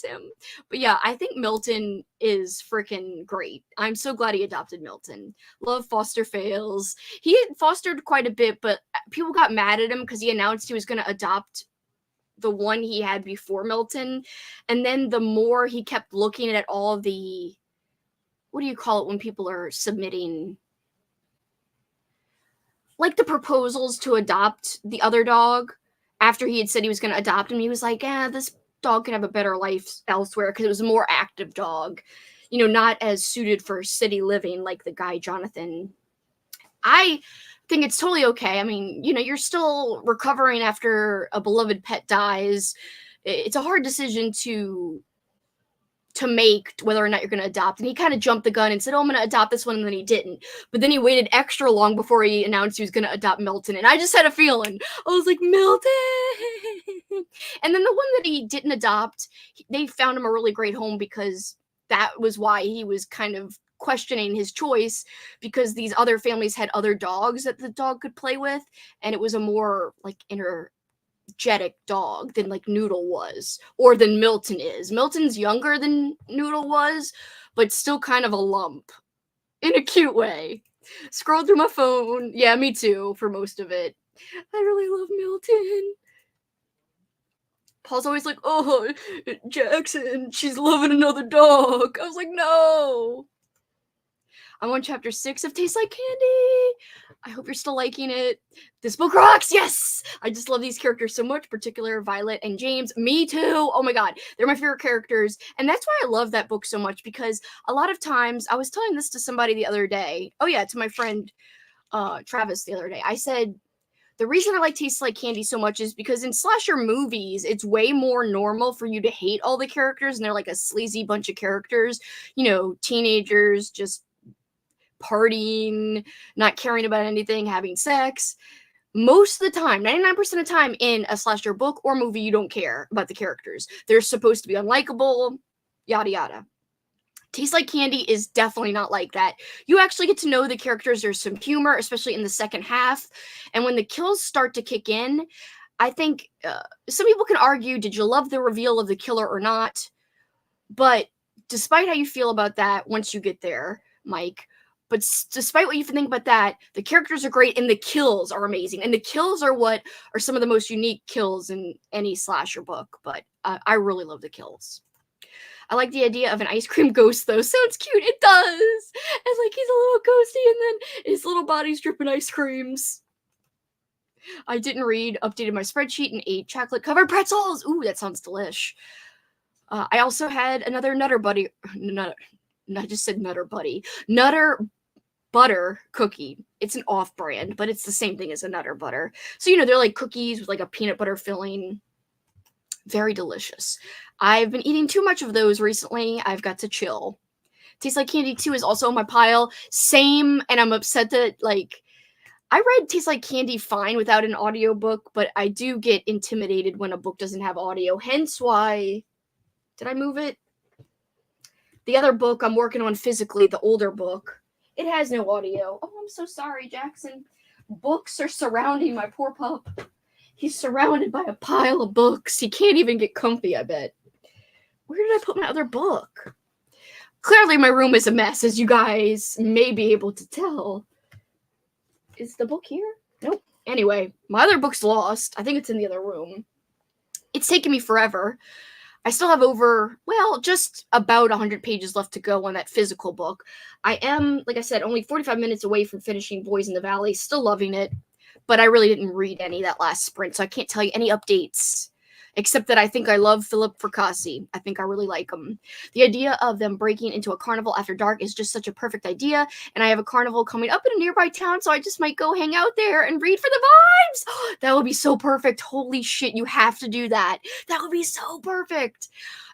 Him. But yeah, I think Milton is freaking great. I'm so glad he adopted Milton. Love foster fails. He had fostered quite a bit, but people got mad at him because he announced he was going to adopt the one he had before Milton. And then the more he kept looking at all of the, what do you call it when people are submitting, like the proposals to adopt the other dog, after he had said he was going to adopt him, he was like, this dog could have a better life elsewhere because it was a more active dog, you know, not as suited for city living like the guy Jonathan. I think it's totally okay. I mean, you know, you're still recovering after a beloved pet dies. It's a hard decision to make whether or not you're going to adopt. And he kind of jumped the gun and said, oh, I'm going to adopt this one. And then he didn't. But then he waited extra long before he announced he was going to adopt Milton. And I just had a feeling. I was like, Milton. And then the one that he didn't adopt, they found him a really great home because that was why he was kind of questioning his choice, because these other families had other dogs that the dog could play with. And it was a more like energetic dog than like Noodle was, or than Milton is. Milton's younger than Noodle was, but still kind of a lump in a cute way. Scroll through my phone. Yeah, me too, for most of it. I really love Milton. Paul's always like, oh, Jackson, she's loving another dog. I was like, no. I'm on chapter 6 of Tastes Like Candy. I hope you're still liking it. This book rocks, yes! I just love these characters so much, particularly Violet and James. Me too! Oh my god, they're my favorite characters. And that's why I love that book so much, because a lot of times, I was telling this to somebody the other day. Oh yeah, to my friend Travis the other day. I said, the reason I like Tastes Like Candy so much is because in slasher movies, it's way more normal for you to hate all the characters, and they're like a sleazy bunch of characters. You know, teenagers just partying, not caring about anything, having sex. Most of the time, 99% of the time in a slasher book or movie, you don't care about the characters. They're supposed to be unlikable, yada yada. Tastes Like Candy is definitely not like that. You actually get to know the characters. There's some humor, especially in the second half. And when the kills start to kick in, I think some people can argue, did you love the reveal of the killer or not? But despite how you feel about that, once you get there, Mike, but despite what you think about that, the characters are great and the kills are amazing. And the kills are what are some of the most unique kills in any slasher book. But I really love the kills. I like the idea of an ice cream ghost, though. Sounds cute. It does. And like he's a little ghosty, and then his little body's dripping ice creams. I didn't read, updated my spreadsheet, and ate chocolate-covered pretzels. Ooh, that sounds delish. I also had another Nutter Buddy. I just said Nutter Buddy. Nutter Butter cookie. It's an off-brand, but it's the same thing as a Nutter Butter. So, you know, they're like cookies with like a peanut butter filling. Very delicious. I've been eating too much of those recently. I've got to chill. Tastes Like Candy 2 is also on my pile. Same, and I'm upset that, like, I read Tastes Like Candy fine without an audiobook, but I do get intimidated when a book doesn't have audio. Hence why... Did I move it? The other book I'm working on physically, the older book, it has no audio. Oh, I'm so sorry, Jackson. Books are surrounding my poor pup. He's surrounded by a pile of books. He can't even get comfy, I bet. Where did I put my other book? Clearly my room is a mess, as you guys may be able to tell. Is the book here? Nope. Anyway, my other book's lost. I think it's in the other room. It's taken me forever. I still have just about 100 pages left to go on that physical book. I am, like I said, only 45 minutes away from finishing Boys in the Valley. Still loving it. But I really didn't read any that last sprint, so I can't tell you any updates. Except that I think I love Philip Fracassi. I think I really like him. The idea of them breaking into a carnival after dark is just such a perfect idea. And I have a carnival coming up in a nearby town, so I just might go hang out there and read for the vibes. That would be so perfect. Holy shit, you have to do that. That would be so perfect.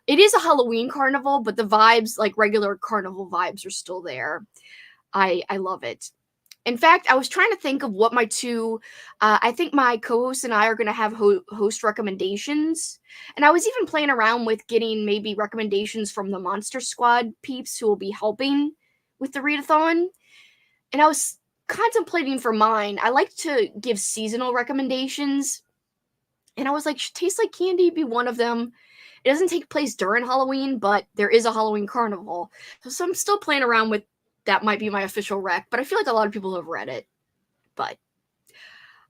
It is a Halloween carnival, but the vibes, like regular carnival vibes, are still there. I love it. In fact, I was trying to think of what my two, I think my co-host and I are going to have host recommendations. And I was even playing around with getting maybe recommendations from the Monster Squad peeps who will be helping with the Readathon. And I was contemplating for mine, I like to give seasonal recommendations. And I was like, should Taste Like Candy be one of them? It doesn't take place during Halloween, but there is a Halloween carnival. So I'm still playing around with that might be my official rec, but I feel like a lot of people have read it. But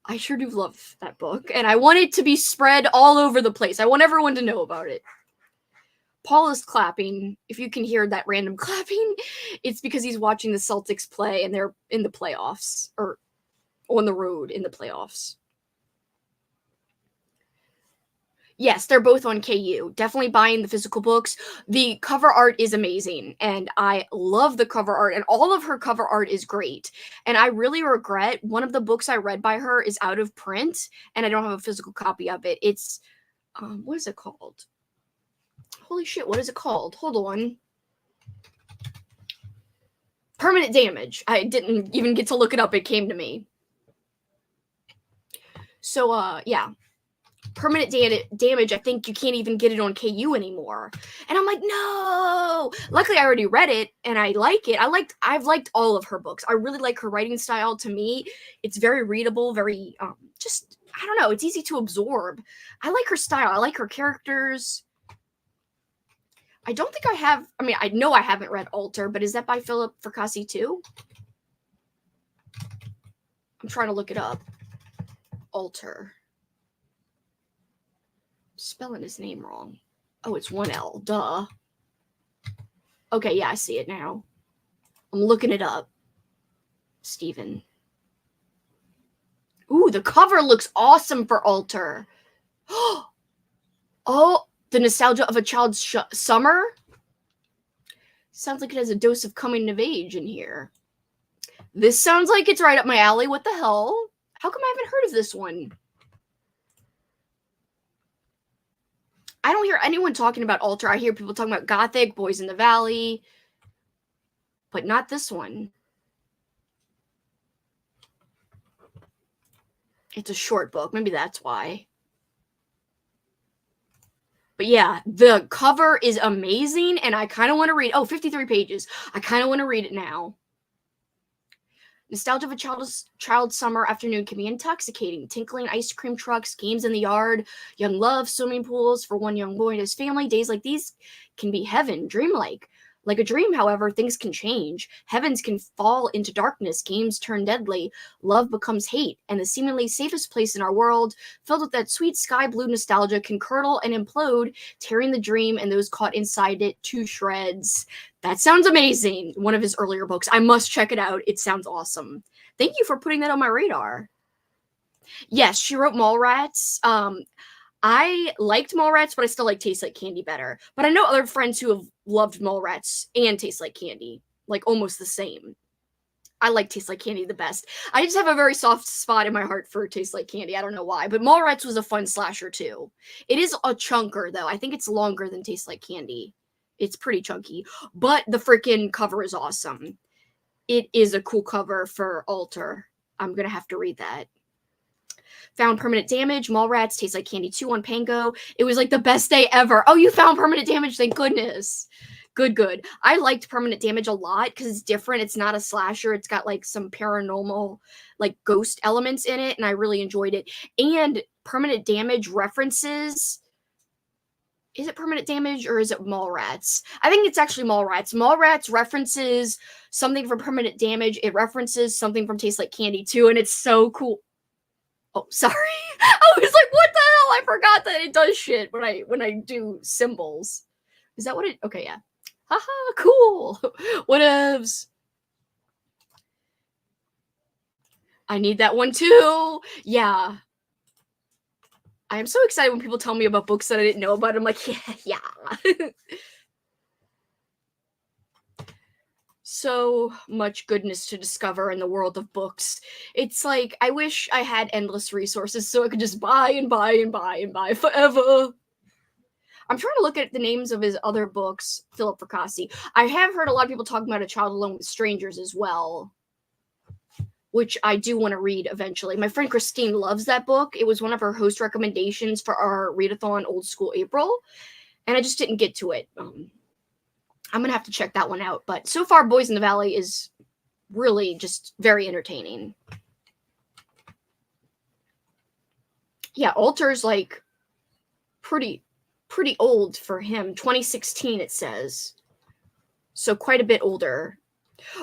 I sure do love that book, and I want it to be spread all over the place. I want everyone to know about it. Paul is clapping. If you can hear that random clapping, it's because he's watching the Celtics play, and they're in the playoffs, or on the road in the playoffs. Yes, they're both on KU. Definitely buying the physical books. The cover art is amazing, and I love the cover art, and all of her cover art is great. And I really regret one of the books I read by her is out of print, and I don't have a physical copy of it. It's, what is it called? Holy shit, what is it called? Hold on. Permanent Damage. I didn't even get to look it up. It came to me. So, yeah. Permanent Damage, I think you can't even get it on KU anymore. And I'm like, no. Luckily, I already read it, and I like it. I've liked all of her books. I really like her writing style. To me, it's very readable, very, just I don't know, it's easy to absorb. I like her style. I like her characters. I don't think I have, I mean, I know I haven't read Alter, but is that by Philip Fracassi too? I'm trying to look it up. Alter. Spelling his name wrong. Oh, it's one L. Duh. Okay, yeah, I see it now. I'm looking it up. Steven. Ooh, the cover looks awesome for Alter. Oh, the nostalgia of a child's summer? Sounds like it has a dose of coming of age in here. This sounds like it's right up my alley. What the hell? How come I haven't heard of this one? I don't hear anyone talking about Alter. I hear people talking about Gothic, Boys in the Valley, but not this one. It's a short book. Maybe that's why. But yeah, the cover is amazing, and I kind of want to read. Oh, 53 pages. I kind of want to read it now. Nostalgia of a child's summer afternoon can be intoxicating. Tinkling ice cream trucks, games in the yard, young love, swimming pools for one young boy and his family. Days like these can be heaven, dreamlike. Like a dream, however, things can change. Heavens can fall into darkness. Games turn deadly. Love becomes hate. And the seemingly safest place in our world, filled with that sweet sky blue nostalgia, can curdle and implode, tearing the dream and those caught inside it to shreds. That sounds amazing. One of his earlier books. I must check it out. It sounds awesome. Thank you for putting that on my radar. Yes, she wrote Mallrats. I liked Mallrats, but I still like Tastes Like Candy better. But I know other friends who have loved Mallrats and Tastes Like Candy, like almost the same. I like Tastes Like Candy the best. I just have a very soft spot in my heart for Tastes Like Candy. I don't know why, but Mallrats was a fun slasher too. It is a chunker though. I think it's longer than Tastes Like Candy. It's pretty chunky, but the freaking cover is awesome. It is a cool cover for Alter. I'm gonna have to read that. Found Permanent Damage, Mallrats, Tastes Like Candy 2 on Pango. It was like the best day ever. Oh, you found Permanent Damage, thank goodness. Good. I liked Permanent Damage a lot because it's different. It's not a slasher. It's got like some paranormal, like ghost elements in it, and I really enjoyed it. And Permanent Damage references... Is it Permanent Damage or is it Mallrats? I think it's actually Mallrats. Mallrats references something from Permanent Damage. It references something from Tastes Like Candy too, and it's so cool. Oh, sorry. I was like, what the hell? I forgot that it does shit when I do symbols. Is that what it... Okay, yeah. Haha, cool. Whatevs. I need that one too. Yeah. I am so excited when people tell me about books that I didn't know about. I'm like, yeah. So much goodness to discover in the world of books. It's like, I wish I had endless resources so I could just buy and buy and buy and buy forever. I'm trying to look at the names of his other books, Philip Fracassi. I have heard a lot of people talking about A Child Alone with Strangers as well, which I do want to read eventually. My friend Christine loves that book. It was one of her host recommendations for our Readathon Old School April, and I just didn't get to it. I'm going to have to check that one out. But so far, Boys in the Valley is really just very entertaining. Yeah, Alter's like pretty old for him. 2016, it says. So quite a bit older.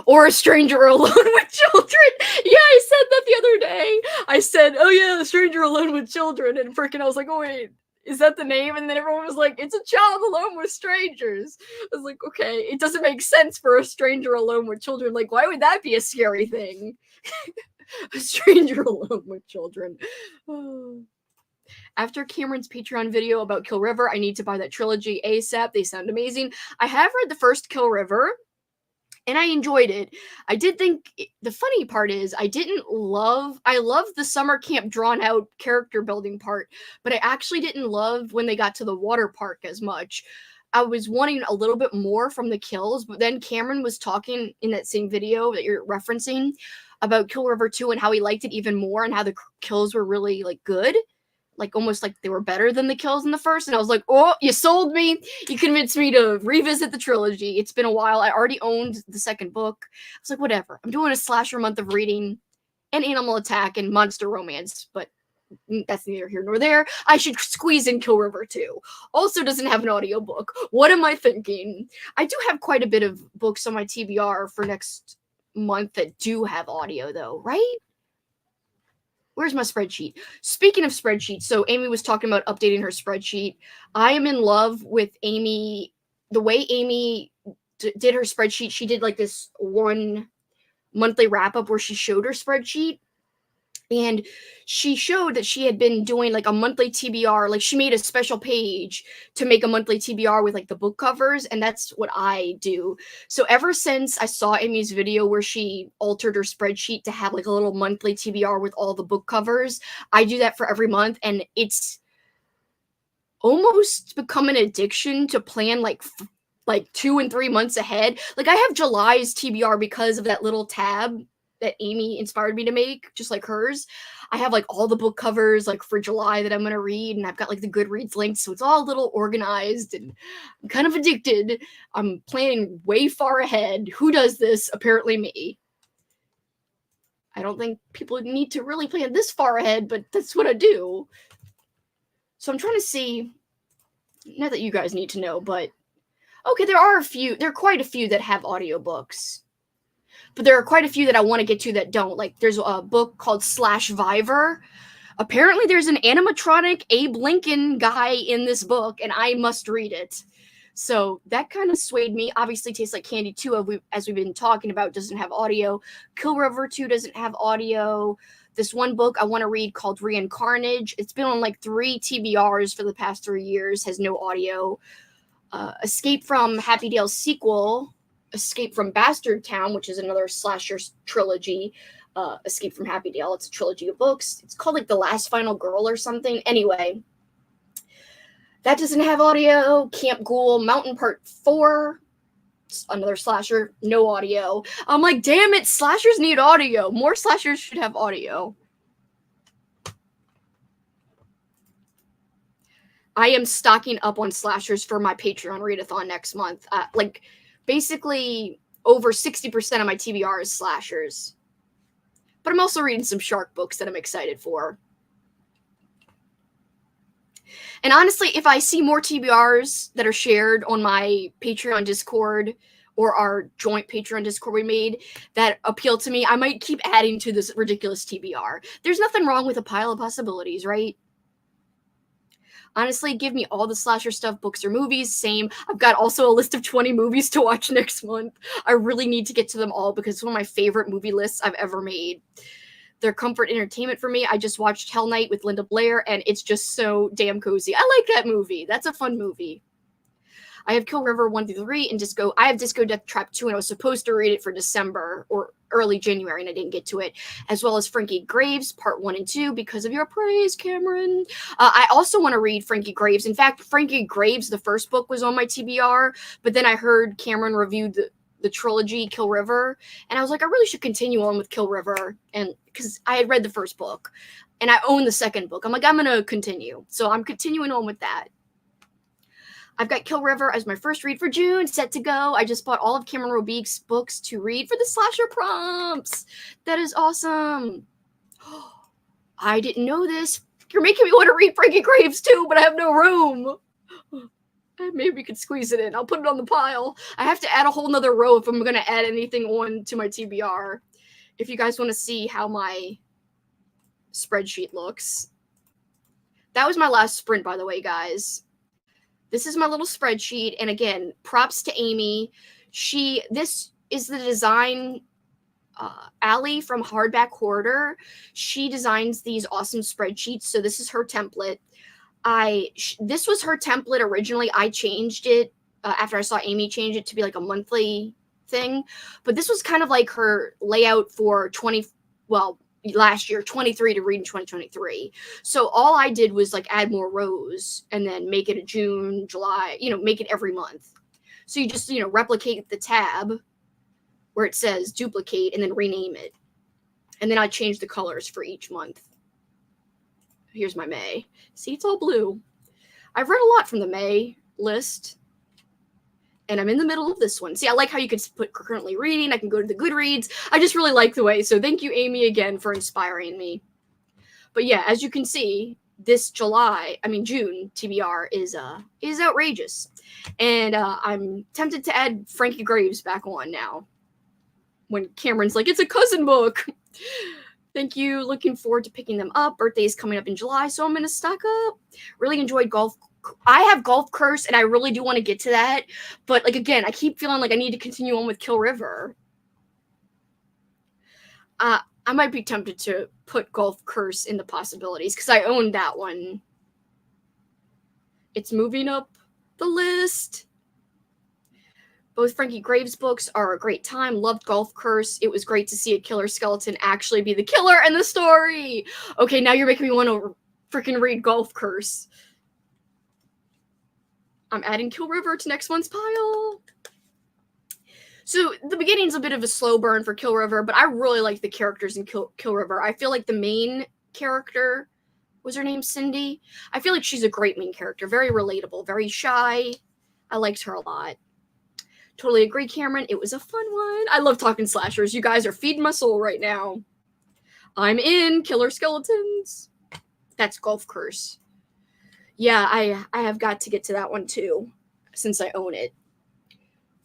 Or A Stranger Alone with Children. Yeah, I said that the other day. I said, oh yeah, A Stranger Alone with Children. And freaking I was like, oh wait, is that the name? And then everyone was like, it's A Child Alone with Strangers. I was like, okay, it doesn't make sense for A Stranger Alone with Children. Like, why would that be a scary thing? A Stranger Alone with Children. After Cameron's Patreon video about Kill River, I need to buy that trilogy ASAP. They sound amazing. I have read the first Kill River, and I enjoyed it. I did think, the funny part is, I love the summer camp drawn out character building part, but I actually didn't love when they got to the water park as much. I was wanting a little bit more from the kills, but then Cameron was talking in that same video that you're referencing about Kill River 2 and how he liked it even more and how the kills were really like good. Like almost like they were better than the kills in the first. And I was like, oh, you sold me. You convinced me to revisit the trilogy. It's been a while. I already owned the second book. I was like, whatever. I'm doing a slasher month of reading and Animal Attack and Monster Romance. But that's neither here nor there. I should squeeze in Kill River too. Also doesn't have an audiobook. What am I thinking? I do have quite a bit of books on my TBR for next month that do have audio though, right? Where's my spreadsheet? Speaking of spreadsheets, so Amy was talking about updating her spreadsheet. I am in love with Amy. The way Amy did her spreadsheet, she did like this one monthly wrap up where she showed her spreadsheet. And she showed that she had been doing like a monthly TBR. Like she made a special page to make a monthly TBR with like the book covers. And that's what I do. So ever since I saw Amy's video where she altered her spreadsheet to have like a little monthly TBR with all the book covers, I do that for every month. And it's almost become an addiction to plan like 2 and 3 months ahead. Like I have July's TBR because of that little tab that Amy inspired me to make, just like hers. I have like all the book covers like for July that I'm going to read, and I've got like the Goodreads links, so it's all a little organized, and I'm kind of addicted. I'm planning way far ahead. Who does this? Apparently me. I don't think people need to really plan this far ahead, but that's what I do. So I'm trying to see, not that you guys need to know, but okay, there are quite a few that have audiobooks. But there are quite a few that I want to get to that don't. Like, there's a book called /Viver. Apparently, there's an animatronic Abe Lincoln guy in this book, and I must read it. So that kind of swayed me. Obviously, Tastes Like Candy 2, as we've been talking about, doesn't have audio. Kill River 2 doesn't have audio. This one book I want to read called Reincarnage. It's been on like 3 TBRs for the past 3 years, has no audio. Escape from Happy Dale's sequel, Escape from Bastard Town, which is another slasher trilogy. Escape from Happy Dale, it's a trilogy of books. It's called like The Last Final Girl or something. Anyway, that doesn't have audio. Camp Ghoul Mountain Part 4, another slasher, no audio. I'm like, damn it, slashers need audio. More slashers should have audio. I am stocking up on slashers for my Patreon readathon next month. Like, basically, over 60% of my TBR is slashers. But I'm also reading some shark books that I'm excited for. And honestly, if I see more TBRs that are shared on my Patreon Discord or our joint Patreon Discord we made that appeal to me, I might keep adding to this ridiculous TBR. There's nothing wrong with a pile of possibilities, right? Honestly, give me all the slasher stuff, books or movies, same. I've got also a list of 20 movies to watch next month. I really need to get to them all because it's one of my favorite movie lists I've ever made. They're comfort entertainment for me. I just watched Hell Night with Linda Blair, and it's just so damn cozy. I like that movie. That's a fun movie. I have Kill River 1 through 3 and Disco. I have Disco Death Trap 2, and I was supposed to read it for December or early January, and I didn't get to it. As well as Frankie Graves, Part 1 and 2, because of your praise, Cameron. I also want to read Frankie Graves. In fact, Frankie Graves, the first book, was on my TBR, but then I heard Cameron review the trilogy, Kill River, and I was like, I really should continue on with Kill River, and because I had read the first book, and I own the second book. I'm like, I'm going to continue. So I'm continuing on with that. I've got Kill River as my first read for June, set to go. I just bought all of Cameron Robeek's books to read for the slasher prompts. That is awesome. I didn't know this. You're making me want to read Frankie Graves too, but I have no room. Maybe we could squeeze it in. I'll put it on the pile. I have to add a whole nother row if I'm going to add anything on to my TBR. If you guys want to see how my spreadsheet looks. That was my last sprint, by the way, guys. This is my little spreadsheet, and again, props to Amy. This is the design, Allie from Hardback Hoarder. She designs these awesome spreadsheets, so this is her template. This was her template originally. I changed it after I saw Amy change it to be like a monthly thing, but this was kind of like her layout for last year, 23 to read in 2023. So all I did was like add more rows and then make it a June, July, make it every month. So you just, replicate the tab where it says duplicate and then rename it. And then I change the colors for each month. Here's my May. See, it's all blue. I've read a lot from the May list. And I'm in the middle of this one. See, I like how you could put currently reading. I can go to the Goodreads. I just really like the way. So thank you, Amy, again for inspiring me. But yeah, as you can see, this June TBR is outrageous. And I'm tempted to add Frankie Graves back on now. When Cameron's like, it's a cousin book. Thank you. Looking forward to picking them up. Birthday's coming up in July, so I'm going to stock up. Really enjoyed Golf. I have Golf Curse, and I really do want to get to that. But, like, again, I keep feeling like I need to continue on with Kill River. I might be tempted to put Golf Curse in the possibilities, because I own that one. It's moving up the list. Both Frankie Graves books are a great time. Loved Golf Curse. It was great to see a killer skeleton actually be the killer in the story. Okay, now you're making me want to freaking read Golf Curse. I'm adding Kill River to next month's pile. So the beginning's a bit of a slow burn for Kill River, but I really like the characters in Kill River. I feel like the main character, was her name Cindy? I feel like she's a great main character. Very relatable, very shy. I liked her a lot. Totally agree, Cameron. It was a fun one. I love talking slashers. You guys are feeding my soul right now. I'm in Killer Skeletons. That's Golf Curse. Yeah, I have got to get to that one too, since I own it.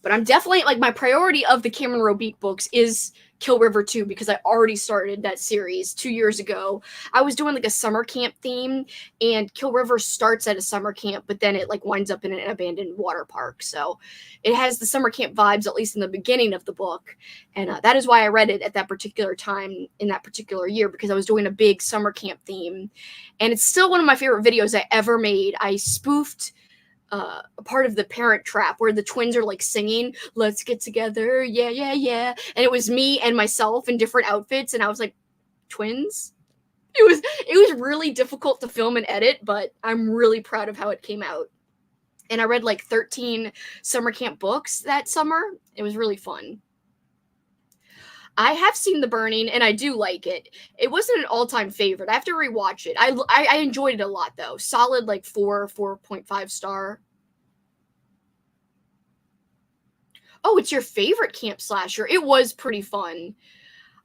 But I'm definitely, like, my priority of the Cameron Robeek books is Kill River 2, because I already started that series 2 years ago. I was doing, like, a summer camp theme, and Kill River starts at a summer camp, but then it, like, winds up in an abandoned water park. So it has the summer camp vibes, at least in the beginning of the book. And that is why I read it at that particular time in that particular year, because I was doing a big summer camp theme. And it's still one of my favorite videos I ever made. I spoofed a part of The Parent Trap where the twins are like singing, let's get together, yeah, yeah, yeah. And it was me and myself in different outfits, and I was like, twins? It was really difficult to film and edit, but I'm really proud of how it came out. And I read like 13 summer camp books that summer. It was really fun. I have seen The Burning, and I do like it. It wasn't an all-time favorite. I have to rewatch it. I enjoyed it a lot, though. Solid, like, 4.5 star. Oh, it's your favorite camp slasher. It was pretty fun.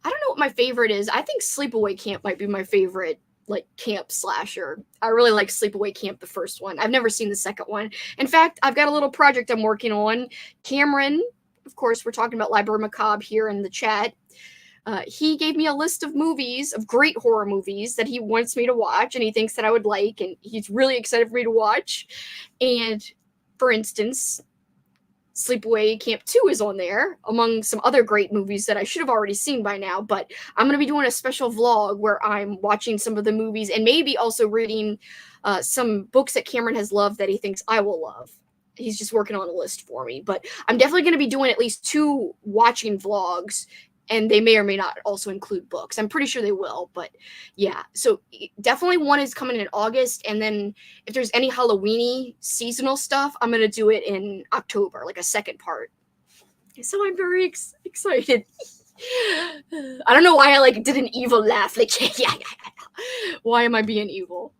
I don't know what my favorite is. I think Sleepaway Camp might be my favorite, like, camp slasher. I really like Sleepaway Camp, the first one. I've never seen the second one. In fact, I've got a little project I'm working on. Cameron, of course, we're talking about Library Macabre here in the chat. He gave me a list of movies, of great horror movies that he wants me to watch, and he thinks that I would like, and he's really excited for me to watch. And, for instance, Sleepaway Camp 2 is on there, among some other great movies that I should have already seen by now, but I'm going to be doing a special vlog where I'm watching some of the movies and maybe also reading some books that Cameron has loved that he thinks I will love. He's just working on a list for me, but I'm definitely going to be doing at least 2 watching vlogs, and they may or may not also include books. I'm pretty sure they will, but yeah. So definitely one is coming in August, and then if there's any Halloween-y seasonal stuff, I'm going to do it in October, like a second part. So I'm very excited. I don't know why I like did an evil laugh. Like, yeah. Why am I being evil?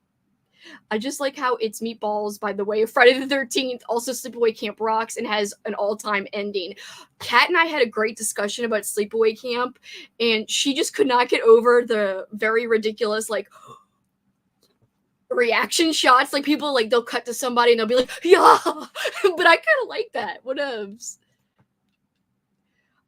I just like how it's Meatballs, by the way. Friday the 13th, also Sleepaway Camp rocks and has an all-time ending. Kat and I had a great discussion about Sleepaway Camp, and she just could not get over the very ridiculous, like, reaction shots. Like, people, like, they'll cut to somebody and they'll be like, yeah! But I kind of like that. Whatevs.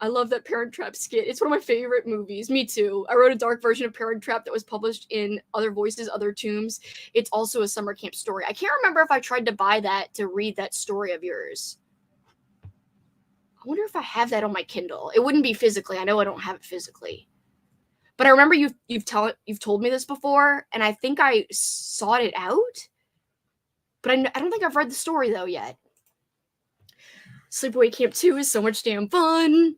I love that Parent Trap skit. It's one of my favorite movies. Me too. I wrote a dark version of Parent Trap that was published in Other Voices, Other Tombs. It's also a summer camp story. I can't remember if I tried to buy that to read that story of yours. I wonder if I have that on my Kindle. It wouldn't be physically. I know I don't have it physically. But I remember you've told me this before, and I think I sought it out. But I don't think I've read the story, though, yet. Sleepaway Camp 2 is so much damn fun.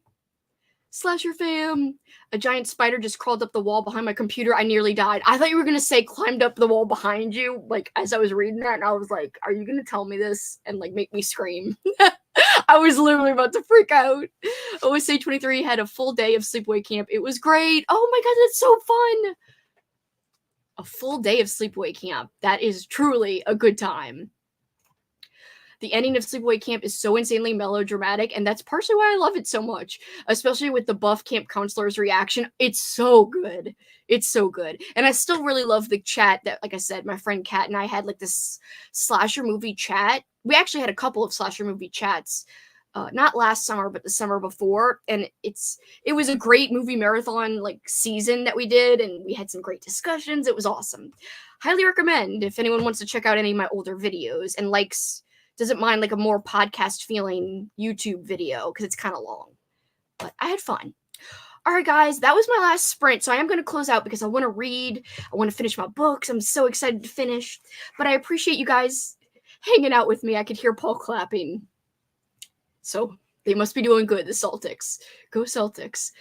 Slasher fam. A giant spider just crawled up the wall behind my computer. I nearly died. I thought you were going to say climbed up the wall behind you, like, as I was reading that, and I was like, are you going to tell me this and, like, make me scream? I was literally about to freak out. OSA 23 had a full day of Sleepaway Camp. It was great. Oh my god, that's so fun. A full day of Sleepaway Camp. That is truly a good time. The ending of Sleepaway Camp is so insanely melodramatic, and that's partially why I love it so much, especially with the buff camp counselor's reaction. It's so good. It's so good. And I still really love the chat that, like I said, my friend Kat and I had like this slasher movie chat. We actually had a couple of slasher movie chats. Not last summer, but the summer before, and it was a great movie marathon like season that we did, and we had some great discussions. It was awesome. Highly recommend if anyone wants to check out any of my older videos and doesn't mind like a more podcast feeling YouTube video because it's kind of long. But I had fun. All right, guys, that was my last sprint, so I am going to close out because I want to read. I want to finish my books. I'm so excited to finish, but I appreciate you guys hanging out with me. I could hear Paul clapping. So they must be doing good, the Celtics. Go Celtics.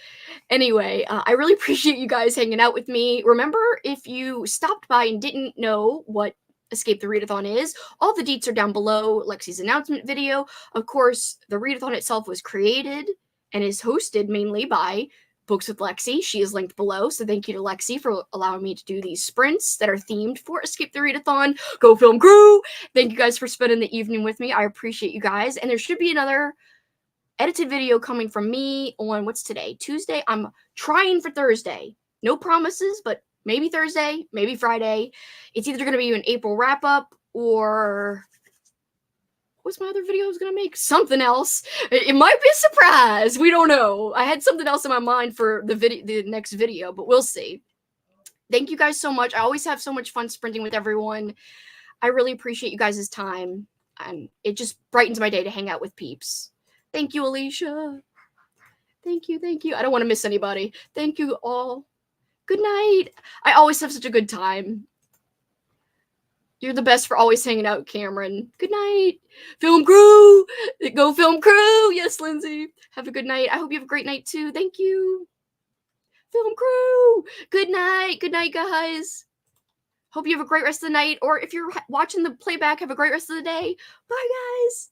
Anyway, I really appreciate you guys hanging out with me. Remember, if you stopped by and didn't know what Escape the Readathon is, all the deets are down below. Lexie's announcement video. Of course, the Readathon itself was created and is hosted mainly by Books with Lexie. She is linked below, so thank you to Lexie for allowing me to do these sprints that are themed for Escape the Readathon. Go Film Crew! Thank you guys for spending the evening with me. I appreciate you guys, and there should be another edited video coming from me on, what's today? Tuesday? I'm trying for Thursday. No promises, but maybe Thursday, maybe Friday. It's either going to be an April wrap-up or what's my other video I was going to make? Something else. It might be a surprise. We don't know. I had something else in my mind for the next video, but we'll see. Thank you guys so much. I always have so much fun sprinting with everyone. I really appreciate you guys' time, and it just brightens my day to hang out with peeps. Thank you, Alicia. Thank you, thank you. I don't want to miss anybody. Thank you all. Good night. I always have such a good time. You're the best for always hanging out, Cameron. Good night. Film crew. Go film crew. Yes, Lindsay. Have a good night. I hope you have a great night, too. Thank you. Film crew. Good night. Good night, guys. Hope you have a great rest of the night. Or if you're watching the playback, have a great rest of the day. Bye, guys.